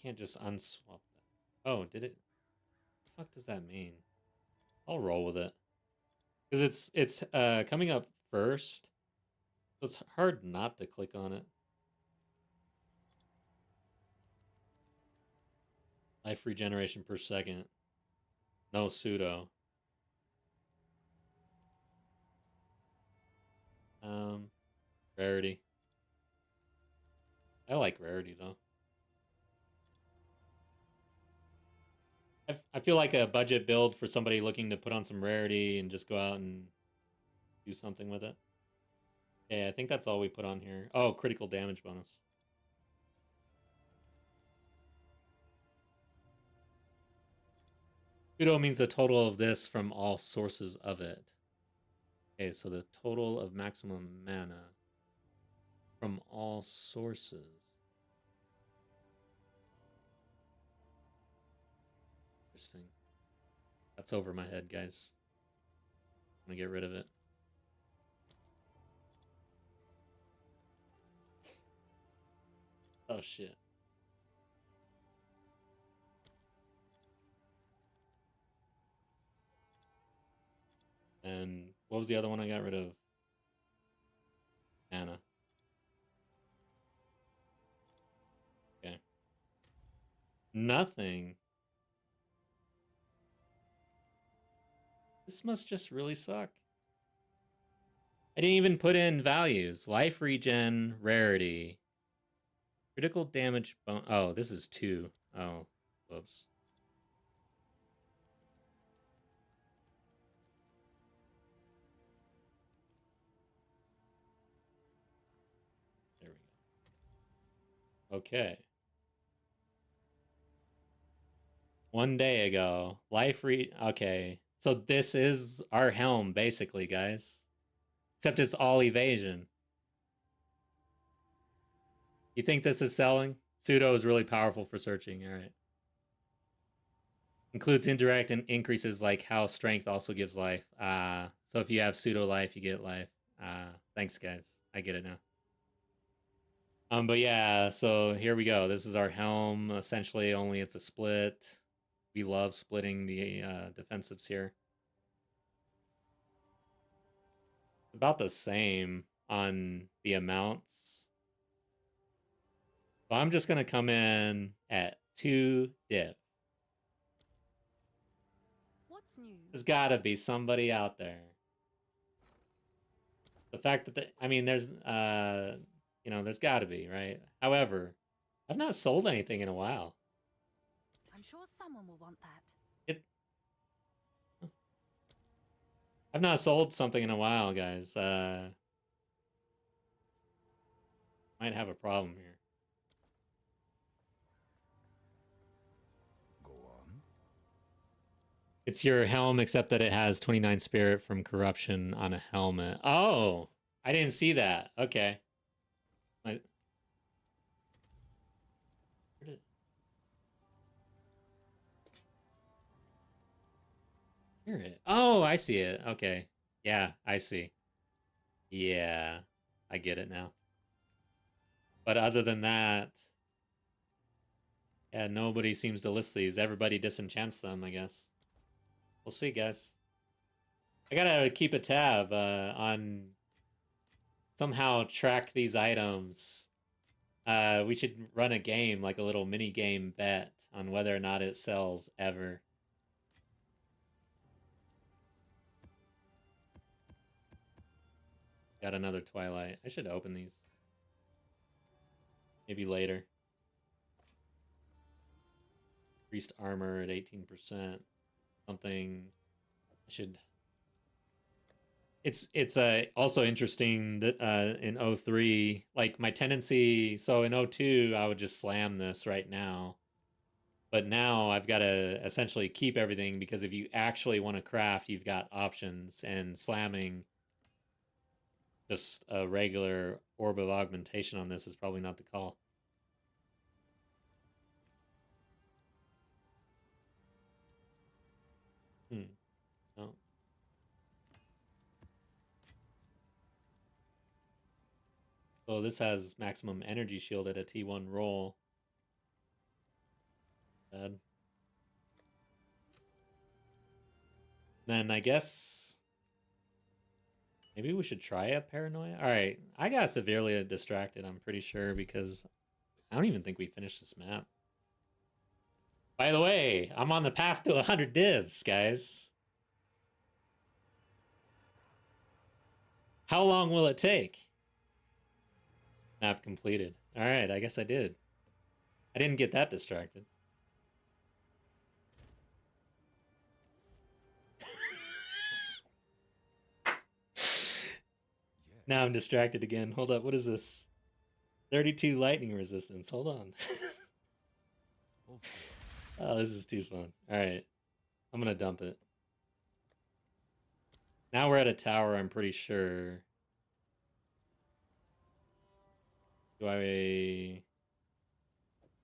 Can't just unswap that. Oh, did it? What the fuck does that mean? I'll roll with it. Because it's coming up first. So it's hard not to click on it. Life regeneration per second. No pseudo. Rarity. I like rarity though. I feel like a budget build for somebody looking to put on some rarity and just go out and do something with it. Yeah, I think that's all we put on here. Oh, critical damage bonus. Pseudo means the total of this from all sources of it. Okay, so the total of maximum mana from all sources. Interesting. That's over my head, guys. I'm gonna get rid of it. Oh shit. And what was the other one I got rid of? Anna. Okay. Nothing. This must just really suck. I didn't even put in values. Life regen, rarity. Critical damage bone. Oh, this is 2. Oh, whoops. There we go. Okay. 1 day ago. Okay. So this is our helm, basically, guys. Except it's all evasion. You think this is selling? Pseudo is really powerful for searching. All right. Includes indirect and increases like how strength also gives life. So if you have pseudo life, you get life. Thanks, guys. I get it now. But yeah, so here we go. This is our helm. Essentially, only it's a split. We love splitting the defensives here. About the same on the amounts. So I'm just going to come in at 2 div. What's new? There's got to be somebody out there. The fact that, I mean, there's, you know, there's got to be, right? However, I've not sold anything in a while. I'm sure someone will want that. I've not sold something in a while, guys. Might have a problem here. Go on. It's your helm, except that it has 29 spirit from corruption on a helmet. Oh, I didn't see that. Okay. Hear it. Oh, I see it. Okay. Yeah, I see. Yeah, I get it now. But other than that, Yeah, nobody seems to list these. Everybody disenchants them, I guess. We'll see, guys. I gotta keep a tab on somehow track these items. We should run a game, like a little mini game bet on whether or not it sells ever. Got another Twilight. I should open these. Maybe later. Increased armor at 18%. Something I should... It's also interesting that in 03, like my tendency, so in 02, I would just slam this right now. But now I've got to essentially keep everything because if you actually want to craft, you've got options, and slamming just a regular orb of augmentation on this is probably not the call. No. So this has maximum energy shield at a T1 roll. Bad. Then I guess maybe we should try a paranoia. All right, I got severely distracted, I'm pretty sure, because I don't even think we finished this map. By the way, I'm on the path to 100 divs, guys. How long will it take? Map completed. All right, I guess I did. I didn't get that distracted. Now I'm distracted again. Hold up, what is this? 32 lightning resistance. Hold on. Oh, this is too fun. All right, I'm gonna dump it. Now we're at a tower, I'm pretty sure. Do I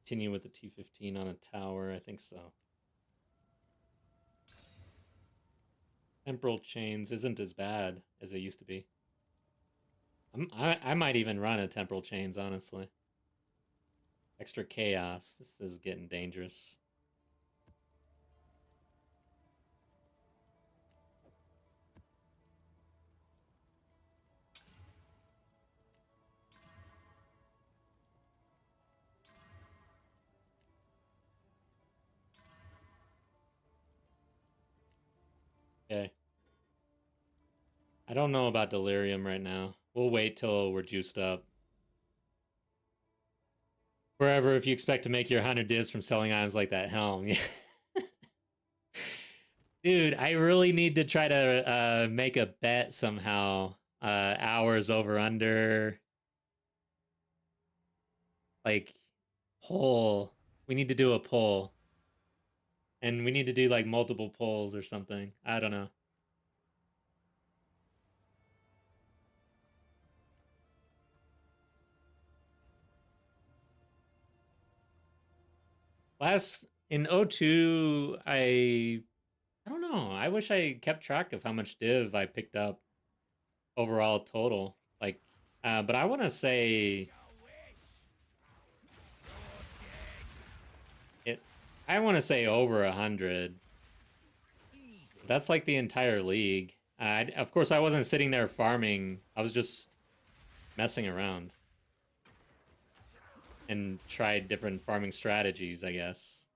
continue with the T15 on a tower? I think so. Temporal chains isn't as bad as they used to be. I might even run a temporal chains, honestly. Extra chaos. This is getting dangerous. Okay. I don't know about delirium right now. We'll wait till we're juiced up. Wherever, if you expect to make your 100 divs from selling items like that helm. Dude, I really need to try to make a bet somehow. Hours over under. Like, poll. We need to do a poll. And we need to do like multiple polls or something. I don't know. Last in 02, I don't know. I wish I kept track of how much div I picked up overall total. Like, but I want to say it. I want to say over 100. That's like the entire league. Of course, I wasn't sitting there farming. I was just messing around and tried different farming strategies, I guess.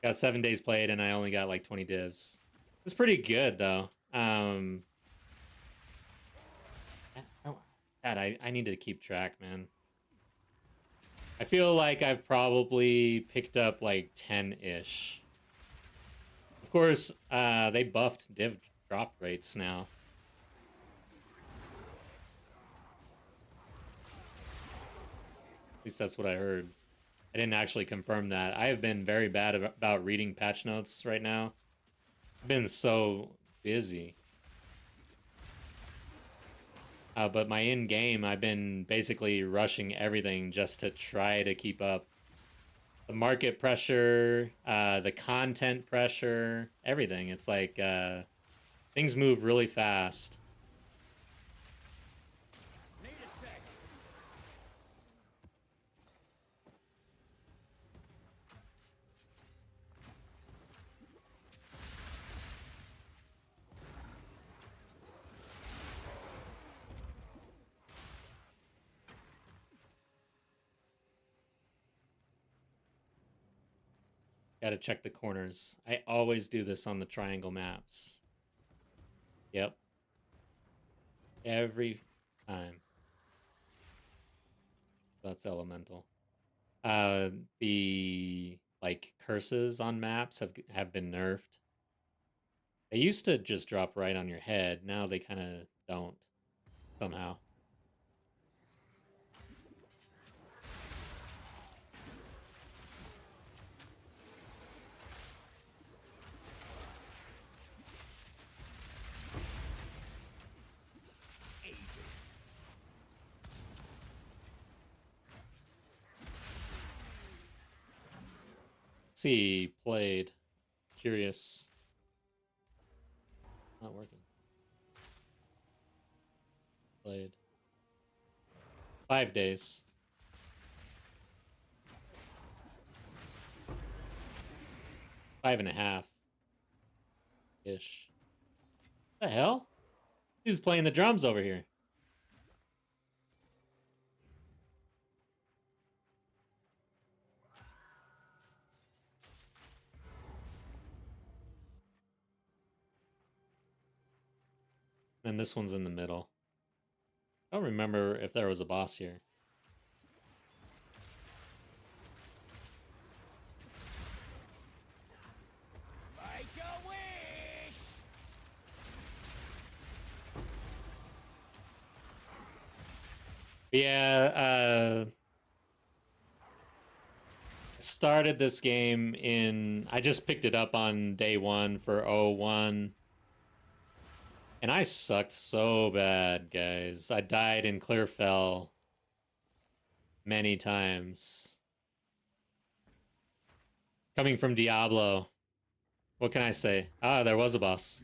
Got 7 days played and I only got like 20 divs. It's pretty good though. God, I need to keep track, man. I feel like I've probably picked up like 10-ish. Of course, they buffed div drop rates now. At least that's what I heard. I didn't actually confirm that. I have been very bad about reading patch notes right now. I've been so busy. But my in-game, I've been basically rushing everything just to try to keep up. The market pressure, the content pressure, everything. It's like things move really fast. Gotta check the corners. I always do this on the triangle maps. Yep. Every time. That's elemental. The like curses on maps have been nerfed. They used to just drop right on your head. Now they kind of don't somehow. Easy. See, played. Curious. Not working. Played. 5 days. Five and a half. Ish. The hell? Who's playing the drums over here? And this one's in the middle. I don't remember if there was a boss here. Make a wish. Yeah, started this game in... I just picked it up on day 1 for 01. And I sucked so bad, guys. I died in Clearfell many times. Coming from Diablo. What can I say? Ah, there was a boss.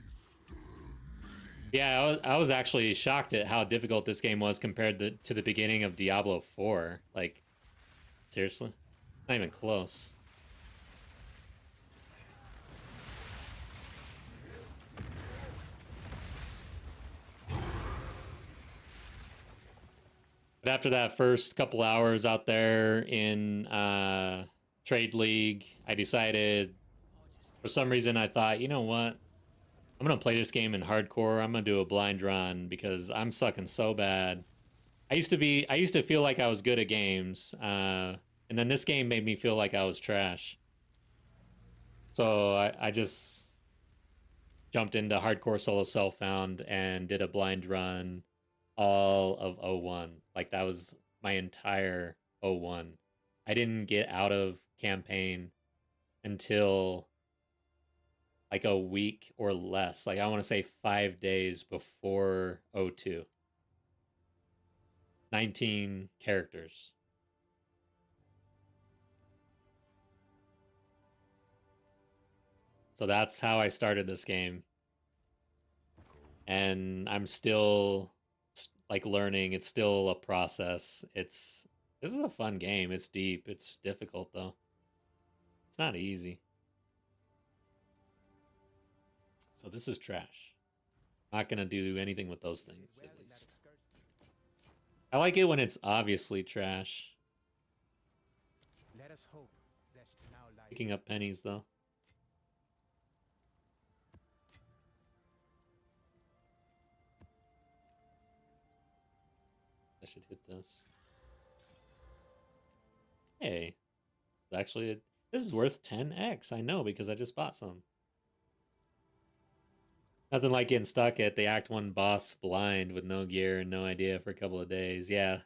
Yeah, I was actually shocked at how difficult this game was compared to the beginning of Diablo 4. Like, seriously? Not even close. But after that first couple hours out there in Trade League, I decided, for some reason, I thought, you know what? I'm going to play this game in hardcore. I'm going to do a blind run because I'm sucking so bad. I used to feel like I was good at games. And then this game made me feel like I was trash. So I just jumped into hardcore solo self-found and did a blind run all of 01. Like, that was my entire 01. I didn't get out of campaign until like a week or less. Like, I want to say 5 days before 02. 19 characters. So that's how I started this game. And I'm still like learning. It's still a process. This is a fun game. It's deep. It's difficult though. It's not easy. So this is trash. Not gonna do anything with those things, at least. I like it when it's obviously trash. Let us hope that now lies. Picking up pennies though. I should hit this. Hey, actually, this is worth 10x. I know because I just bought some. Nothing like getting stuck at the Act 1 boss blind with no gear and no idea for a couple of days. Yeah.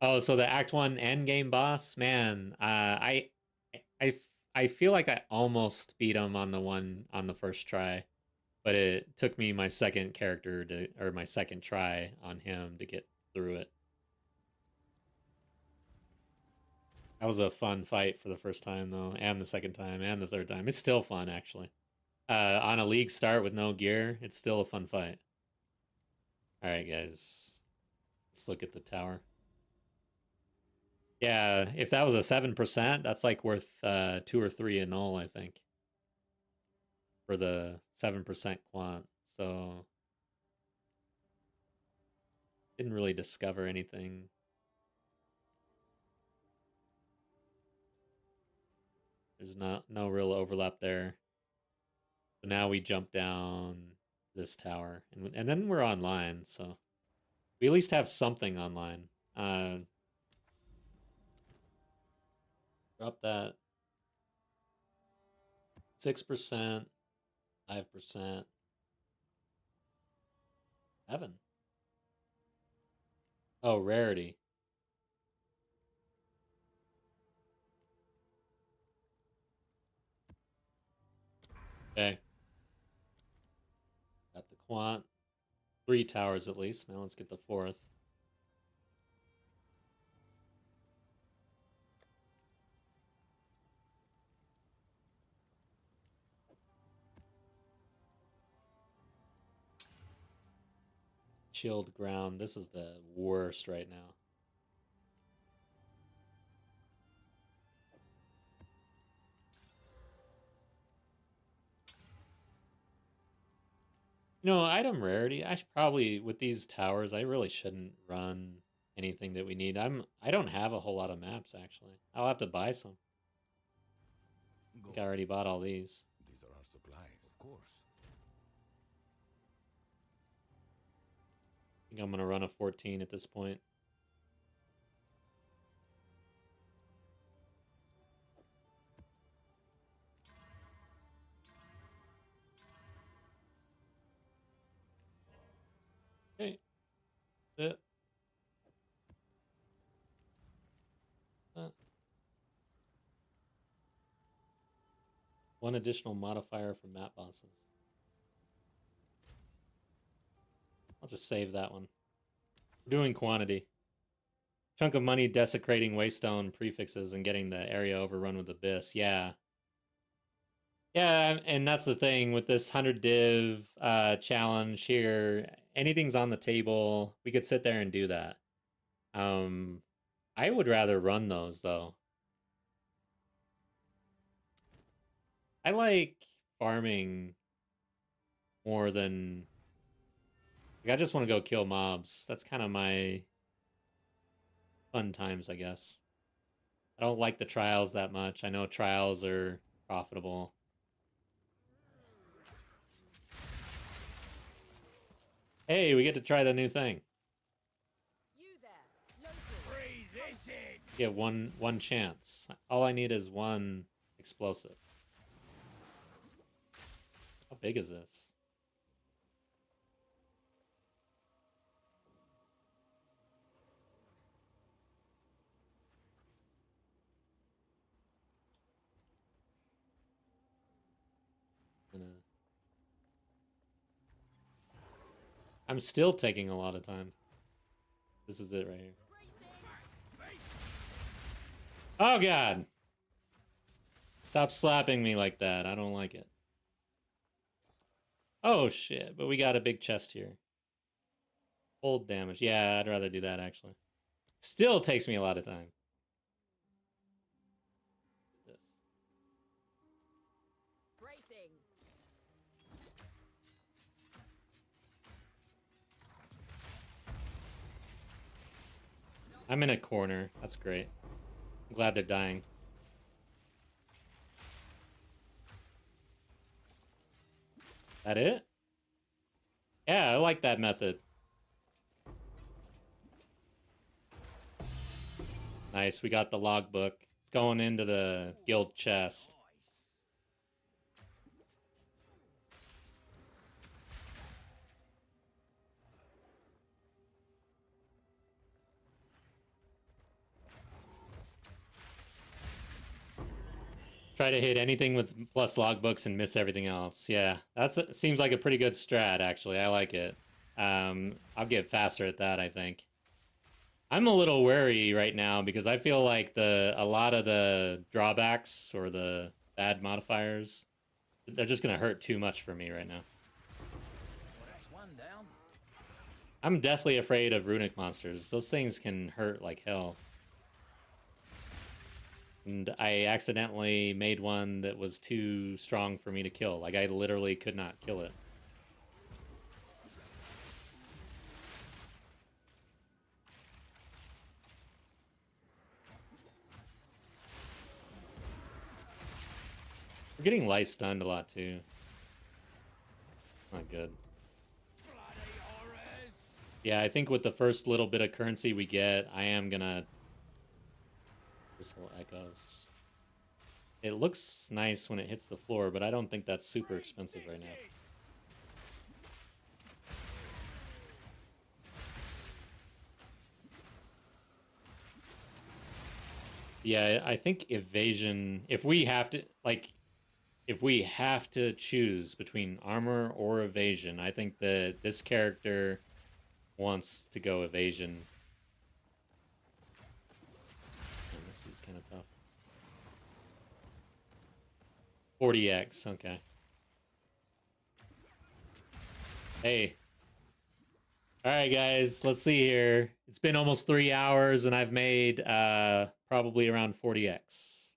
Oh, so the Act 1 endgame boss? Man, I feel like I almost beat him on the first try. But it took me my second my second try on him to get through it. That was a fun fight for the first time though, and the second time, and the third time. It's still fun actually. On a league start with no gear, it's still a fun fight. All right, guys, let's look at the tower. Yeah, if that was a 7%, that's like worth 2 or 3 in all, I think, for the 7% quant. So didn't really discover anything. There's no real overlap there. So now we jump down this tower, and then we're online. So we at least have something online. Drop that 6%, 5%, 7. Oh, rarity. Okay. Got the quant. 3 towers at least. Now let's get the 4th. Chilled ground. This is the worst right now. You know, item rarity. I should probably, with these towers, I really shouldn't run anything that we need. I don't have a whole lot of maps actually. I'll have to buy some. I think I already bought all these. These are our supplies, of course. I think I'm gonna run a 14 at this point. Okay. That's it. One additional modifier for map bosses. I'll just save that one. We're doing quantity. Chunk of money desecrating waystone prefixes and getting the area overrun with abyss. Yeah. Yeah, and that's the thing with this 100 div challenge here. Anything's on the table. We could sit there and do that. I would rather run those though. I like farming more than like, I just want to go kill mobs. That's kind of my fun times, I guess. I don't like the trials that much. I know trials are profitable. Hey, we get to try the new thing. You there, local. Breathe this in. Get one chance. All I need is one explosive. How big is this? I'm still taking a lot of time. This is it right here. Oh god! Stop slapping me like that. I don't like it. Oh shit, but we got a big chest here. Hold damage. Yeah, I'd rather do that actually. Still takes me a lot of time. This. Bracing. I'm in a corner. That's great. I'm glad they're dying. That it? Yeah, I like that method. Nice, we got the logbook. It's going into the guild chest. Try to hit anything with plus logbooks and miss everything else. Yeah, seems like a pretty good strat, actually. I like it. I'll get faster at that, I think. I'm a little wary right now because I feel like a lot of the drawbacks or the bad modifiers, they're just gonna hurt too much for me right now. Well, that's one down. I'm deathly afraid of runic monsters. Those things can hurt like hell. And I accidentally made one that was too strong for me to kill. Like, I literally could not kill it. We're getting light stunned a lot too. Not good. Bloody horrors! Yeah, I think with the first little bit of currency we get, I am gonna... Whistle echoes. It looks nice when it hits the floor, but I don't think that's super expensive right now. Yeah, I think evasion, if we have to, like, if we have to choose between armor or evasion, I think that this character wants to go evasion. Man, this is kind of tough. 40x, okay. Hey. Alright, guys, let's see here. It's been almost 3 hours, and I've made probably around 40x.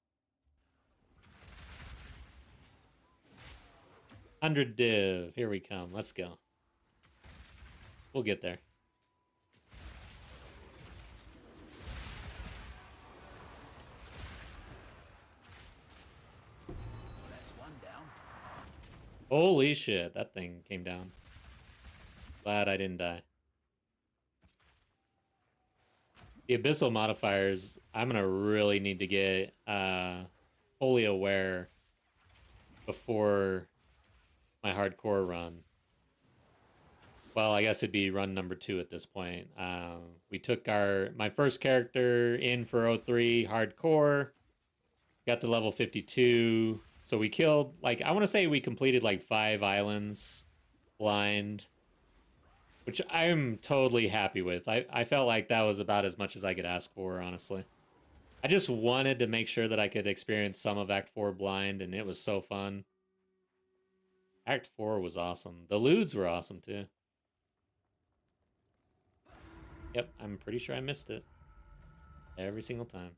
100 div. Here we come. Let's go. We'll get there. That's one down. Holy shit, that thing came down. Glad I didn't die. The abyssal modifiers, I'm gonna really need to get fully aware before my hardcore run. Well, I guess it'd be run number 2 at this point. We took my first character in for 03 hardcore, got to level 52, so we killed, like, I want to say we completed like 5 islands blind, which I'm totally happy with. I felt like that was about as much as I could ask for, honestly. I just wanted to make sure that I could experience some of Act 4 blind, and it was so fun. Act 4 was awesome. The lewds were awesome, too. Yep, I'm pretty sure I missed it. Every single time.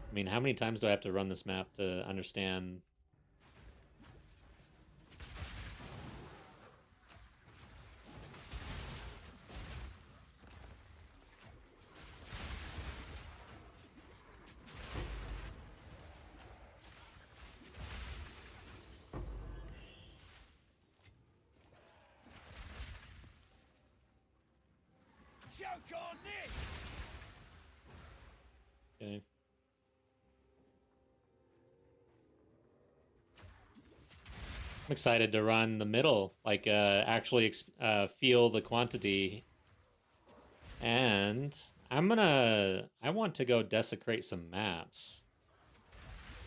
I mean, how many times do I have to run this map to understand... Choke on this! Okay. I'm excited to run the middle, like actually feel the quantity. And I want to go desecrate some maps.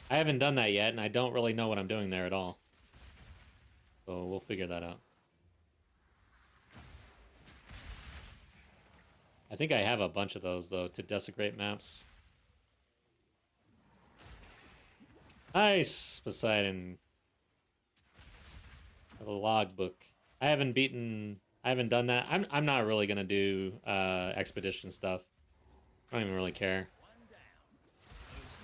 I haven't done that yet, and I don't really know what I'm doing there at all. So we'll figure that out. I think I have a bunch of those, though, to desecrate maps. Nice, Poseidon. The logbook. I haven't done that. I'm not really gonna do expedition stuff. I don't even really care. One down. Who's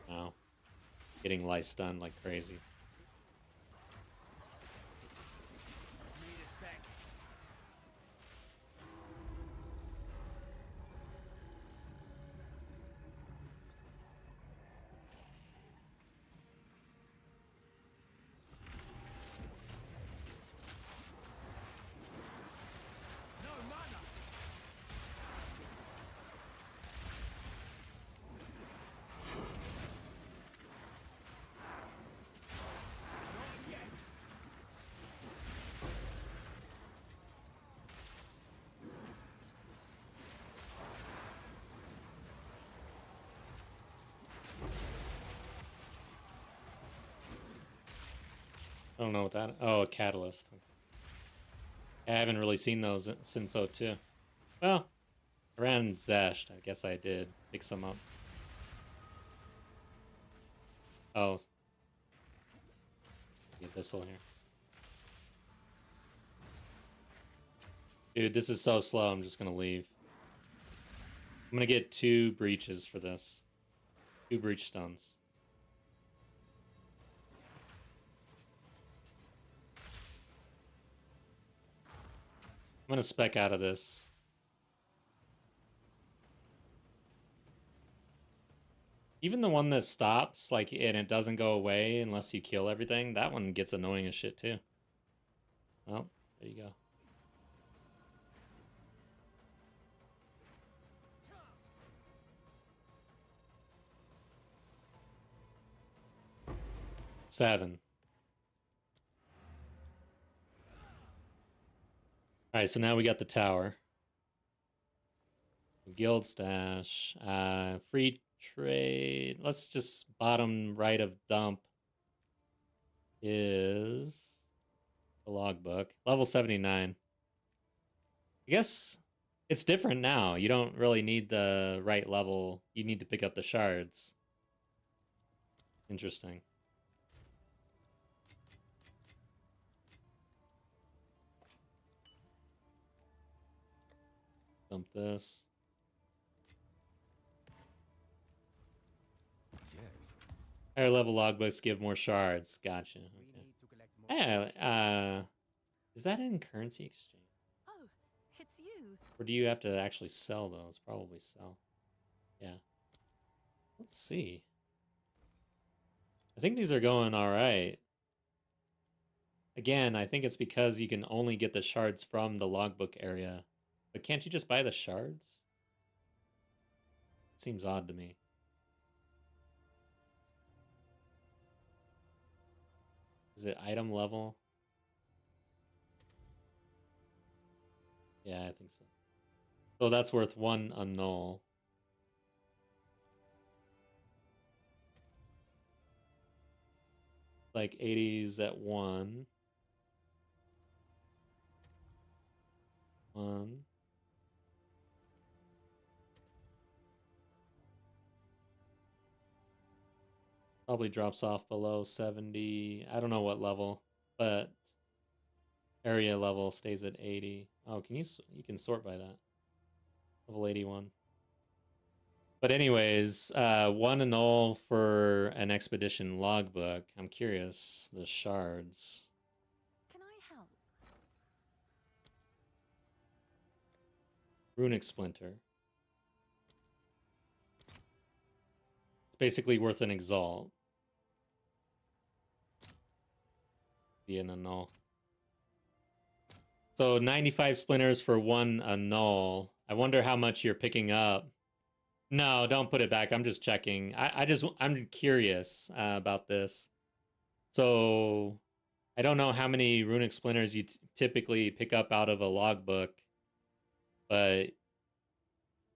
next? Wow. Getting light stunned like crazy. Need a sec. No mana. Not yet. I don't know what that... Oh, a catalyst. I haven't really seen those since 02. Well, I ran Zesht. I guess I did pick some up. Oh. The Abyssal here. Dude, this is so slow. I'm just gonna leave. I'm gonna get 2 breaches for this. 2 breach stones. I'm gonna spec out of this. Even the one that stops, like, and it doesn't go away unless you kill everything, that one gets annoying as shit too. Oh, there you go. Seven. All right, so now we got the tower. Guild stash. Free trade. Let's just bottom right of dump is the logbook. Level 79. I guess it's different now. You don't really need the right level. You need to pick up the shards. Interesting. Dump this. Yes. Higher level logbooks give more shards. Gotcha. We Okay. need to collect more. Yeah, is that in currency exchange? Oh, it's you. Or do you have to actually sell those? Probably sell. Yeah. Let's see. I think these are going all right. Again, I think it's because you can only get the shards from the logbook area. But can't you just buy the shards? Seems odd to me. Is it item level? Yeah, I think so. So that's worth 1 annul. Like 80s at 1. 1. Probably drops off below 70. I don't know what level, but area level stays at 80. Oh, you can sort by that. Level 81. But anyways, 1 annul for an expedition logbook. I'm curious, the shards. Can I help? Runic splinter. It's basically worth an exalt. Be an annul. So 95 splinters for 1 annul. I wonder how much you're picking up. No, don't put it back. I'm just checking. I'm curious about this. So I don't know how many runic splinters you typically pick up out of a logbook, but you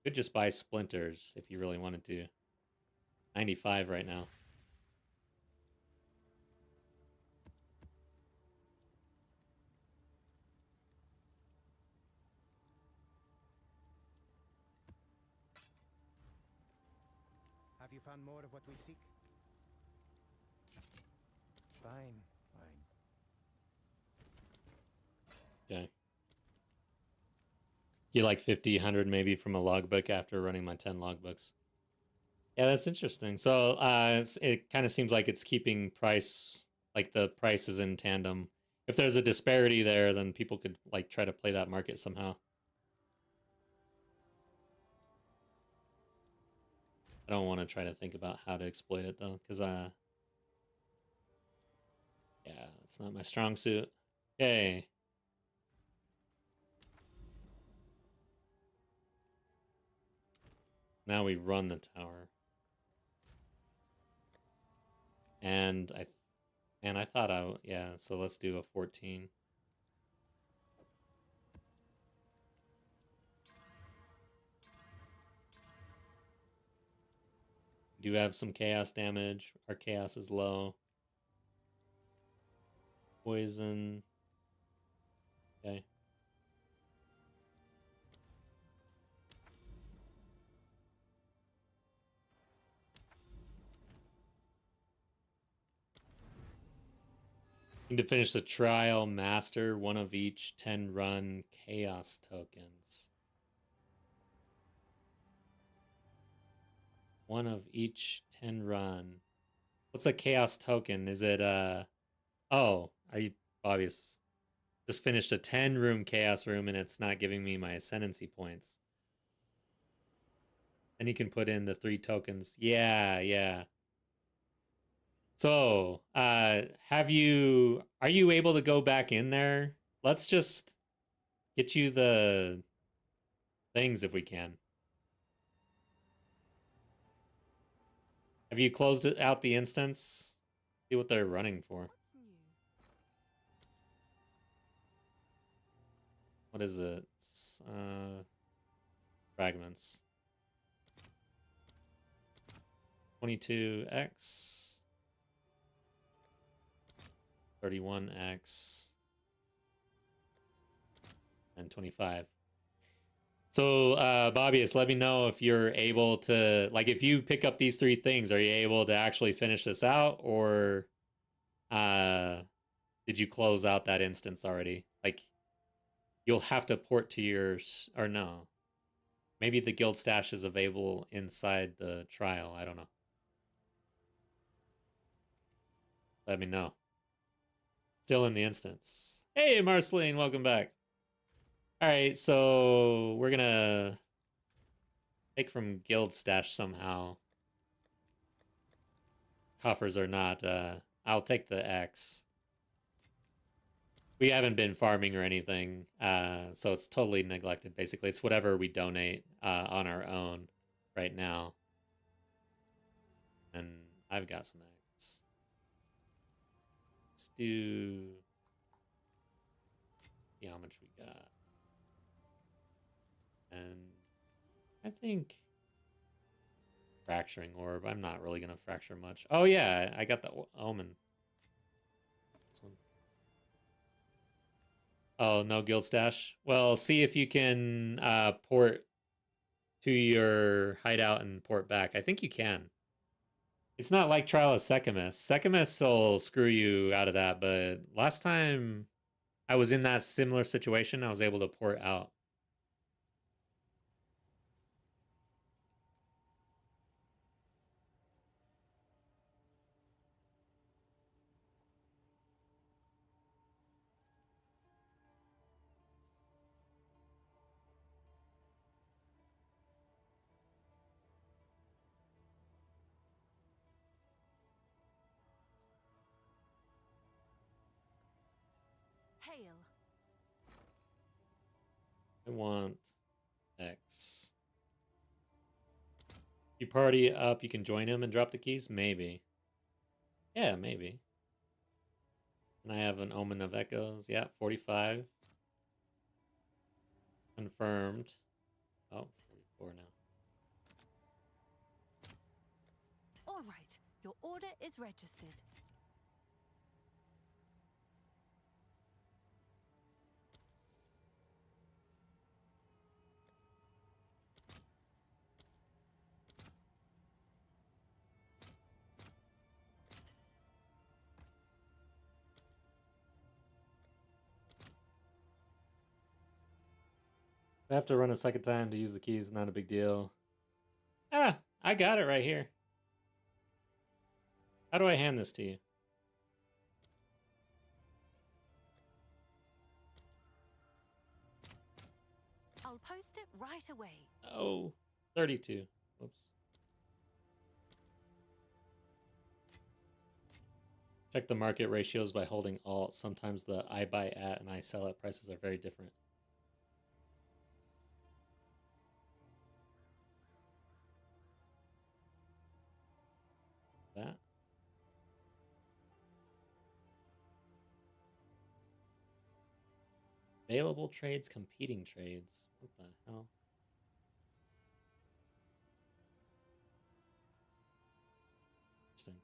could just buy splinters if you really wanted to. 95 right now. Have you found more of what we seek? Fine, fine. Okay. You like 50, 100 maybe from a logbook after running my 10 logbooks. Yeah, that's interesting. So it kind of seems like it's keeping price, like the price is in tandem. If there's a disparity there, then people could like try to play that market somehow. I don't want to try to think about how to exploit it though, because yeah, it's not my strong suit. Okay. Now we run the tower. And I thought yeah, so let's do a 14. Do have some chaos damage. Our chaos is low. Poison. Okay. Need to finish the trial, master one of each 10 run chaos tokens. One of each 10 run. What's a chaos token? Is it oh, are you obvious? Just finished a 10-room chaos room and it's not giving me my ascendancy points. And you can put in the 3 tokens. Yeah, yeah. So, are you able to go back in there? Let's just get you the things if we can. Have you closed it out the instance? See what they're running for. What's new? What is it? Fragments. 22x. 31x. And 25. So, Bobbius, let me know if you're able to, like, if you pick up these 3 things, are you able to actually finish this out, or did you close out that instance already? Like, you'll have to port to yours, or no. Maybe the guild stash is available inside the trial. I don't know. Let me know. Still in the instance. Hey, Marceline, welcome back. All right, so we're gonna take from guild stash somehow. Coffers or not, I'll take the X. We haven't been farming or anything, so it's totally neglected, basically. It's whatever we donate on our own right now. And I've got some X. Let's do... see how much we got. And I think fracturing orb. I'm not really gonna fracture much. Oh yeah, I got the omen. This one. Oh, no guild stash. Well, see if you can port to your hideout and port back. I think you can. It's not like Trial of Secamus. Secamus will screw you out of that, but last time I was in that similar situation, I was able to port out. Hail. I want X. You party up, you can join him and drop the keys? Maybe. Yeah, maybe. And I have an Omen of Echoes. Yeah, 45. Confirmed. Oh, 44 now. All right, your order is registered. I have to run a second time to use the keys, not a big deal. Ah, I got it right here. How do I hand this to you? I'll post it right away. Oh, 32. Whoops. Check the market ratios by holding Alt. Sometimes the I buy at and I sell at prices are very different. That. Available trades, competing trades. What the hell? Interesting.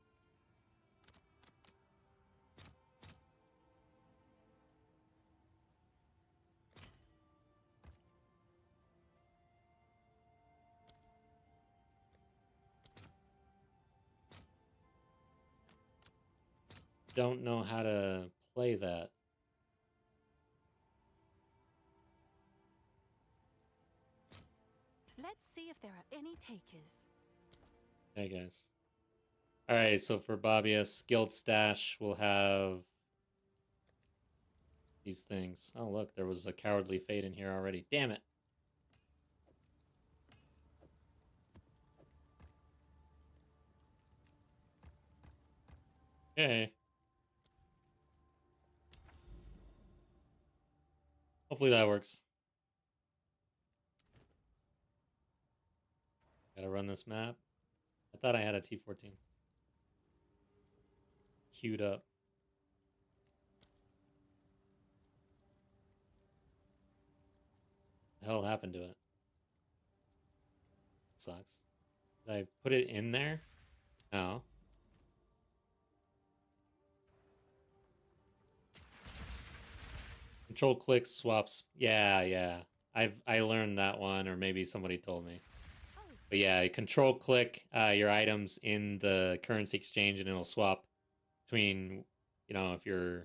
Don't know how to play that. Let's see if there are any takers. Hey guys. Alright, so for Bobbius, Guild Stash will have these things. Oh, look, there was a Cowardly Fate in here already. Damn it. Okay. Hopefully that works. Gotta run this map. I thought I had a T14 queued up. The hell happened to it? Sucks. Did I put it in there? No. Control click swaps. Yeah. I learned that one, or maybe somebody told me. But yeah, control click your items in the currency exchange, and it'll swap between, you know, if you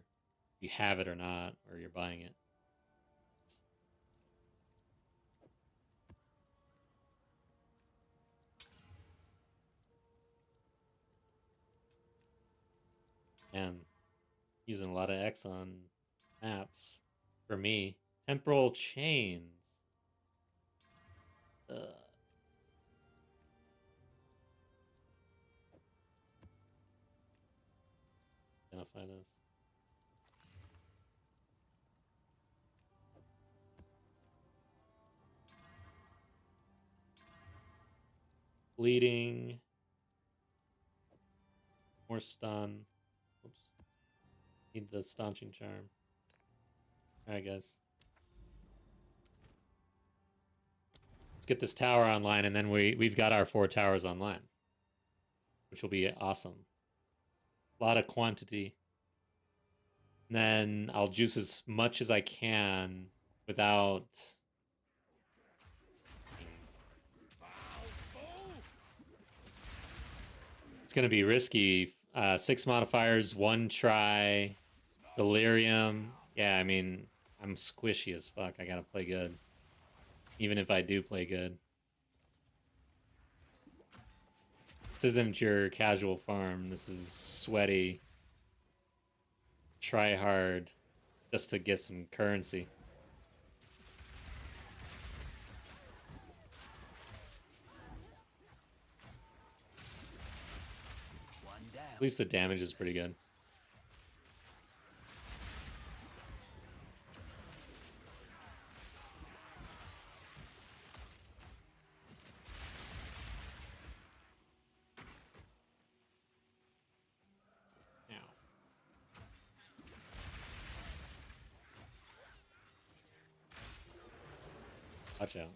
have it or not, or you're buying it. And using a lot of X on maps for me. Temporal chains. Identify this. Bleeding. More stun. Oops. Need the staunching charm. Alright, guys. Let's get this tower online, and then we've got our 4 towers online, which will be awesome. A lot of quantity. And then I'll juice as much as I can without... It's going to be risky. 6 modifiers, 1 try, delirium. Yeah, I mean, I'm squishy as fuck. I gotta play good. Even if I do play good. This isn't your casual farm. This is sweaty. Try hard just to get some currency. At least the damage is pretty good. Watch out.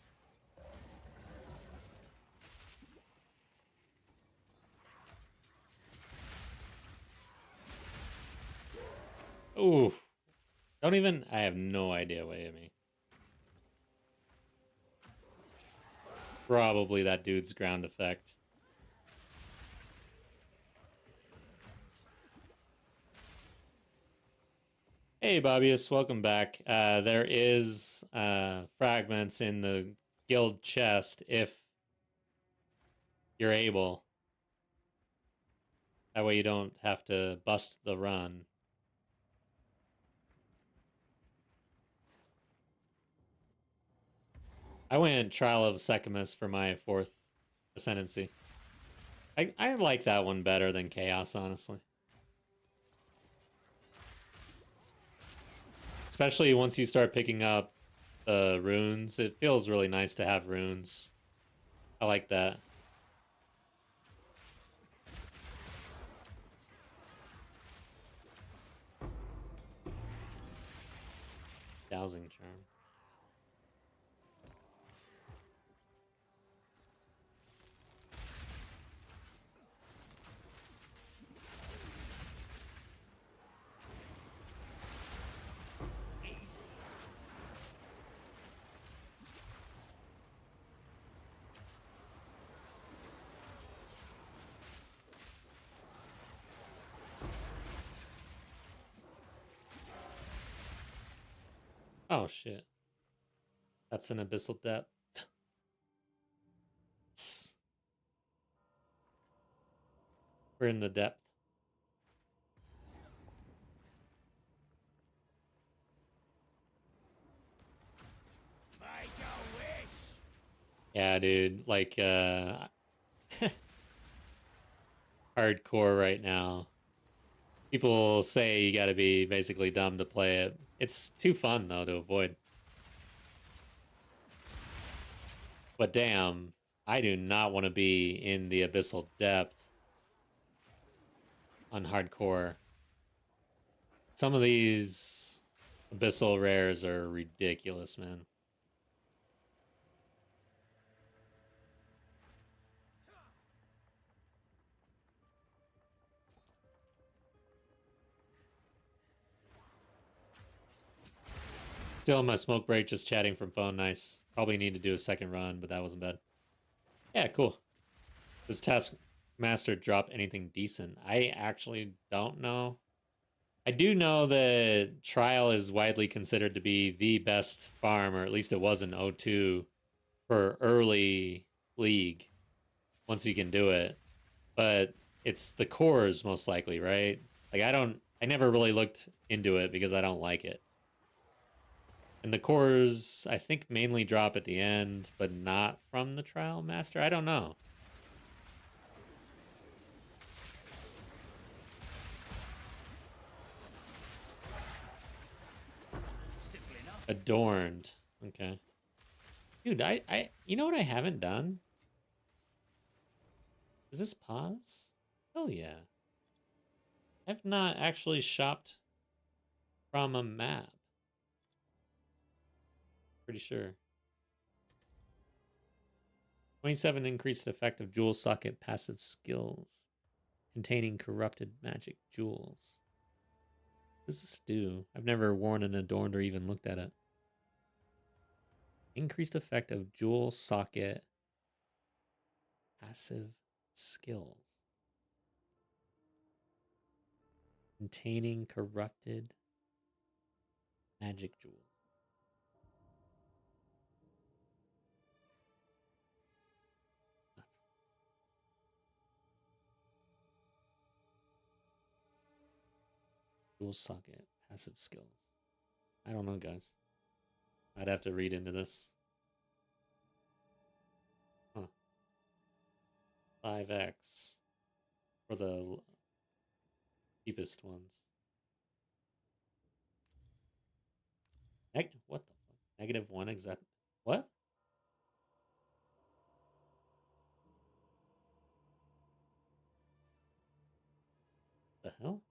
Ooh. Don't even... I have no idea what hit me. Probably that dude's ground effect. Hey, Bobbius, welcome back. There is fragments in the guild chest if you're able. That way you don't have to bust the run. I went Trial of Secamus for my 4th Ascendancy. I like that one better than Chaos, honestly. Especially once you start picking up the runes. It feels really nice to have runes. I like that. Dowsing charm. Oh shit. That's an abyssal depth. We're in the depth. Yeah, dude. Like, hardcore right now. People say you gotta be basically dumb to play it. It's too fun, though, to avoid. But damn, I do not want to be in the abyssal depth on hardcore. Some of these abyssal rares are ridiculous, man. Still on my smoke break, just chatting from phone. Nice. Probably need to do a second run, but that wasn't bad. Yeah, cool. Does Taskmaster drop anything decent? I actually don't know. I do know that Trial is widely considered to be the best farm, or at least it was in O2 for early League, once you can do it. But it's the cores most likely, right? Like I never really looked into it because I don't like it. And the cores, I think, mainly drop at the end, but not from the Trial Master. I don't know. Adorned. Okay. Dude, you know what I haven't done? Is this pause? Hell yeah. I've not actually shopped from a map. Pretty sure. 27 increased effect of jewel socket passive skills. Containing corrupted magic jewels. What does this do? I've never worn an adorned or even looked at it. Increased effect of jewel socket passive skills. Containing corrupted magic jewels. Jewel socket passive skills. I don't know, guys. I'd have to read into this. Huh. 5x for the cheapest ones. What the fuck? -1 exact. What? The hell?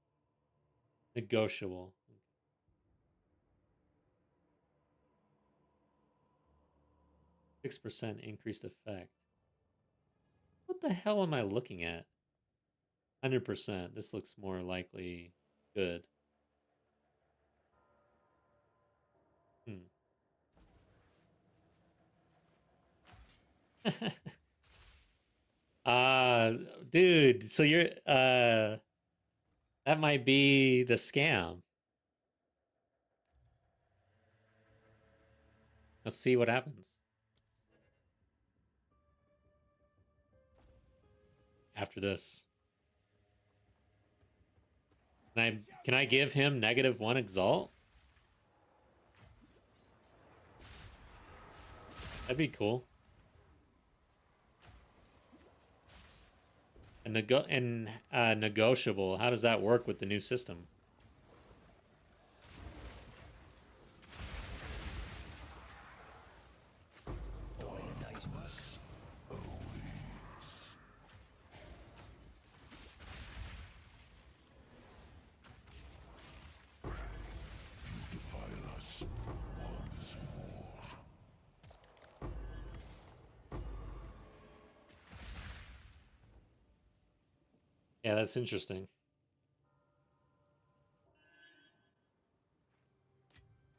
Negotiable. 6% increased effect. What the hell am I looking at? 100%. This looks more likely good. Uh dude, so you're that might be the scam. Let's see what happens after this. Can I give him -1 exalt? That'd be cool. And negotiable. How does that work with the new system? Defile us once more. Yeah, that's interesting.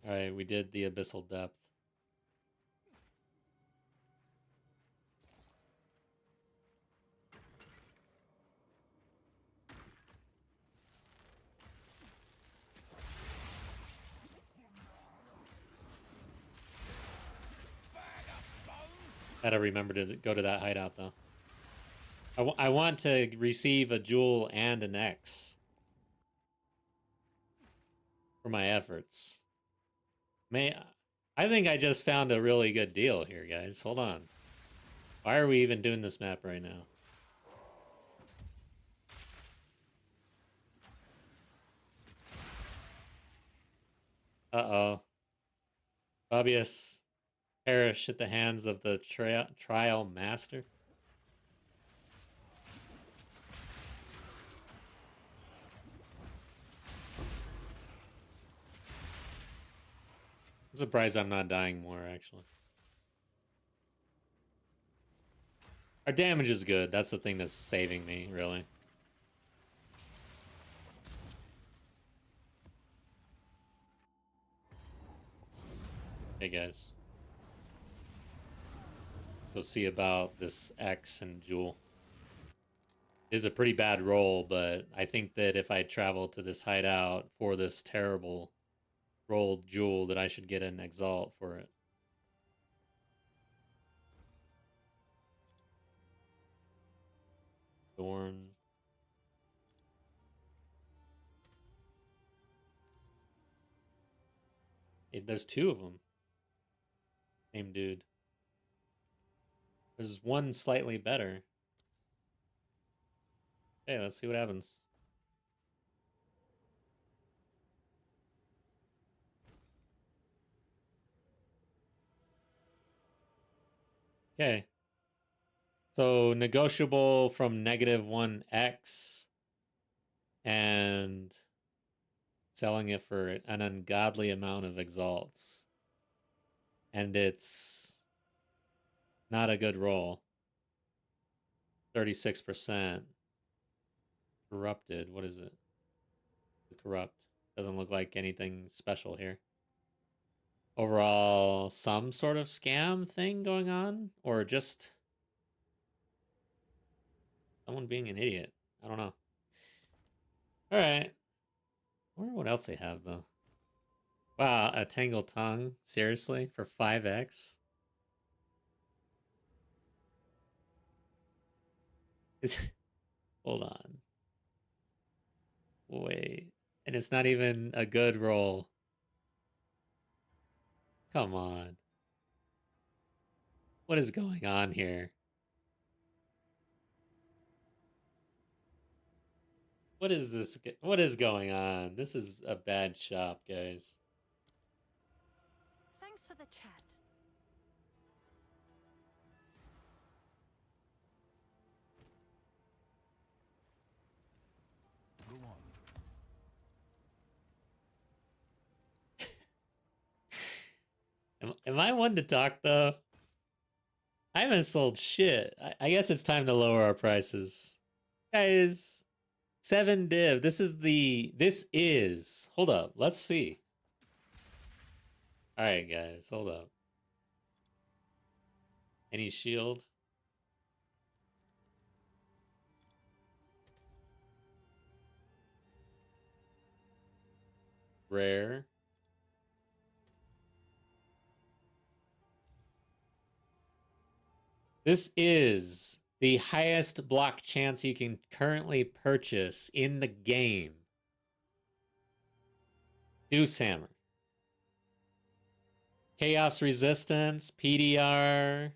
All right, we did the abyssal depth. Gotta remember to go to that hideout, though. I want to receive a jewel and an X for my efforts. I think I just found a really good deal here, guys. Hold on. Why are we even doing this map right now? Uh-oh. Fabius perish at the hands of the trial master. I'm surprised I'm not dying more, actually. Our damage is good. That's the thing that's saving me, really. Hey, guys. Let's see about this X and Jewel. It is a pretty bad roll, but I think that if I travel to this hideout for this terrible rolled Jewel, that I should get an Exalt for it. Thorn. There's two of them. Same dude. There's one slightly better. Okay, let's see what happens. Okay. So negotiable from -1x and selling it for an ungodly amount of exalts. And it's not a good roll. 36%. Corrupted. What is it? Corrupt. Doesn't look like anything special here. Overall, some sort of scam thing going on? Or just someone being an idiot? I don't know. Alright. I wonder what else they have, though. Wow, a Tangled Tongue? Seriously? For 5x? Hold on. Wait. And it's not even a good roll. Come on. What is going on here? What is this? What is going on? This is a bad shop, guys. Thanks for the chat. Go on. Am I one to talk, though? I haven't sold shit. I guess it's time to lower our prices. Guys, 7 div. This is... Hold up. Let's see. Alright, guys. Hold up. Any shield? Rare. This is the highest block chance you can currently purchase in the game. Deuce Hammer. Chaos Resistance, PDR,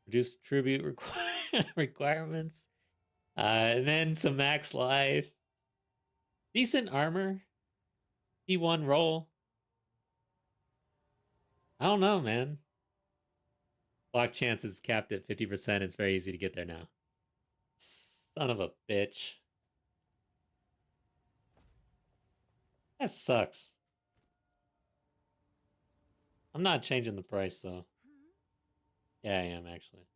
reduced tribute requirements, and then some max life. Decent armor. P1 roll. I don't know, man. Block chance is capped at 50%. It's very easy to get there now. Son of a bitch. That sucks. I'm not changing the price, though. Yeah, I am, actually.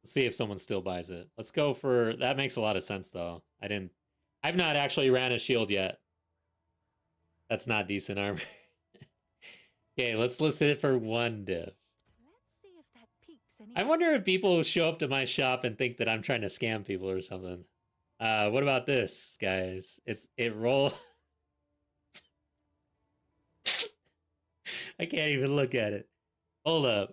Let's see if someone still buys it. Let's go for... That makes a lot of sense, though. I've not actually ran a shield yet. That's not decent armor. Okay, let's list it for 1 div. Let's see if that piques any. I wonder if people show up to my shop and think that I'm trying to scam people or something. What about this, guys? It roll... I can't even look at it. Hold up.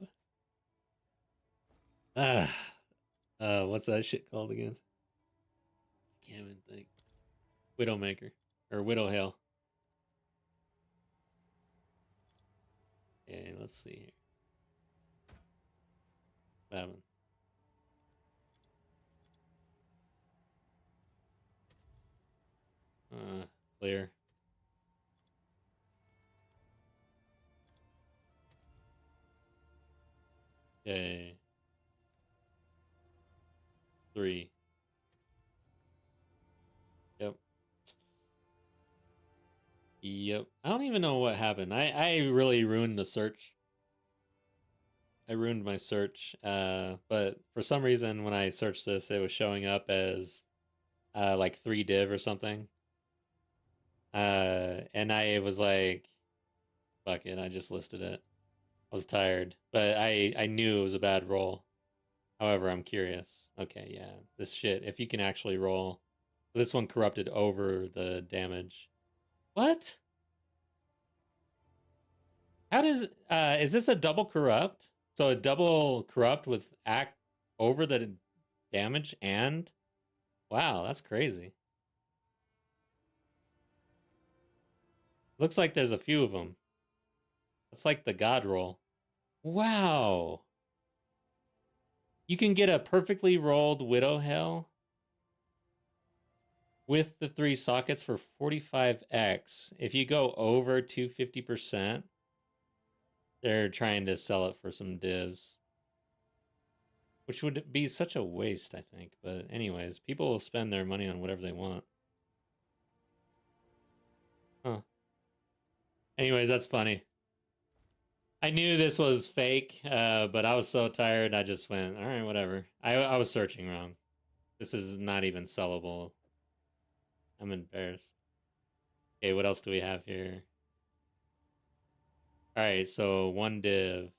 What's that shit called again? Can't even think. Widowmaker. Or Widowhail. Okay, let's see here. What happened? Clear. Yay. 3. Yep. Yep. I don't even know what happened. I really ruined the search. I ruined my search. But for some reason when I searched this, it was showing up as like 3 div or something. And I was like, fuck it, I just listed it. I was tired, but I knew it was a bad roll. However, I'm curious. Okay, yeah, this shit, if you can actually roll. This one corrupted over the damage. What? How does, is this a double corrupt? So a double corrupt with act over the damage and? Wow, that's crazy. Looks like there's a few of them. It's like the god roll. Wow. You can get a perfectly rolled Widow Hell with the 3 sockets for 45x. If you go over 250%, they're trying to sell it for some divs. Which would be such a waste, I think. But anyways, people will spend their money on whatever they want. Huh. Anyways, that's funny. I knew this was fake, but I was so tired, I just went, all right, whatever. I was searching wrong. This is not even sellable. I'm embarrassed. Okay, what else do we have here? All right, so 1 div.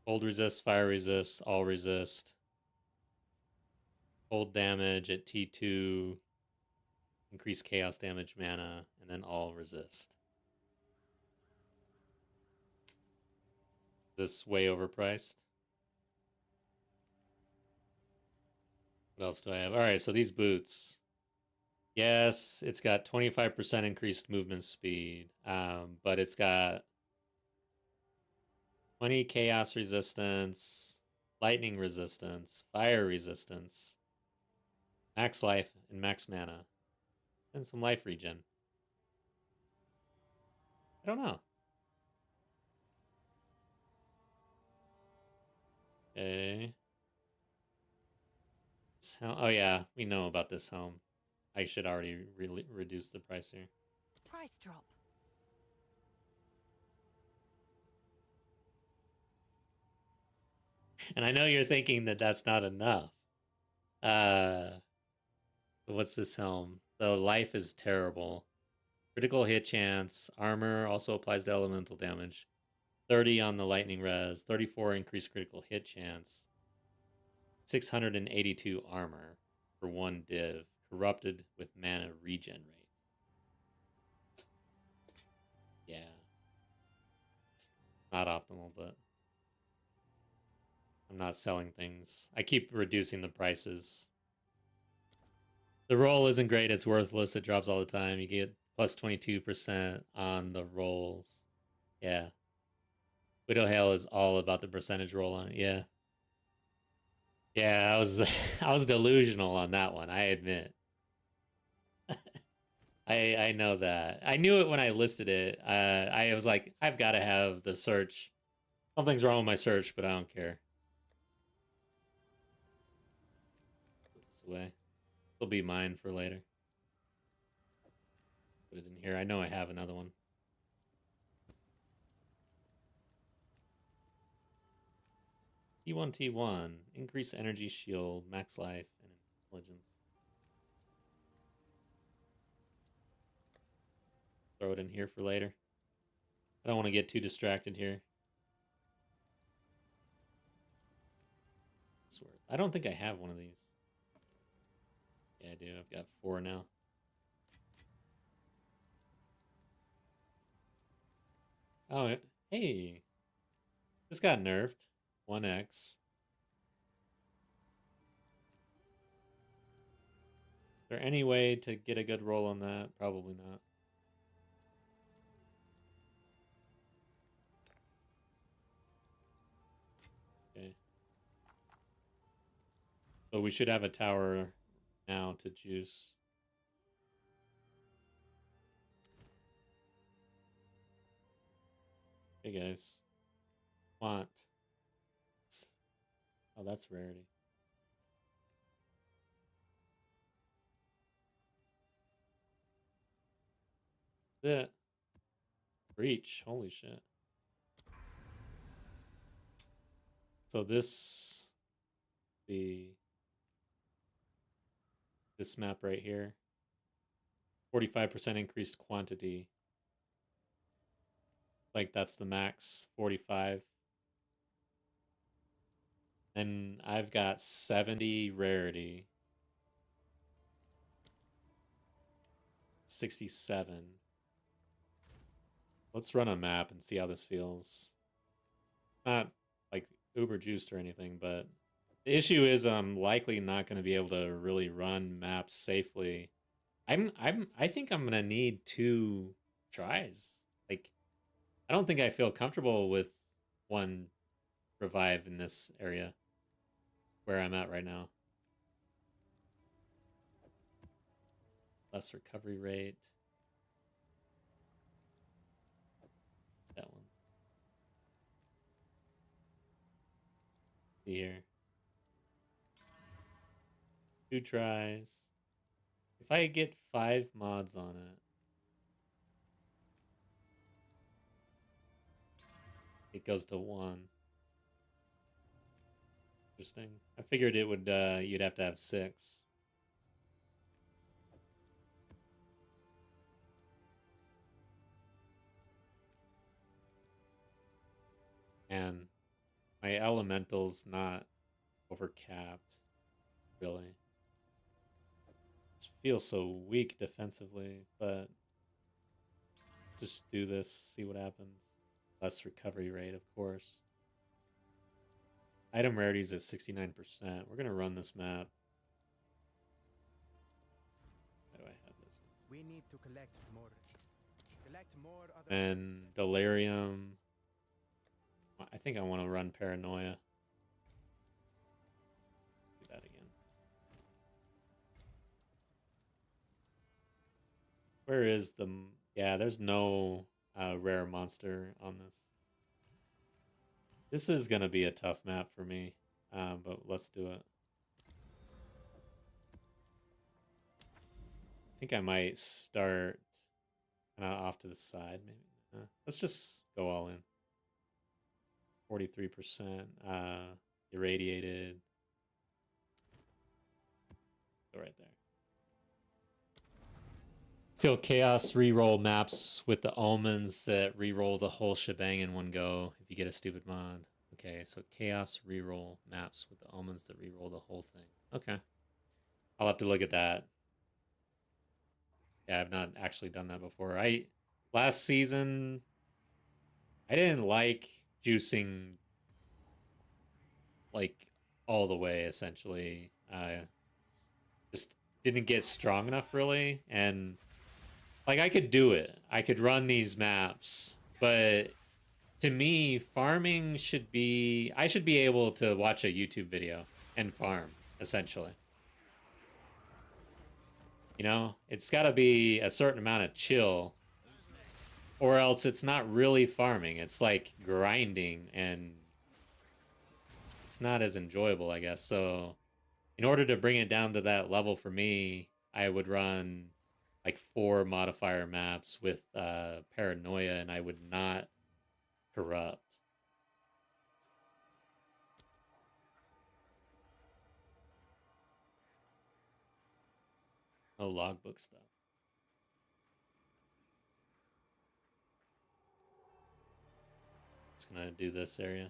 Cold resist, fire resist, all resist. Cold damage at T2. Increase chaos damage mana, and then all resist. Is this way overpriced? What else do I have? All right, so these boots. Yes, it's got 25% increased movement speed, but it's got 20 chaos resistance, lightning resistance, fire resistance, max life, and max mana, and some life regen. I don't know. Okay. Oh yeah, we know about this helm. I should already reduce the price here. Price drop. And I know you're thinking that that's not enough. What's this helm? The life is terrible. Critical hit chance. Armor also applies to elemental damage. 30 on the lightning res. 34 increased critical hit chance. 682 armor for 1 div. Corrupted with mana regen rate. Yeah. It's not optimal, but I'm not selling things. I keep reducing the prices. The roll isn't great. It's worthless. It drops all the time. You get plus 22% on the rolls. Yeah. Widow Hail is all about the percentage roll on it. Yeah. Yeah, I was I was delusional on that one, I admit. I know that. I knew it when I listed it. I was like, I've got to have the search. Something's wrong with my search, but I don't care. Put this away. It'll be mine for later. Put it in here. I know I have another one. T1 T1. Increase energy shield, max life, and intelligence. Throw it in here for later. I don't want to get too distracted here. I don't think I have one of these. Yeah, I do. I've got 4 now. Oh, hey. This got nerfed. 1x. Is there any way to get a good roll on that? Probably not. So we should have a tower now to juice. Hey guys. Want. Oh, that's rarity. The breach. Holy shit. So this map right here. 45% increased quantity. Like that's the max, 45. And I've got 70 rarity. 67. Let's run a map and see how this feels. Not like uber juiced or anything, but the issue is I'm likely not going to be able to really run maps safely. I think I'm going to need 2 tries. Like I don't think I feel comfortable with 1 revive in this area where I'm at right now. Less recovery rate. That one. See here. 2 tries. If I get 5 mods on it goes to 1. Interesting. I figured it would, you'd have to have 6. And my elemental's not overcapped, really. It feels so weak defensively, but let's just do this, see what happens. Less recovery rate, of course. Item rarities at 69%. We're going to run this map. How do I have this? We need to collect more. Collect more other. And Delirium. I think I want to run Paranoia. Do that again. Where is the... Yeah, there's no rare monster on this. This is going to be a tough map for me, but let's do it. I think I might start off to the side, maybe. Let's just go all in. 43% irradiated. Go right there. Still chaos reroll maps with the omens that reroll the whole shebang in one go if you get a stupid mod. Okay, so chaos reroll maps with the omens that reroll the whole thing. Okay. I'll have to look at that. Yeah, I've not actually done that before. Last season I didn't like juicing like all the way essentially. Just didn't get strong enough really, and like I could do it. I could run these maps, but to me, farming should be... I should be able to watch a YouTube video and farm, essentially. You know? It's got to be a certain amount of chill, or else it's not really farming. It's like grinding, and it's not as enjoyable, I guess. So in order to bring it down to that level for me, I would run like 4 modifier maps with Paranoia, and I would not corrupt. No logbook stuff. Just gonna do this area.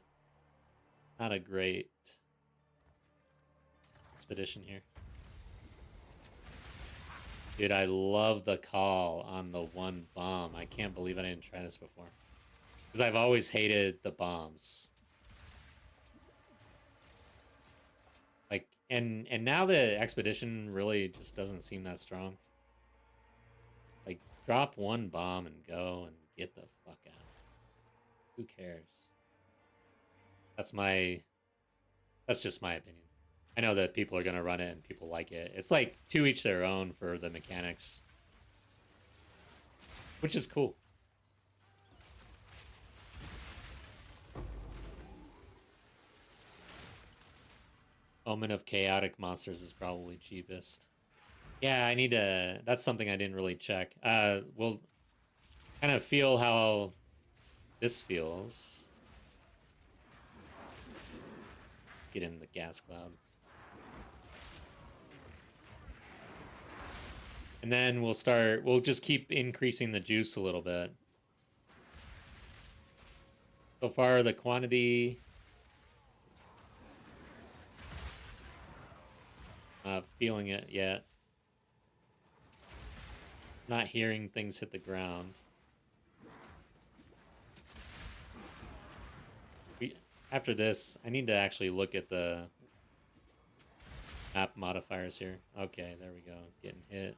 Not a great expedition here. Dude, I love the call on the 1 bomb. I can't believe I didn't try this before. Because I've always hated the bombs. Like, and now the expedition really just doesn't seem that strong. Like, drop 1 bomb and go and get the fuck out. Who cares? That's just my opinion. I know that people are gonna run it and people like it. It's like to each their own for the mechanics, which is cool. Omen of Chaotic Monsters is probably cheapest. Yeah, I need to... That's something I didn't really check. We'll kind of feel how this feels. Let's get in the gas cloud. And then we'll just keep increasing the juice a little bit. So far, the quantity... Not feeling it yet. Not hearing things hit the ground. After this, I need to actually look at the map modifiers here. Okay, there we go. Getting hit.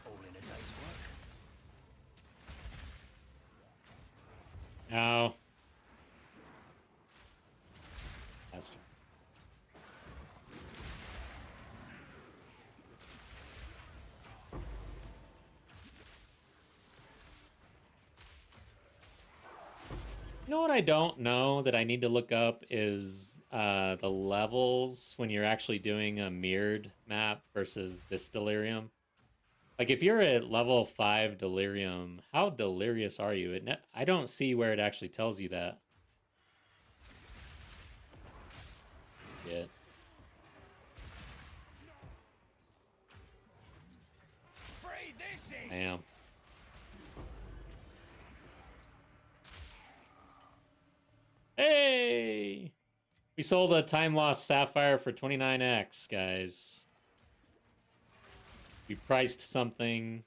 All in a day's work. Ow. Faster. You know what I don't know that I need to look up is the levels when you're actually doing a mirrored map versus this delirium. Like if you're at level 5 delirium, how delirious are you? I don't see where it actually tells you that. Yeah. I am. Hey! We sold a time lost sapphire for 29x, guys. We priced something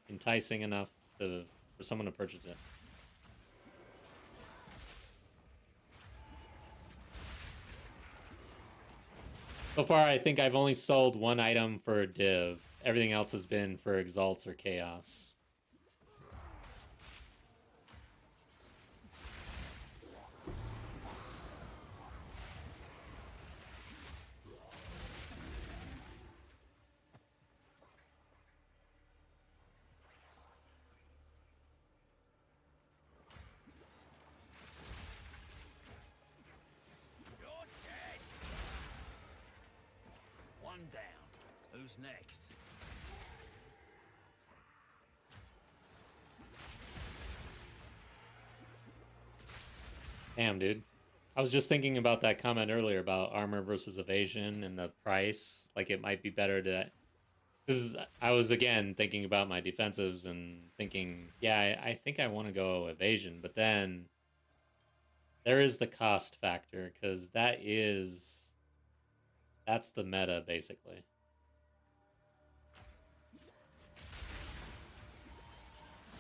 enticing enough for someone to purchase it. So far, I think I've only sold one item for a div. Everything else has been for exalts or chaos. One down. Who's next? Damn, dude. I was just thinking about that comment earlier about armor versus evasion and the price. Like, it might be better to... I was, again, thinking about my defensives and thinking, yeah, I think I want to go evasion. But then there is the cost factor, because that's the meta, basically.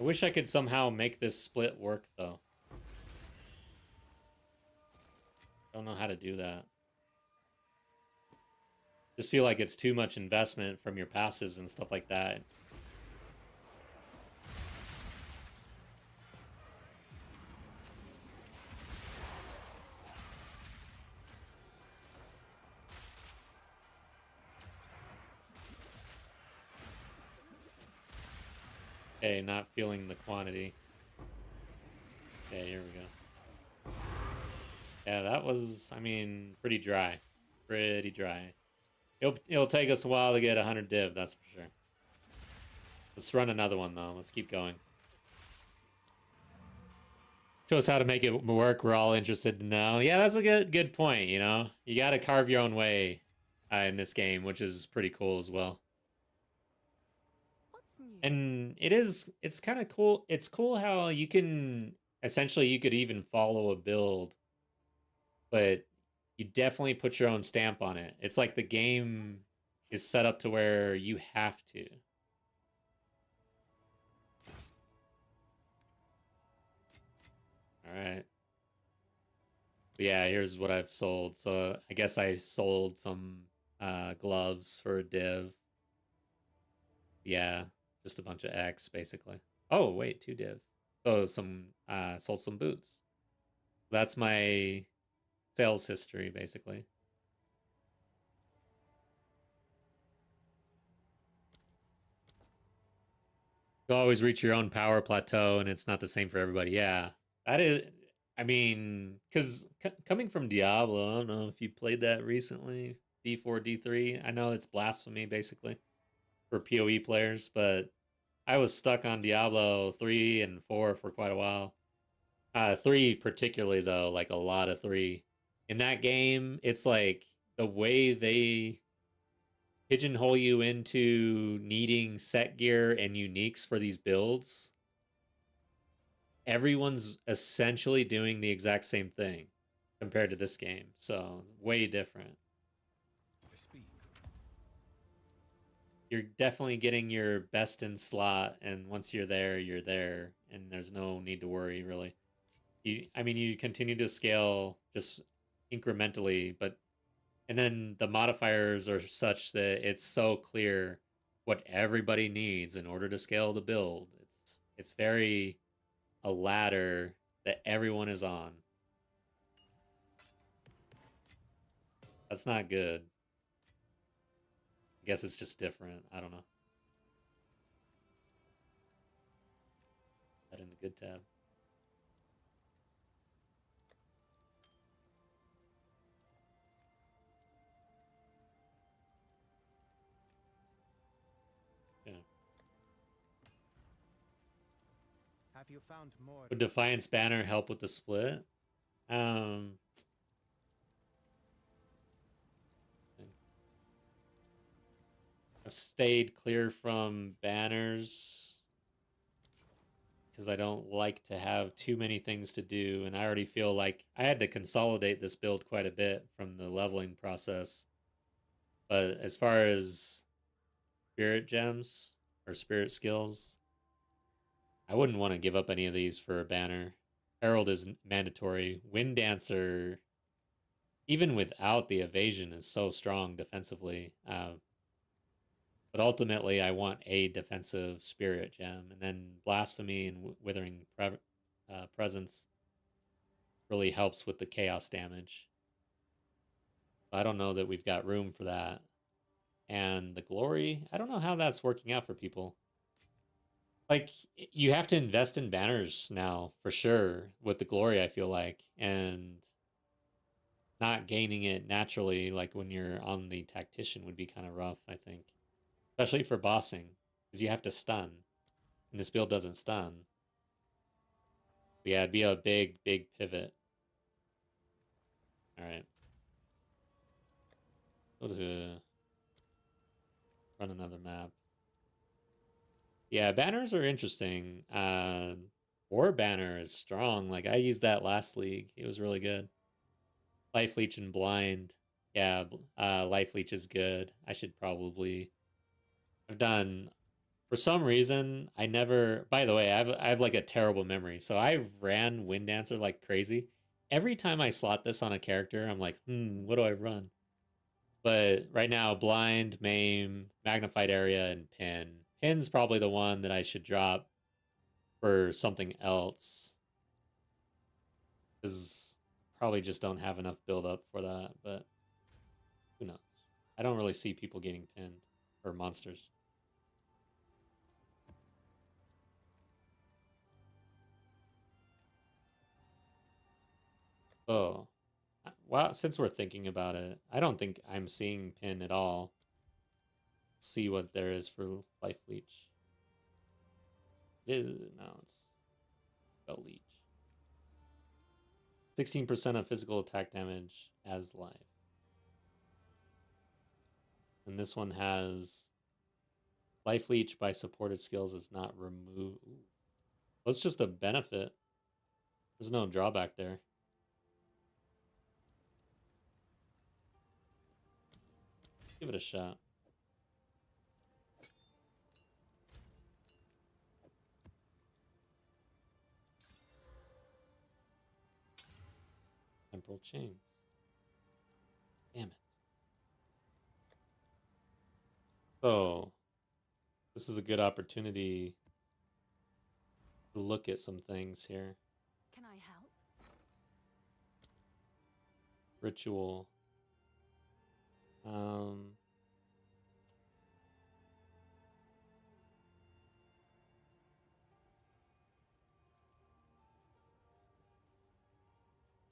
I wish I could somehow make this split work, though. Don't know how to do that. Just feel like it's too much investment from your passives and stuff like that. Okay, not feeling the quantity. Okay, here we go. Yeah, that was, I mean, pretty dry. Pretty dry. It'll take us a while to get 100 div, that's for sure. Let's run another one, though. Let's keep going. Show us how to make it work. We're all interested to know. Yeah, that's a good point, you know? You got to carve your own way in this game, which is pretty cool as well. What's new? And it's kind of cool. It's cool how you can, essentially, you could even follow a build, but you definitely put your own stamp on it. It's like the game is set up to where you have to. All right. Yeah, here's what I've sold. So I guess I sold some gloves for a div. Yeah, just a bunch of X basically. Oh wait, 2 div. So some sold some boots. That's my sales history basically. You always reach your own power plateau, and it's not the same for everybody. Yeah, that is. I mean, because coming from Diablo, I don't know if you played that recently. D4, D3. I know it's blasphemy basically for PoE players, but I was stuck on Diablo 3 and 4 for quite a while. 3 particularly though, like a lot of 3. In that game, it's like the way they pigeonhole you into needing set gear and uniques for these builds. Everyone's essentially doing the exact same thing compared to this game. So, way different. Speak. You're definitely getting your best in slot, and once you're there, and there's no need to worry really. I mean, you continue to scale just incrementally, but and then the modifiers are such that it's so clear what everybody needs in order to scale the build. It's very a ladder that everyone is on. That's not good. I guess it's just different. I don't know. That in the good tab. Yeah. Have you found more? Would Defiance Banner help with the split? Um, I've stayed clear from banners because I don't like to have too many things to do, and I already feel like I had to consolidate this build quite a bit from the leveling process. But as far as spirit gems or spirit skills, I wouldn't want to give up any of these for a banner. Herald is mandatory. Wind Dancer, even without the evasion, is so strong defensively. But ultimately, I want a defensive spirit gem, and then Blasphemy and Withering Presence really helps with the chaos damage. I don't know that we've got room for that. And the glory, I don't know how that's working out for people. Like, you have to invest in banners now for sure with the glory, I feel like, and not gaining it naturally, like when you're on the tactician, would be kind of rough, I think, especially for bossing, because you have to stun, and this build doesn't stun. But yeah, it'd be a big pivot. All right. Go to run another map. Yeah, banners are interesting. War banner is strong. Like, I used that last league. It was really good. Life leech and blind. Yeah, life leech is good. I should probably. I've done. For some reason, I never. By the way, I have like a terrible memory. So I ran Wind Dancer like crazy. Every time I slot this on a character, I'm like, what do I run? But right now, blind, maim, magnified area, and pin. Pin's probably the one that I should drop for something else. Because probably just don't have enough build up for that. But who knows? I don't really see people getting pinned or monsters. Oh, well, since we're thinking about it, I don't think I'm seeing pin at all. Let's see what there is for life leech. No, it's spell leech. 16% of physical attack damage as life. And this one has life leech by supported skills is not removed. Well, it's just a benefit. There's no drawback there. Give it a shot. Temporal chains. Damn it. Oh, this is a good opportunity to look at some things here. Can I help? Ritual.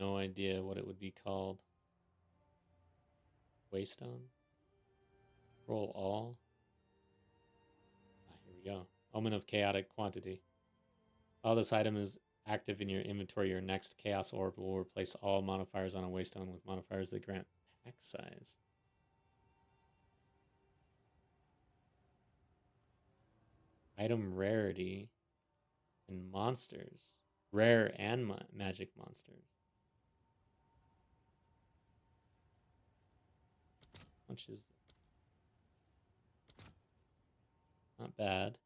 No idea what it would be called. Waystone? Roll all. Ah, here we go. Omen of chaotic quantity. While this item is active in your inventory, your next chaos orb will replace all modifiers on a waystone with modifiers that grant pack size. Item rarity and monsters. Rare and magic monsters. How much is that? Not bad.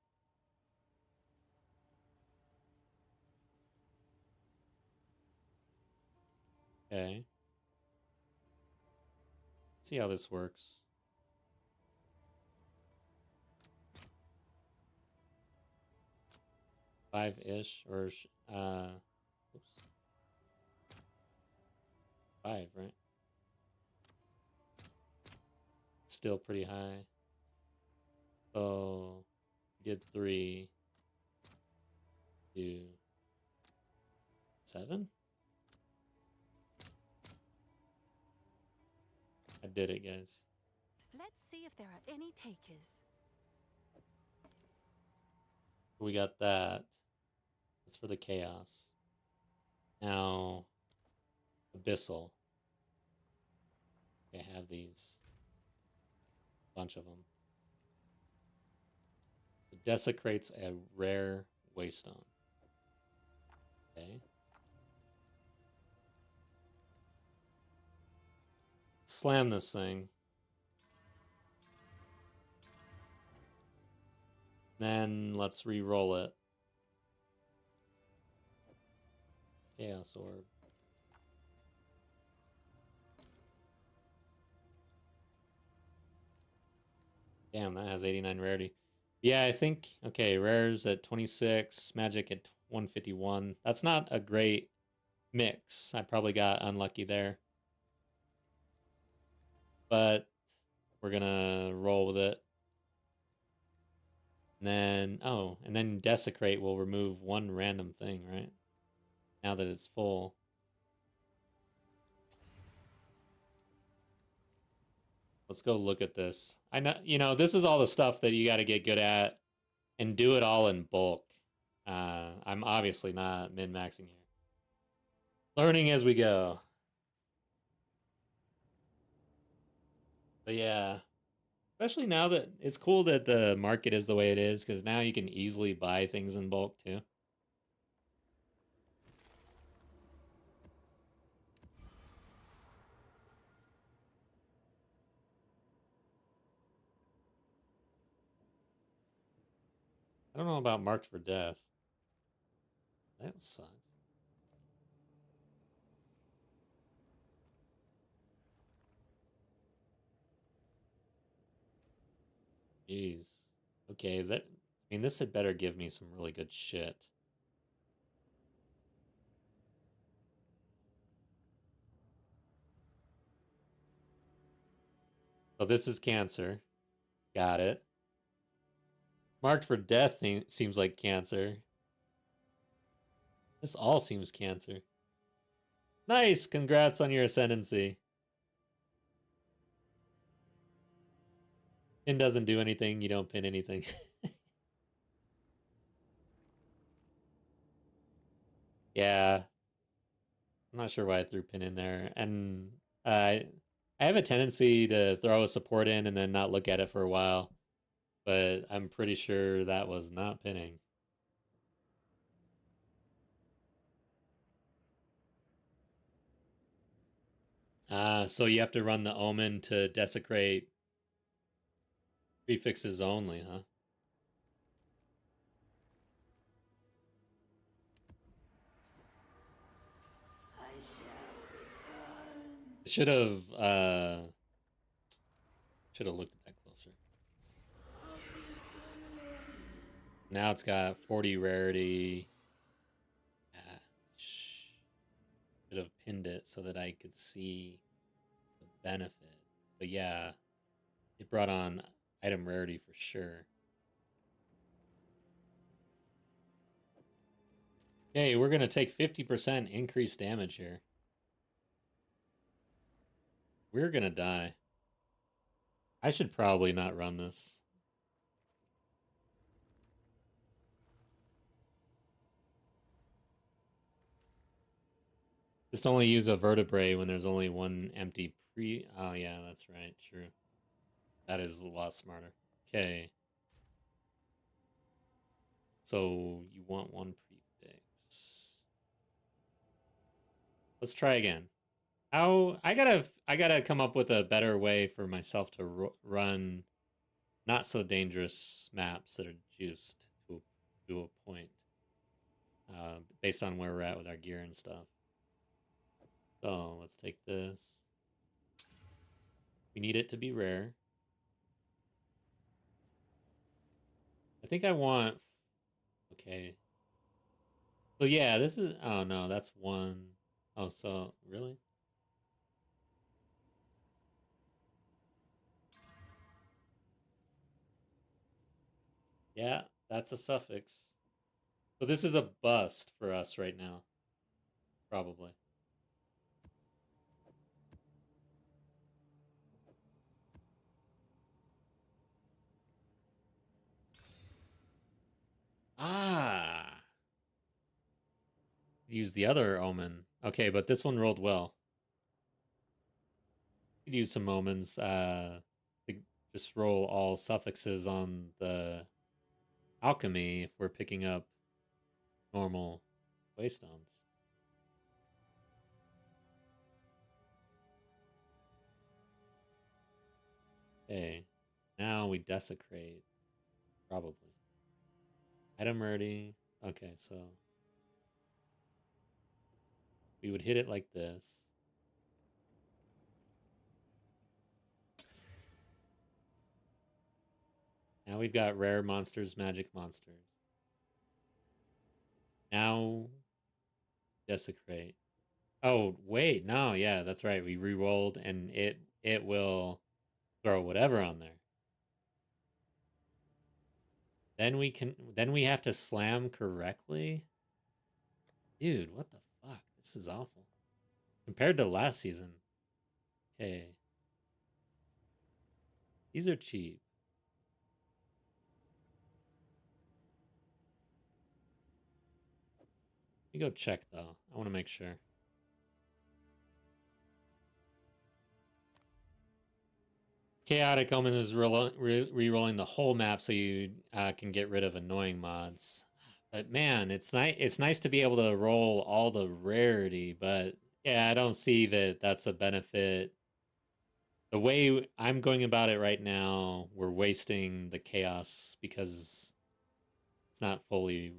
Okay. See how this works. Five-ish, or oops. 5, right? Still pretty high. So did 3, 2, 7. I did it, guys. Let's see if there are any takers. We got that. That's for the chaos. Now, abyssal. I have these. Bunch of them. It desecrates a rare waystone. Okay. Slam this thing. Then let's re-roll it. Chaos orb. Damn, that has 89 rarity. Yeah, I think, okay, rares at 26, magic at 151. That's not a great mix. I probably got unlucky there. But we're gonna roll with it. And then, oh, and then desecrate will remove one random thing, right? Now that it's full. Let's go look at this. I know, you know, this is all the stuff that you got to get good at and do it all in bulk. I'm obviously not min-maxing here. Learning as we go. But yeah, especially now that it's cool that the market is the way it is, because now you can easily buy things in bulk too. I don't know about marked for death. That sucks. Jeez. Okay, that, I mean, this had better give me some really good shit. So this is cancer. Got it. Marked for death seems like cancer. This all seems cancer. Nice! Congrats on your ascendancy. Pin doesn't do anything, you don't pin anything. Yeah. I'm not sure why I threw pin in there. And I have a tendency to throw a support in and then not look at it for a while. But I'm pretty sure that was not pinning. So you have to run the omen to desecrate prefixes only, huh? I shall return. Should have looked at that closer. Now it's got 40 rarity. Ah, should have pinned it so that I could see the benefit. But yeah, it brought on item rarity for sure. Okay, we're gonna take 50% increased damage here. We're gonna die. I should probably not run this. Just only use a vertebrae when there's only one empty pre... Oh, yeah, that's right. True. That is a lot smarter. Okay. So you want one prefix. Let's try again. How... I gotta come up with a better way for myself to run not so dangerous maps that are juiced to a point. Based on where we're at with our gear and stuff. So let's take this. We need it to be rare. I think I want... Okay. So yeah, this is... Oh no, that's one. Oh, so... Really? Yeah, that's a suffix. So this is a bust for us right now. Probably. Ah! Use the other omen. Okay, but this one rolled well. Could use some omens to just roll all suffixes on the alchemy if we're picking up normal waystones. Okay, now we desecrate. Probably. Item rarity. Okay, so we would hit it like this. Now we've got rare monsters, magic monsters. Now desecrate. Oh, wait, no, yeah, that's right. We re-rolled and it will throw whatever on there. Then we have to slam correctly. Dude, what the fuck? This is awful. Compared to last season. Okay. These are cheap. Let me go check though. I want to make sure. Chaotic Omen is re-rolling the whole map so you can get rid of annoying mods. But man, it's nice to be able to roll all the rarity, but yeah, I don't see that that's a benefit. The way I'm going about it right now, we're wasting the chaos because it's not fully,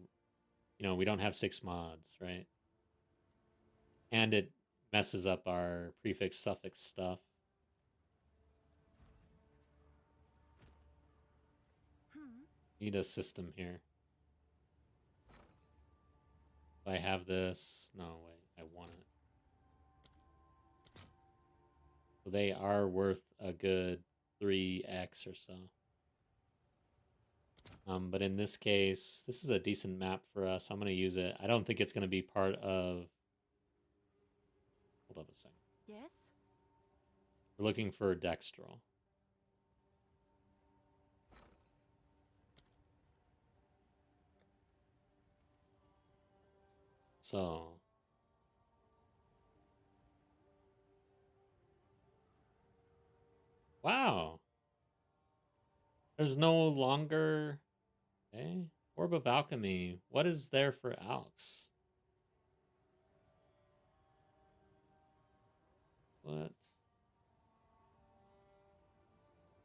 we don't have 6 mods, right? And it messes up our prefix suffix stuff. Need a system here. I have this. No, wait, I want it. So they are worth a good 3x or so. But in this case, this is a decent map for us. I'm going to use it. I don't think it's going to be part of... Hold up a second. Yes? We're looking for Dextral. So... Wow. There's no longer... Okay. Orb of Alchemy. What is there for Alks? What?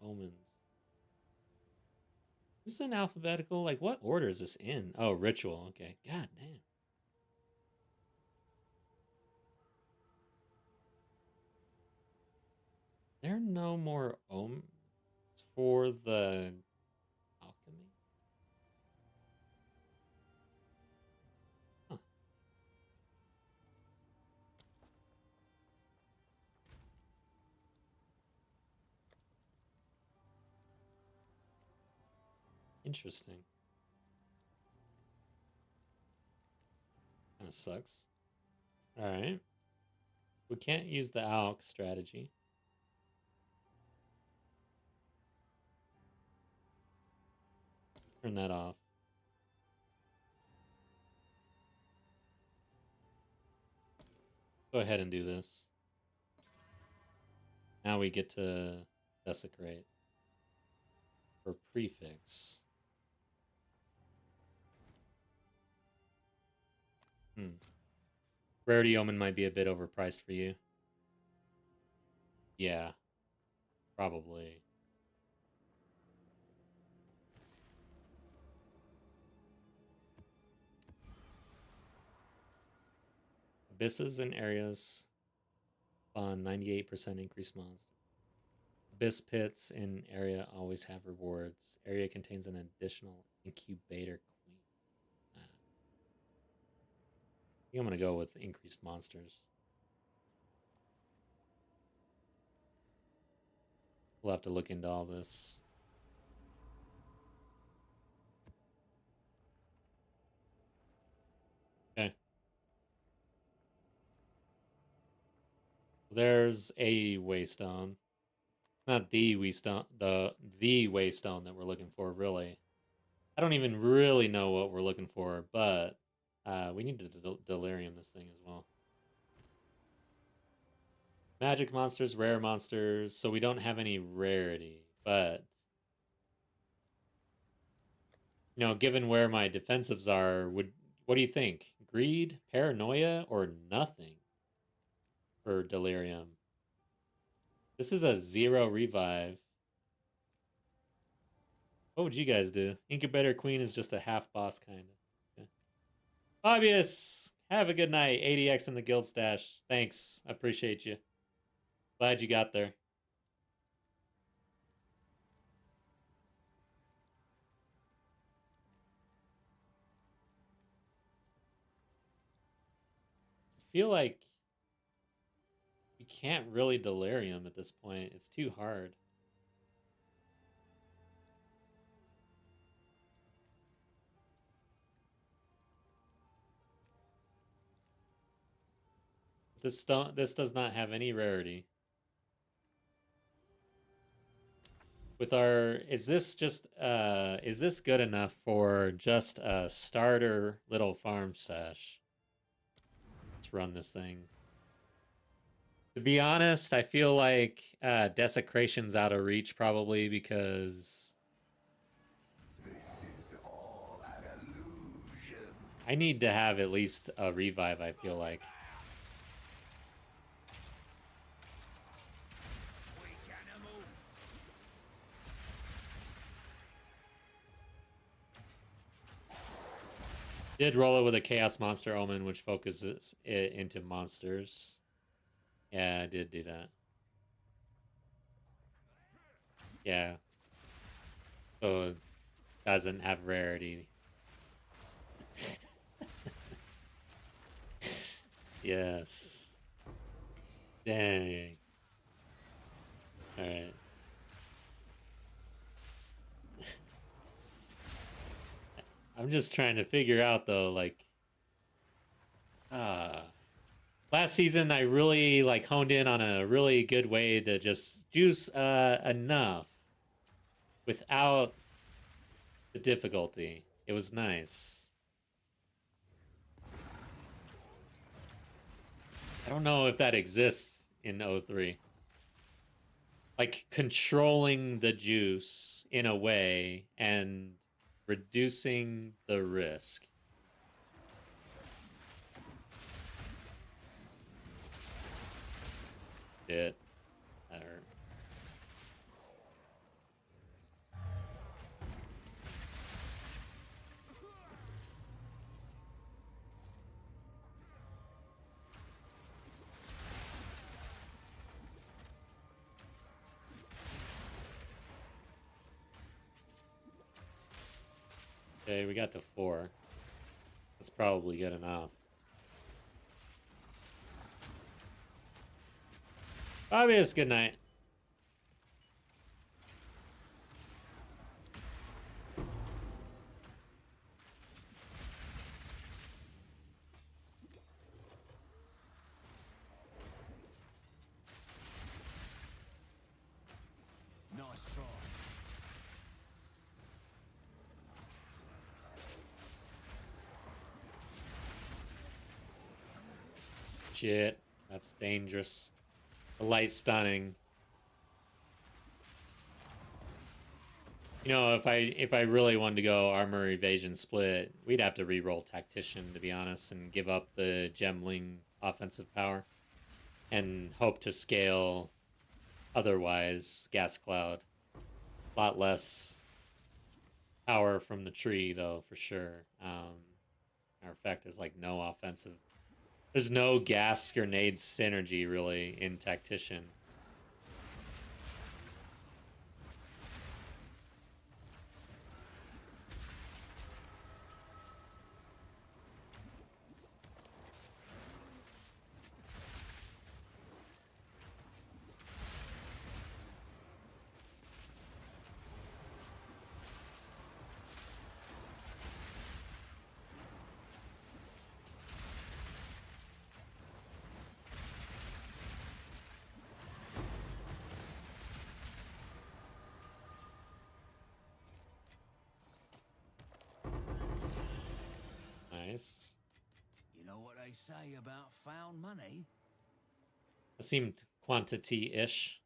Omens. Is this in alphabetical? Like, what order is this in? Oh, ritual. Okay. God damn. There are no more omens for the alchemy? Huh. Interesting. Kind of sucks. All right. We can't use the alch strategy. Turn that off. Go ahead and do this. Now we get to desecrate for prefix. Rarity Omen might be a bit overpriced for you. Yeah, probably. Abysses and areas on 98% increased monster. Abyss pits in area always have rewards. Area contains an additional incubator queen. I think I'm gonna go with increased monsters. We'll have to look into all this. Okay. There's a waystone. Not the waystone, the waystone that we're looking for, really. I don't even really know what we're looking for, but we need to delirium this thing as well. Magic monsters, rare monsters, so we don't have any rarity, but you know, given where my defensives are, what do you think? Greed, paranoia, or nothing for delirium? This is a 0 revive. What would you guys do? Incubator Queen is just a half boss kind of. Okay. Obvious. Have a good night. 80x in the guild stash. Thanks. I appreciate you. Glad you got there. I feel like you can't really delirium at this point. It's too hard. This does not have any rarity. With our is this good enough for just a starter little farm sesh? Let's run this thing. To be honest, I feel like desecration's out of reach probably because This is all an illusion. I need to have at least a revive, I feel like. Did roll it with a Chaos Monster Omen, which focuses it into monsters. Yeah, I did do that. Yeah. So it doesn't have rarity. Yes. Dang. Alright. I'm just trying to figure out though, like last season I really like honed in on a really good way to just juice enough without the difficulty. It was nice. I don't know if that exists in O3. Like controlling the juice in a way and reducing the risk. That hurt. Okay, we got to 4. That's probably good enough. Obvious, good night. Nice try. Shit, that's dangerous. The light stunning. You know, if I really wanted to go armor evasion split, we'd have to re-roll tactician, to be honest, and give up the gemling offensive power and hope to scale otherwise gas cloud. A lot less power from the tree though, for sure. Matter of fact, there's like no offensive. There's no gas grenade synergy really in tactician. Nice. You know what they say about found money? That seemed quantity-ish.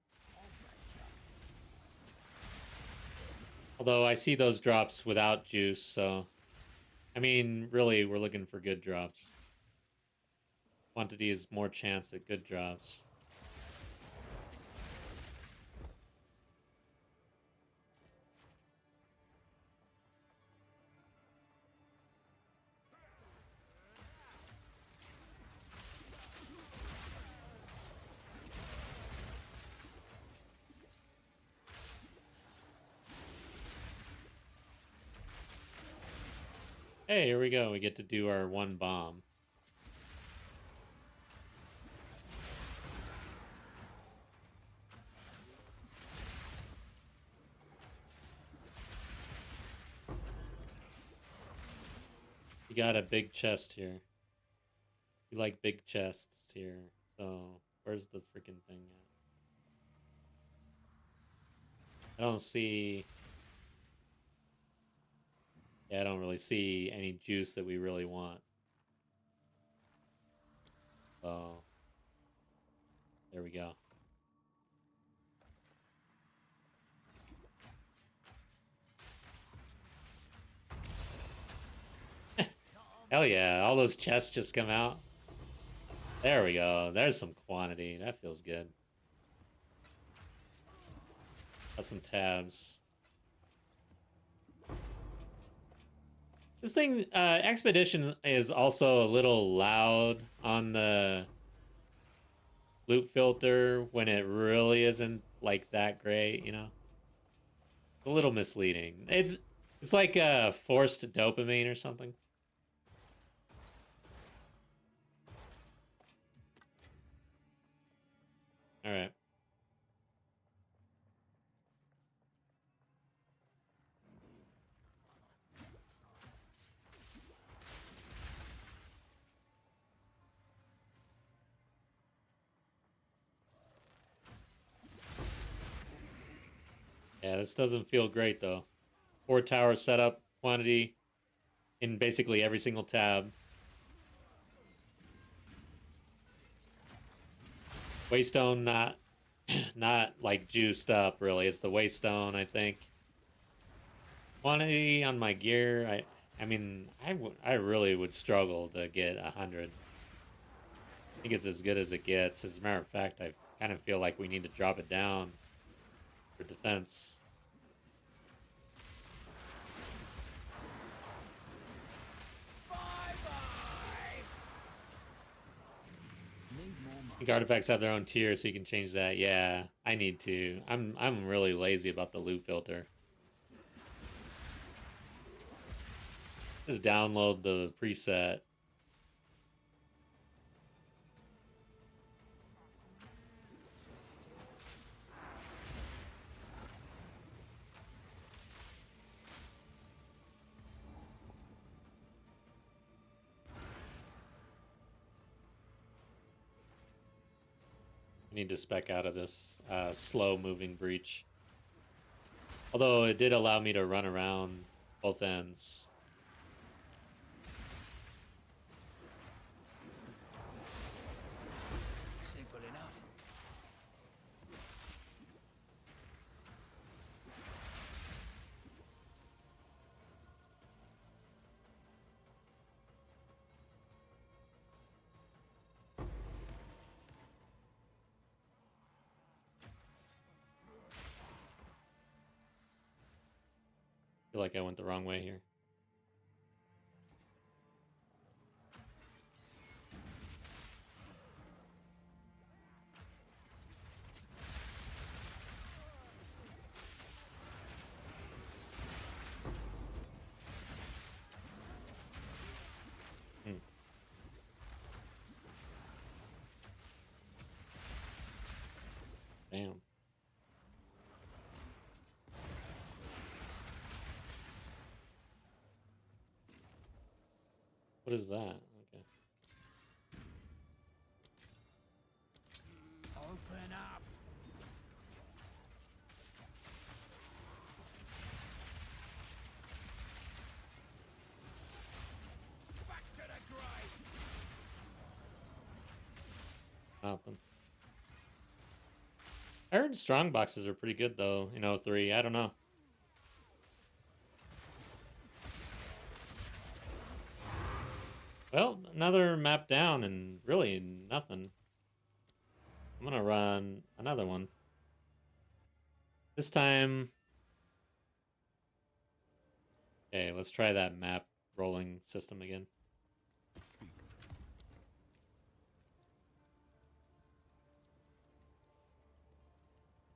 Although I see those drops without juice, so... I mean, really, we're looking for good drops. Quantity is more chance at good drops. Hey, here we go. We get to do our one bomb. You got a big chest here. You like big chests here. So, where's the freaking thing at? I don't see... Yeah, I don't really see any juice that we really want. So, there we go. Hell yeah, all those chests just come out. There we go. There's some quantity. That feels good. Got some tabs. This thing, Expedition is also a little loud on the loot filter when it really isn't like that great, you know? A little misleading. It's like a forced dopamine or something. All right. Yeah, this doesn't feel great though. 4 tower setup quantity in basically every single tab. Waystone not not like juiced up really. It's the waystone, I think. Quantity on my gear, I mean, I really would struggle to get 100. I think it's as good as it gets. As a matter of fact, I kind of feel like we need to drop it down for defense. I think artifacts have their own tier, so you can change that. Yeah, I need to. I'm really lazy about the loot filter. Just download the preset. I need to spec out of this slow moving breach. Although it did allow me to run around both ends. Simple enough. I feel like I went the wrong way here. Damn. What is that? Okay. Open up. Back to the grind. Nothing. I heard strong boxes are pretty good though in 03. I don't know. Well, another map down and really nothing. I'm gonna run another one. This time. Okay, let's try that map rolling system again.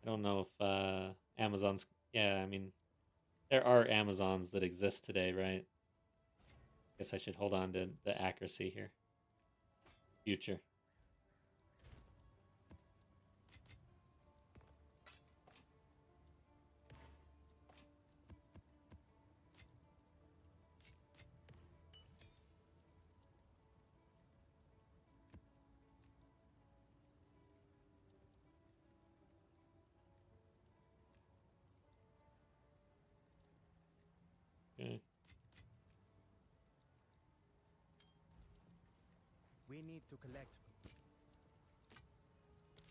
I don't know if Amazon's. Yeah, I mean, there are Amazons that exist today, right? Guess I should hold on to the accuracy here. Future. Okay. We need to collect.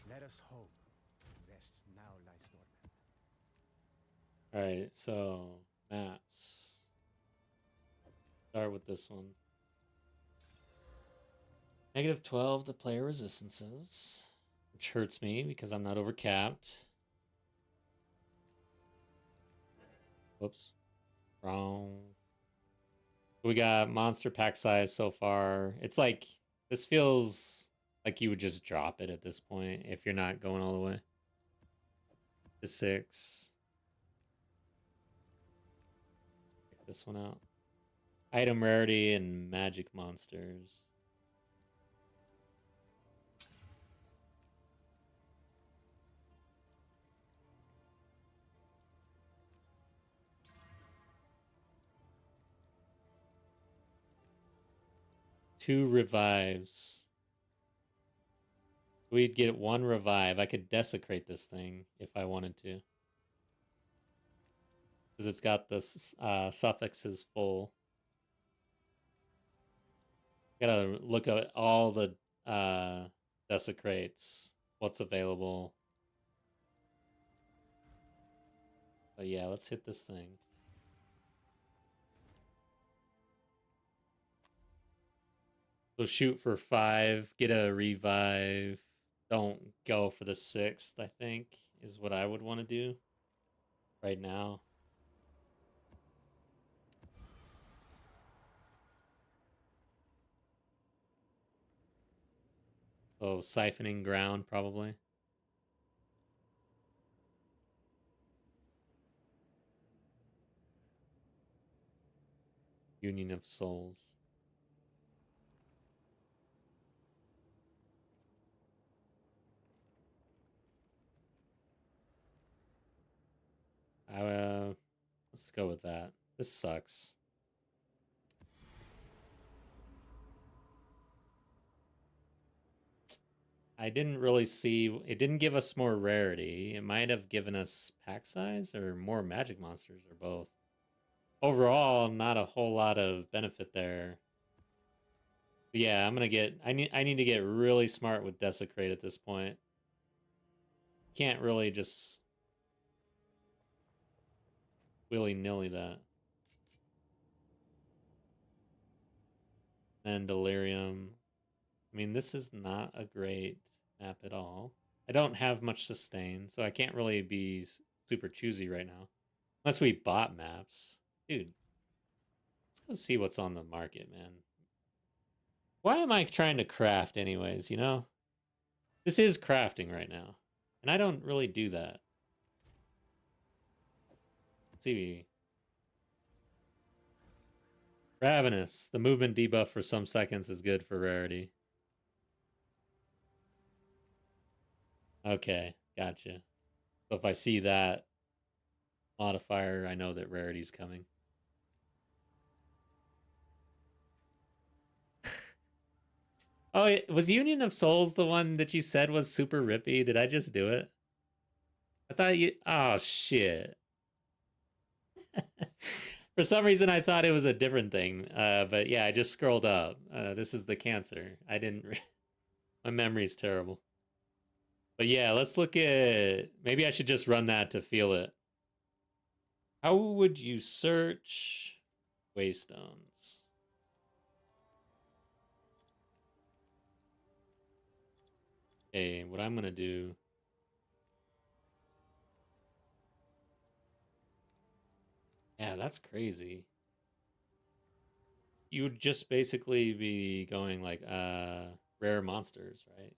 Let us hope. Zest now lies dormant. All right, so maps. Start with this one. -12 to player resistances, which hurts me because I'm not overcapped. Whoops. Wrong. We got monster pack size so far. It's like, this feels like you would just drop it at this point if you're not going all the way. To 6. Check this one out. Item rarity and magic monsters. Two revives. We'd get 1 revive. I could desecrate this thing if I wanted to. Because it's got this suffixes full. Gotta look at all the desecrates. What's available. But yeah, let's hit this thing. So shoot for 5, get a revive. Don't go for the 6th, I think, is what I would want to do right now. Oh, siphoning ground, probably. Union of Souls. Let's go with that. This sucks. I didn't really see... It didn't give us more rarity. It might have given us pack size or more magic monsters or both. Overall, not a whole lot of benefit there. But yeah, I'm gonna get... I need to get really smart with Desecrate at this point. Can't really just willy-nilly that. And Delirium. I mean, this is not a great map at all. I don't have much sustain, so I can't really be super choosy right now. Unless we bought maps. Dude, let's go see what's on the market, man. Why am I trying to craft anyways, you know? This is crafting right now. And I don't really do that. Let's see. Ravenous. The movement debuff for some seconds is good for rarity. Okay, gotcha. So if I see that modifier, I know that rarity's coming. Oh, was Union of Souls the one that you said was super rippy? Did I just do it? I thought you... Oh, shit. For some reason, I thought it was a different thing. But yeah, I just scrolled up. This is the cancer. I didn't... My memory's terrible. But yeah, let's look at... Maybe I should just run that to feel it. How would you search Waystones? Okay, what I'm going to do... Yeah, that's crazy. You would just basically be going like, rare monsters, right?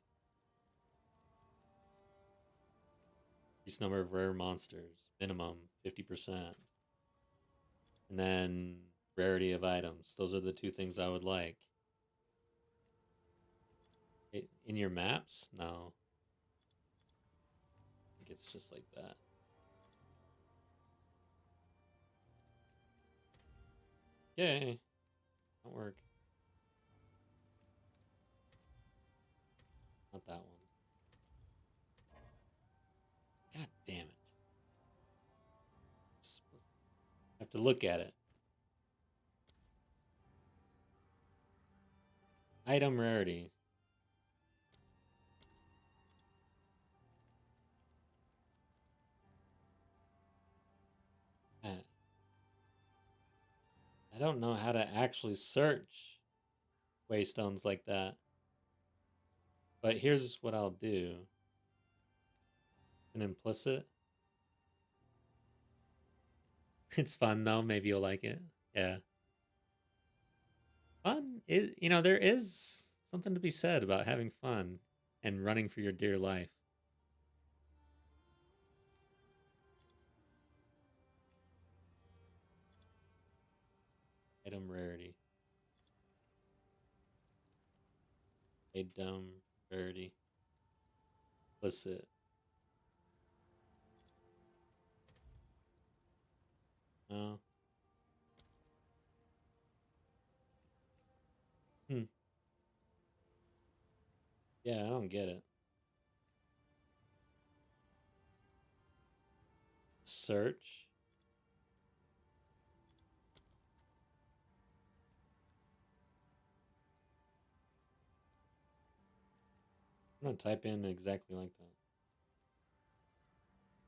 Increase number of rare monsters, minimum 50%. And then rarity of items. Those are the two things I would like. In your maps? No. I think it's just like that. Yay. Don't work. Not that one. God damn it. I have to look at it. Item rarity. I don't know how to actually search Waystones like that. But here's what I'll do. An implicit. It's fun though. Maybe you'll like it. Yeah. Fun is, you know, there is something to be said about having fun and running for your dear life. Item rarity. Item rarity. Implicit. No. Yeah, I don't get it. Search. I'm gonna type in exactly like that.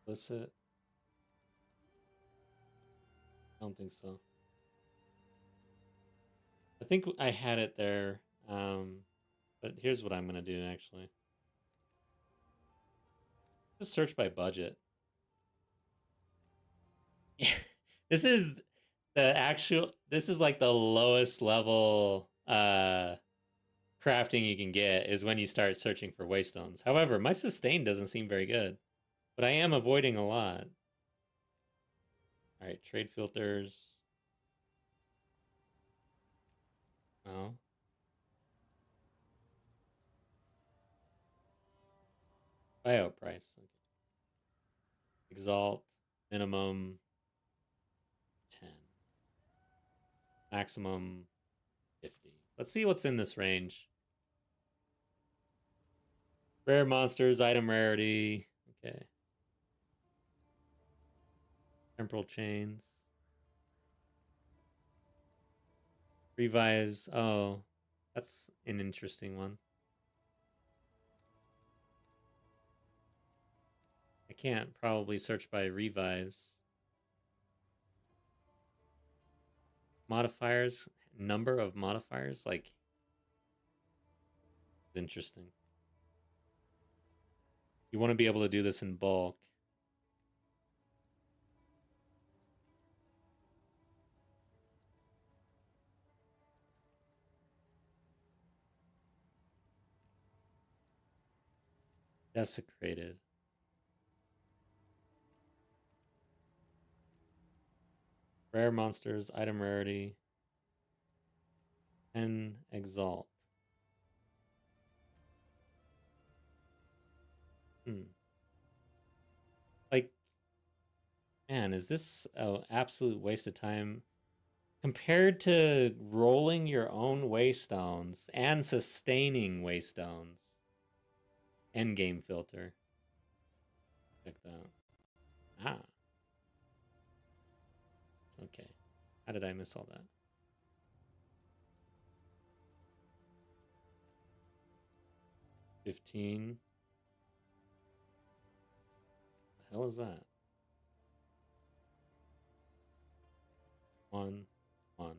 Implicit. I don't think so. I think I had it there, but here's what I'm gonna do actually. Just search by budget. This is the actual, this is like the lowest level crafting you can get is when you start searching for Waystones. However, my sustain doesn't seem very good, but I am avoiding a lot. All right, trade filters. No. Buyout price. Okay. Exalt. Minimum 10. Maximum 50. Let's see what's in this range. Rare monsters, item rarity. Okay. Temporal chains. Revives. Oh, that's an interesting one. I can't probably search by revives. Modifiers. Number of modifiers. Like, interesting. You want to be able to do this in bulk. Desecrated. Rare monsters, item rarity, and exalt. Like, man, is this an absolute waste of time? Compared to rolling your own waystones and sustaining waystones. Endgame filter. Check that. Ah. It's okay. How did I miss all that? $15. The hell is that? 1, 1.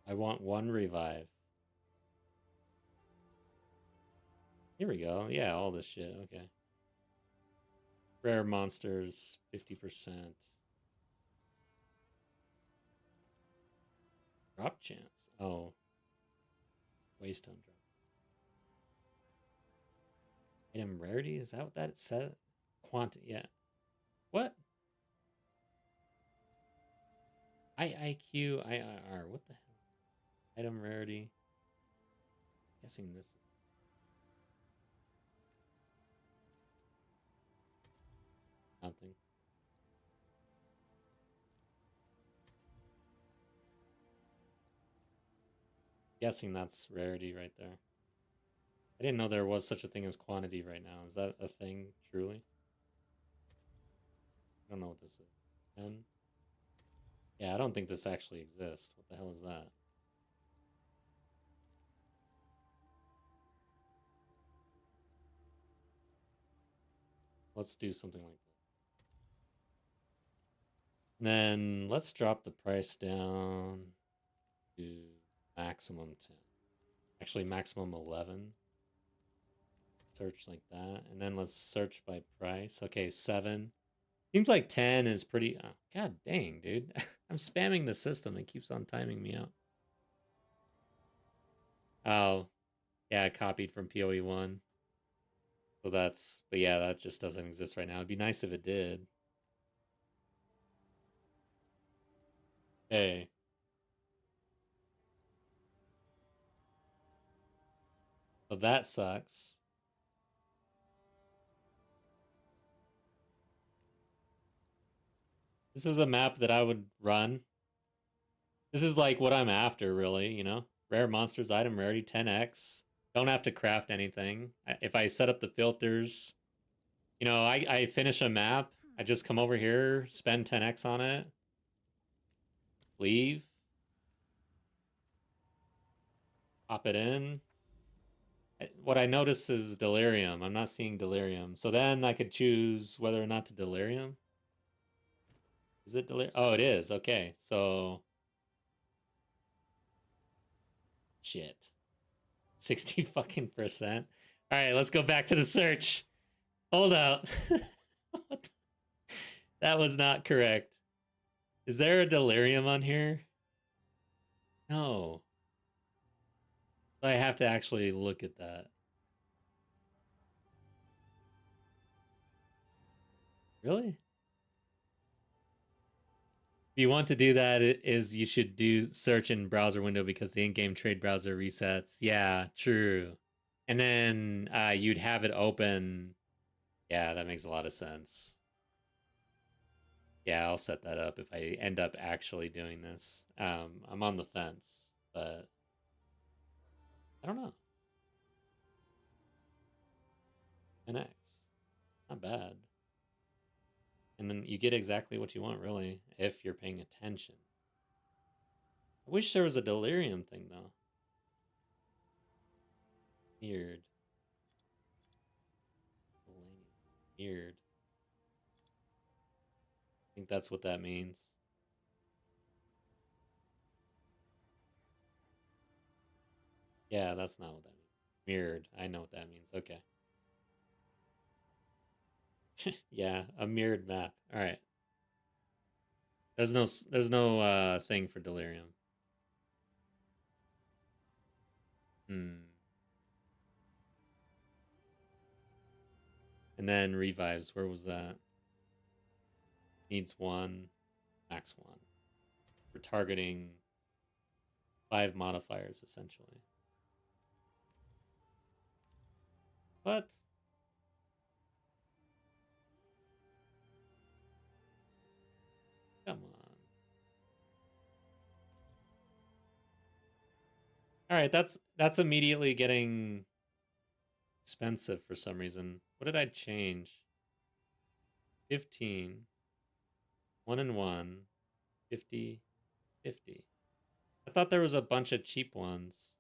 I want 1 revive. Here we go. Yeah, all this shit. Okay. Rare monsters, 50%. Drop chance. Oh. Waystone drop. Item rarity? Is that what that said? Quantity. Yeah. What? IIQ, IIR. What the hell? Item rarity. Guessing this. Nothing. Guessing that's rarity right there. I didn't know there was such a thing as quantity right now. Is that a thing, truly? I don't know what this is. 10? Yeah, I don't think this actually exists. What the hell is that? Let's do something like that. And then let's drop the price down to maximum 10. Actually, maximum 11. Search like that. And then let's search by price. Okay, 7. Seems like 10 is pretty... God dang, dude. I'm spamming the system. It keeps on timing me out. Oh, yeah, I copied from PoE1. So that's... But yeah, that just doesn't exist right now. It'd be nice if it did. Hey. So that sucks. This is a map that I would run. This is like what I'm after, really, you know? Rare monsters, item rarity, 10x. Don't have to craft anything. If I set up the filters, you know, I finish a map, I just come over here, spend 10x on it, leave, pop it in. What I notice is delirium. I'm not seeing delirium. So then I could choose whether or not to delirium. Is it delirium? Oh, it is. Okay. So shit. 60 fucking percent. All right, let's go back to the search. Hold up. That was not correct. Is there a delirium on here? No. I have to actually look at that. Really? If you want to do that, you should do search in browser window because the in-game trade browser resets. Yeah, true. And then you'd have it open. Yeah, that makes a lot of sense. Yeah, I'll set that up if I end up actually doing this. I'm on the fence, but I don't know. 10x. Not bad. And then you get exactly what you want, really, if you're paying attention. I wish there was a delirium thing, though. Weird. Weird. I think that's what that means. Yeah, that's not what that means. Mirrored. I know what that means. Okay. Yeah, a mirrored map. All right. There's no thing for delirium. And then revives. Where was that? Needs 1, max 1. We're targeting 5 modifiers essentially. What? Come on. All right, that's immediately getting expensive for some reason. What did I change? 15. 1 and 1. 50. 50. I thought there was a bunch of cheap ones.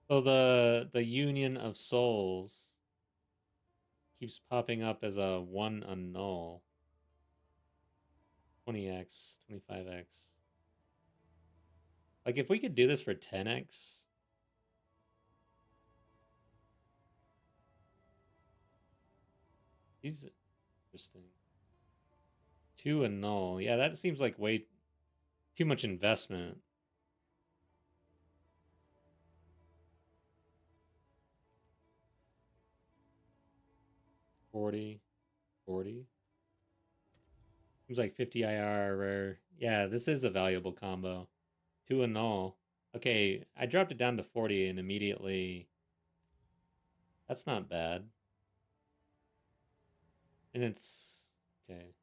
So the Union of Souls keeps popping up as a 1 null. 20x, 25x. Like if we could do this for 10x. He's interesting. 2 null. Yeah, that seems like way too much investment. $40. Seems like 50 IR rare. Yeah, this is a valuable combo. 2 null. Okay, I dropped it down to 40 and immediately. That's not bad. And it's okay.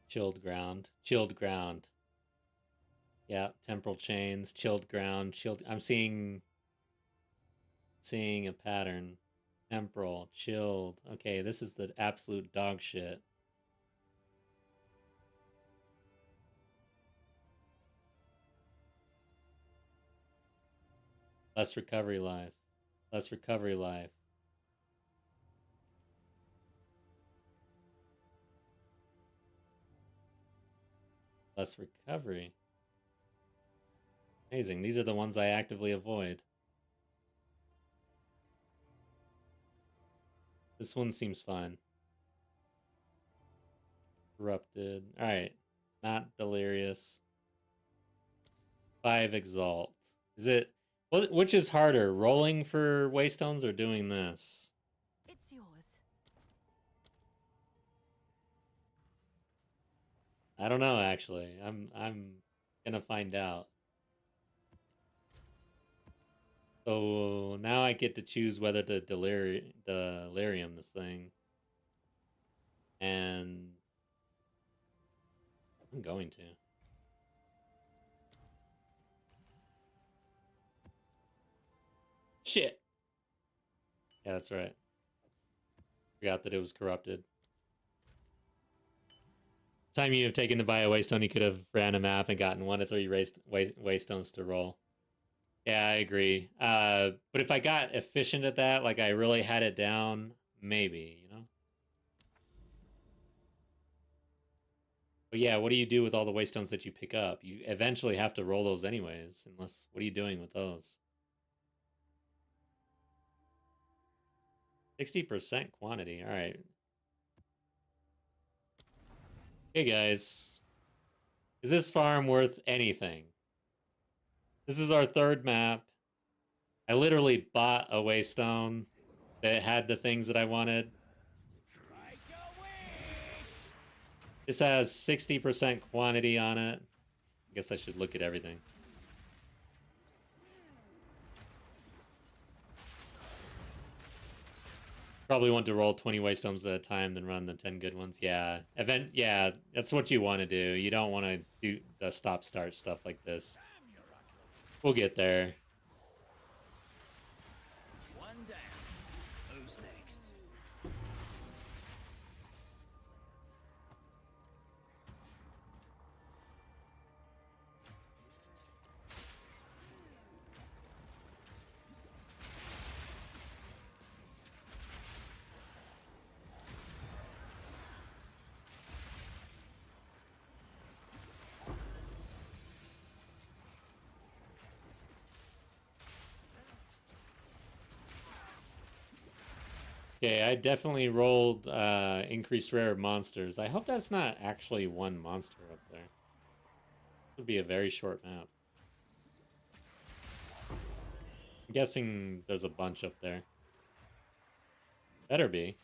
Chilled ground. Chilled ground. Yeah, temporal chains, chilled ground, chilled. I'm seeing a pattern. Temporal, chilled. Okay, this is the absolute dog shit. Less recovery life. Less recovery life. Less recovery. Amazing. These are the ones I actively avoid. This one seems fine. Corrupted. Alright. Not delirious. 5 exalt. Is it which is harder, rolling for waystones or doing this? It's yours. I don't know actually. I'm gonna find out. So now I get to choose whether to delirium this thing. And I'm going to. Shit. Yeah, that's right. Forgot that it was corrupted. Time you have taken to buy a waystone, you could have ran a map and gotten 1 to 3 waystones to roll. Yeah, I agree. But if I got efficient at that, like I really had it down, maybe, you know? But yeah, what do you do with all the waystones that you pick up? You eventually have to roll those anyways, unless, what are you doing with those? 60% quantity, all right. Hey guys, is this farm worth anything? This is our third map. I literally bought a waystone that had the things that I wanted. This has 60% quantity on it. I guess I should look at everything. Probably want to roll 20 waystones at a time, then run the 10 good ones. Yeah, yeah, that's what you want to do. You don't want to do the stop-start stuff like this. We'll get there. One down. Who's next? Okay, I definitely rolled increased rare monsters. I hope that's not actually one monster up there. It would be a very short map. I'm guessing there's a bunch up there. Better be.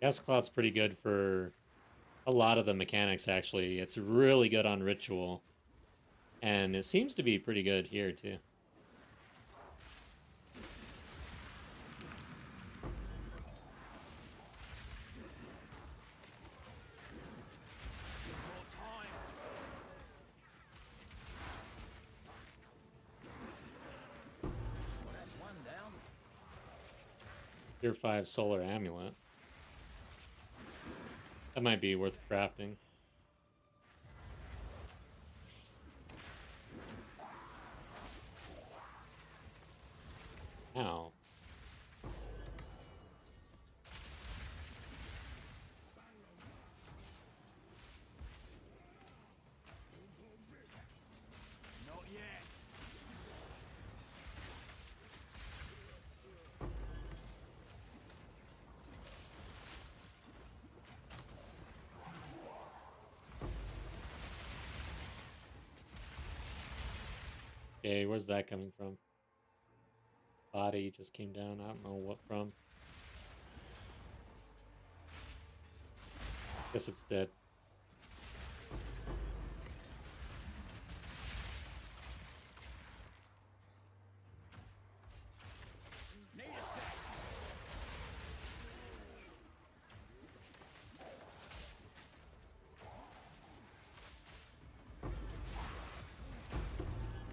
Gas Cloud's pretty good for a lot of the mechanics, actually. It's really good on Ritual. And it seems to be pretty good here, too. More time. Well, that's one down. Tier 5 Solar Amulet. That might be worth crafting. Ow. Not yet. Okay, where's that coming from? Body just came down. I don't know what from. Guess it's dead. Need a sec.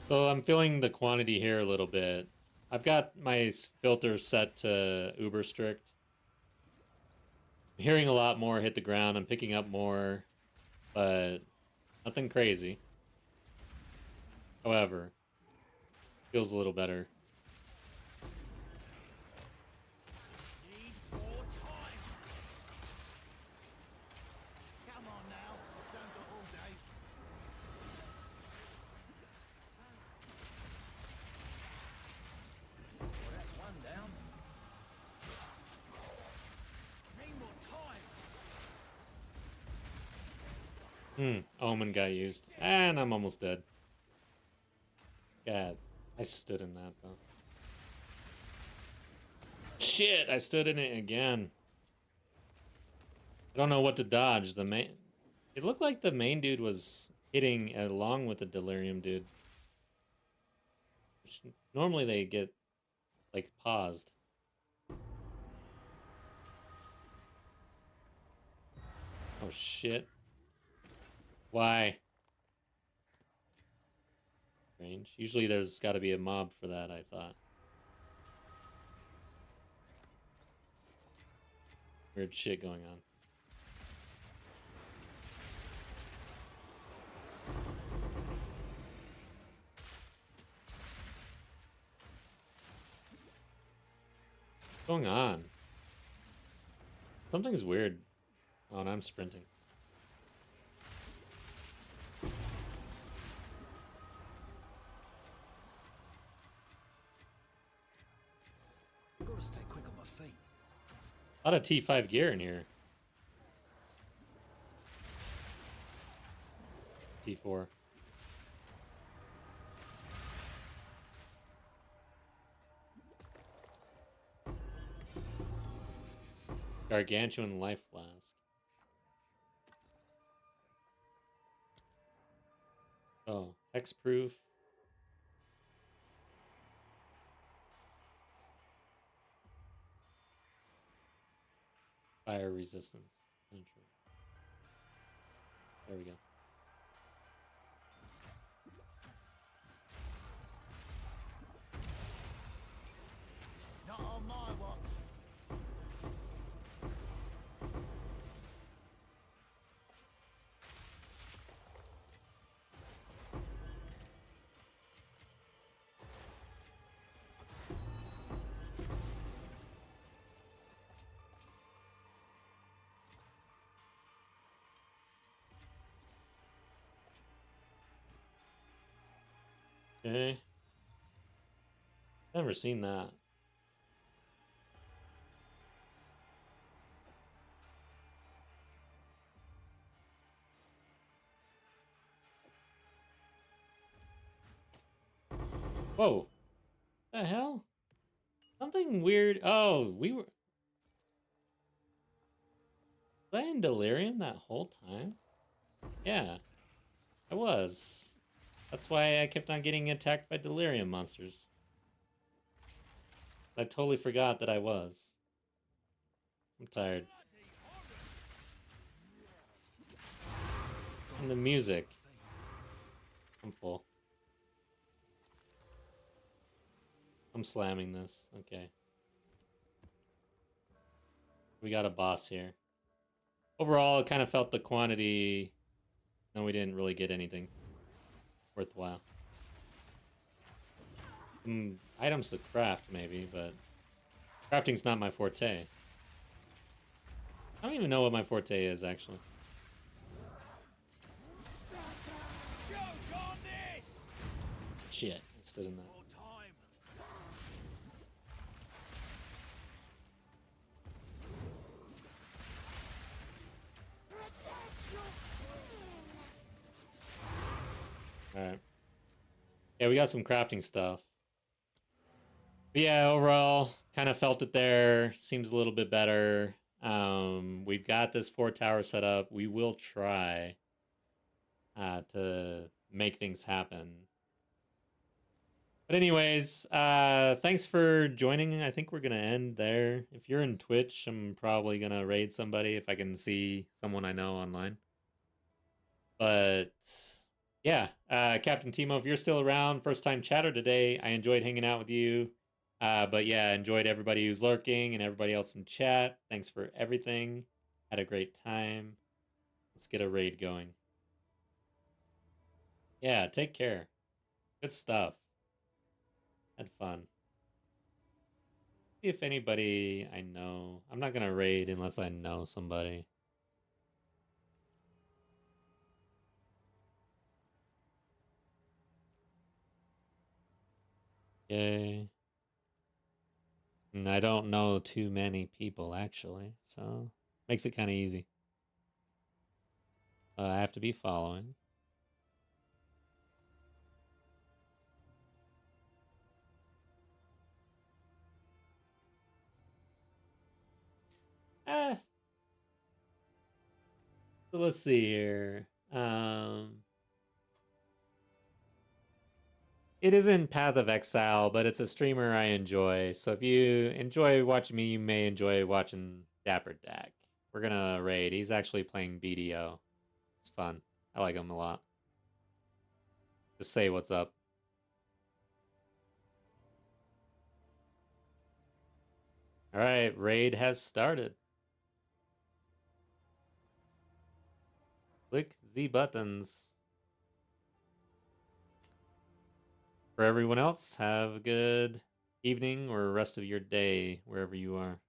So I'm feeling the quantity here a little bit. I've got my filter set to uber strict. I'm hearing a lot more hit the ground. I'm picking up more, but nothing crazy. However, feels a little better. Need more time. Come on now. Don't got all day. Well, that's one down. Need more time. Omen got used. And I'm almost dead. God, I stood in that, though. Shit, I stood in it again. I don't know what to dodge. The main... It looked like the main dude was hitting along with the Delirium dude. Which normally they get, like, paused. Oh, shit. Why? Range. Usually there's got to be a mob for that, I thought. Weird shit going on. What's going on? Something's weird. Oh, and I'm sprinting. Gotta stay quick on my feet. A lot of T5 gear in here. T4. Gargantuan life flask. Oh, hexproof. Fire resistance. There we go. Not on my watch. Okay. Never seen that. Whoa. The hell? Something weird. Oh, we were... Was I in delirium that whole time? Yeah, I was. That's why I kept on getting attacked by delirium monsters. I totally forgot that I was. I'm tired. And the music. I'm full. I'm slamming this. Okay. We got a boss here. Overall, it kind of felt the quantity. No, we didn't really get anything worthwhile. Items to craft, maybe, but crafting's not my forte. I don't even know what my forte is, actually. Shit, I stood in that. Alright. Yeah, we got some crafting stuff. But yeah, overall, kind of felt it there. Seems a little bit better. We've got this 4-tower set up. We will try to make things happen. But anyways, thanks for joining. I think we're going to end there. If you're in Twitch, I'm probably going to raid somebody if I can see someone I know online. But yeah, Captain Timo, if you're still around, first time chatter today, I enjoyed hanging out with you. But yeah, enjoyed everybody who's lurking and everybody else in chat. Thanks for everything. Had a great time. Let's get a raid going. Yeah, take care. Good stuff. Had fun. See if anybody I know. I'm not gonna raid unless I know somebody. Yay. And I don't know too many people, actually, so makes it kind of easy. I have to be following. So let's see here. It isn't Path of Exile, but it's a streamer I enjoy. So if you enjoy watching me, you may enjoy watching Dapper Dak. We're gonna raid. He's actually playing BDO. It's fun. I like him a lot. Just say what's up. Alright, raid has started. Click the buttons. For everyone else, have a good evening or rest of your day, wherever you are.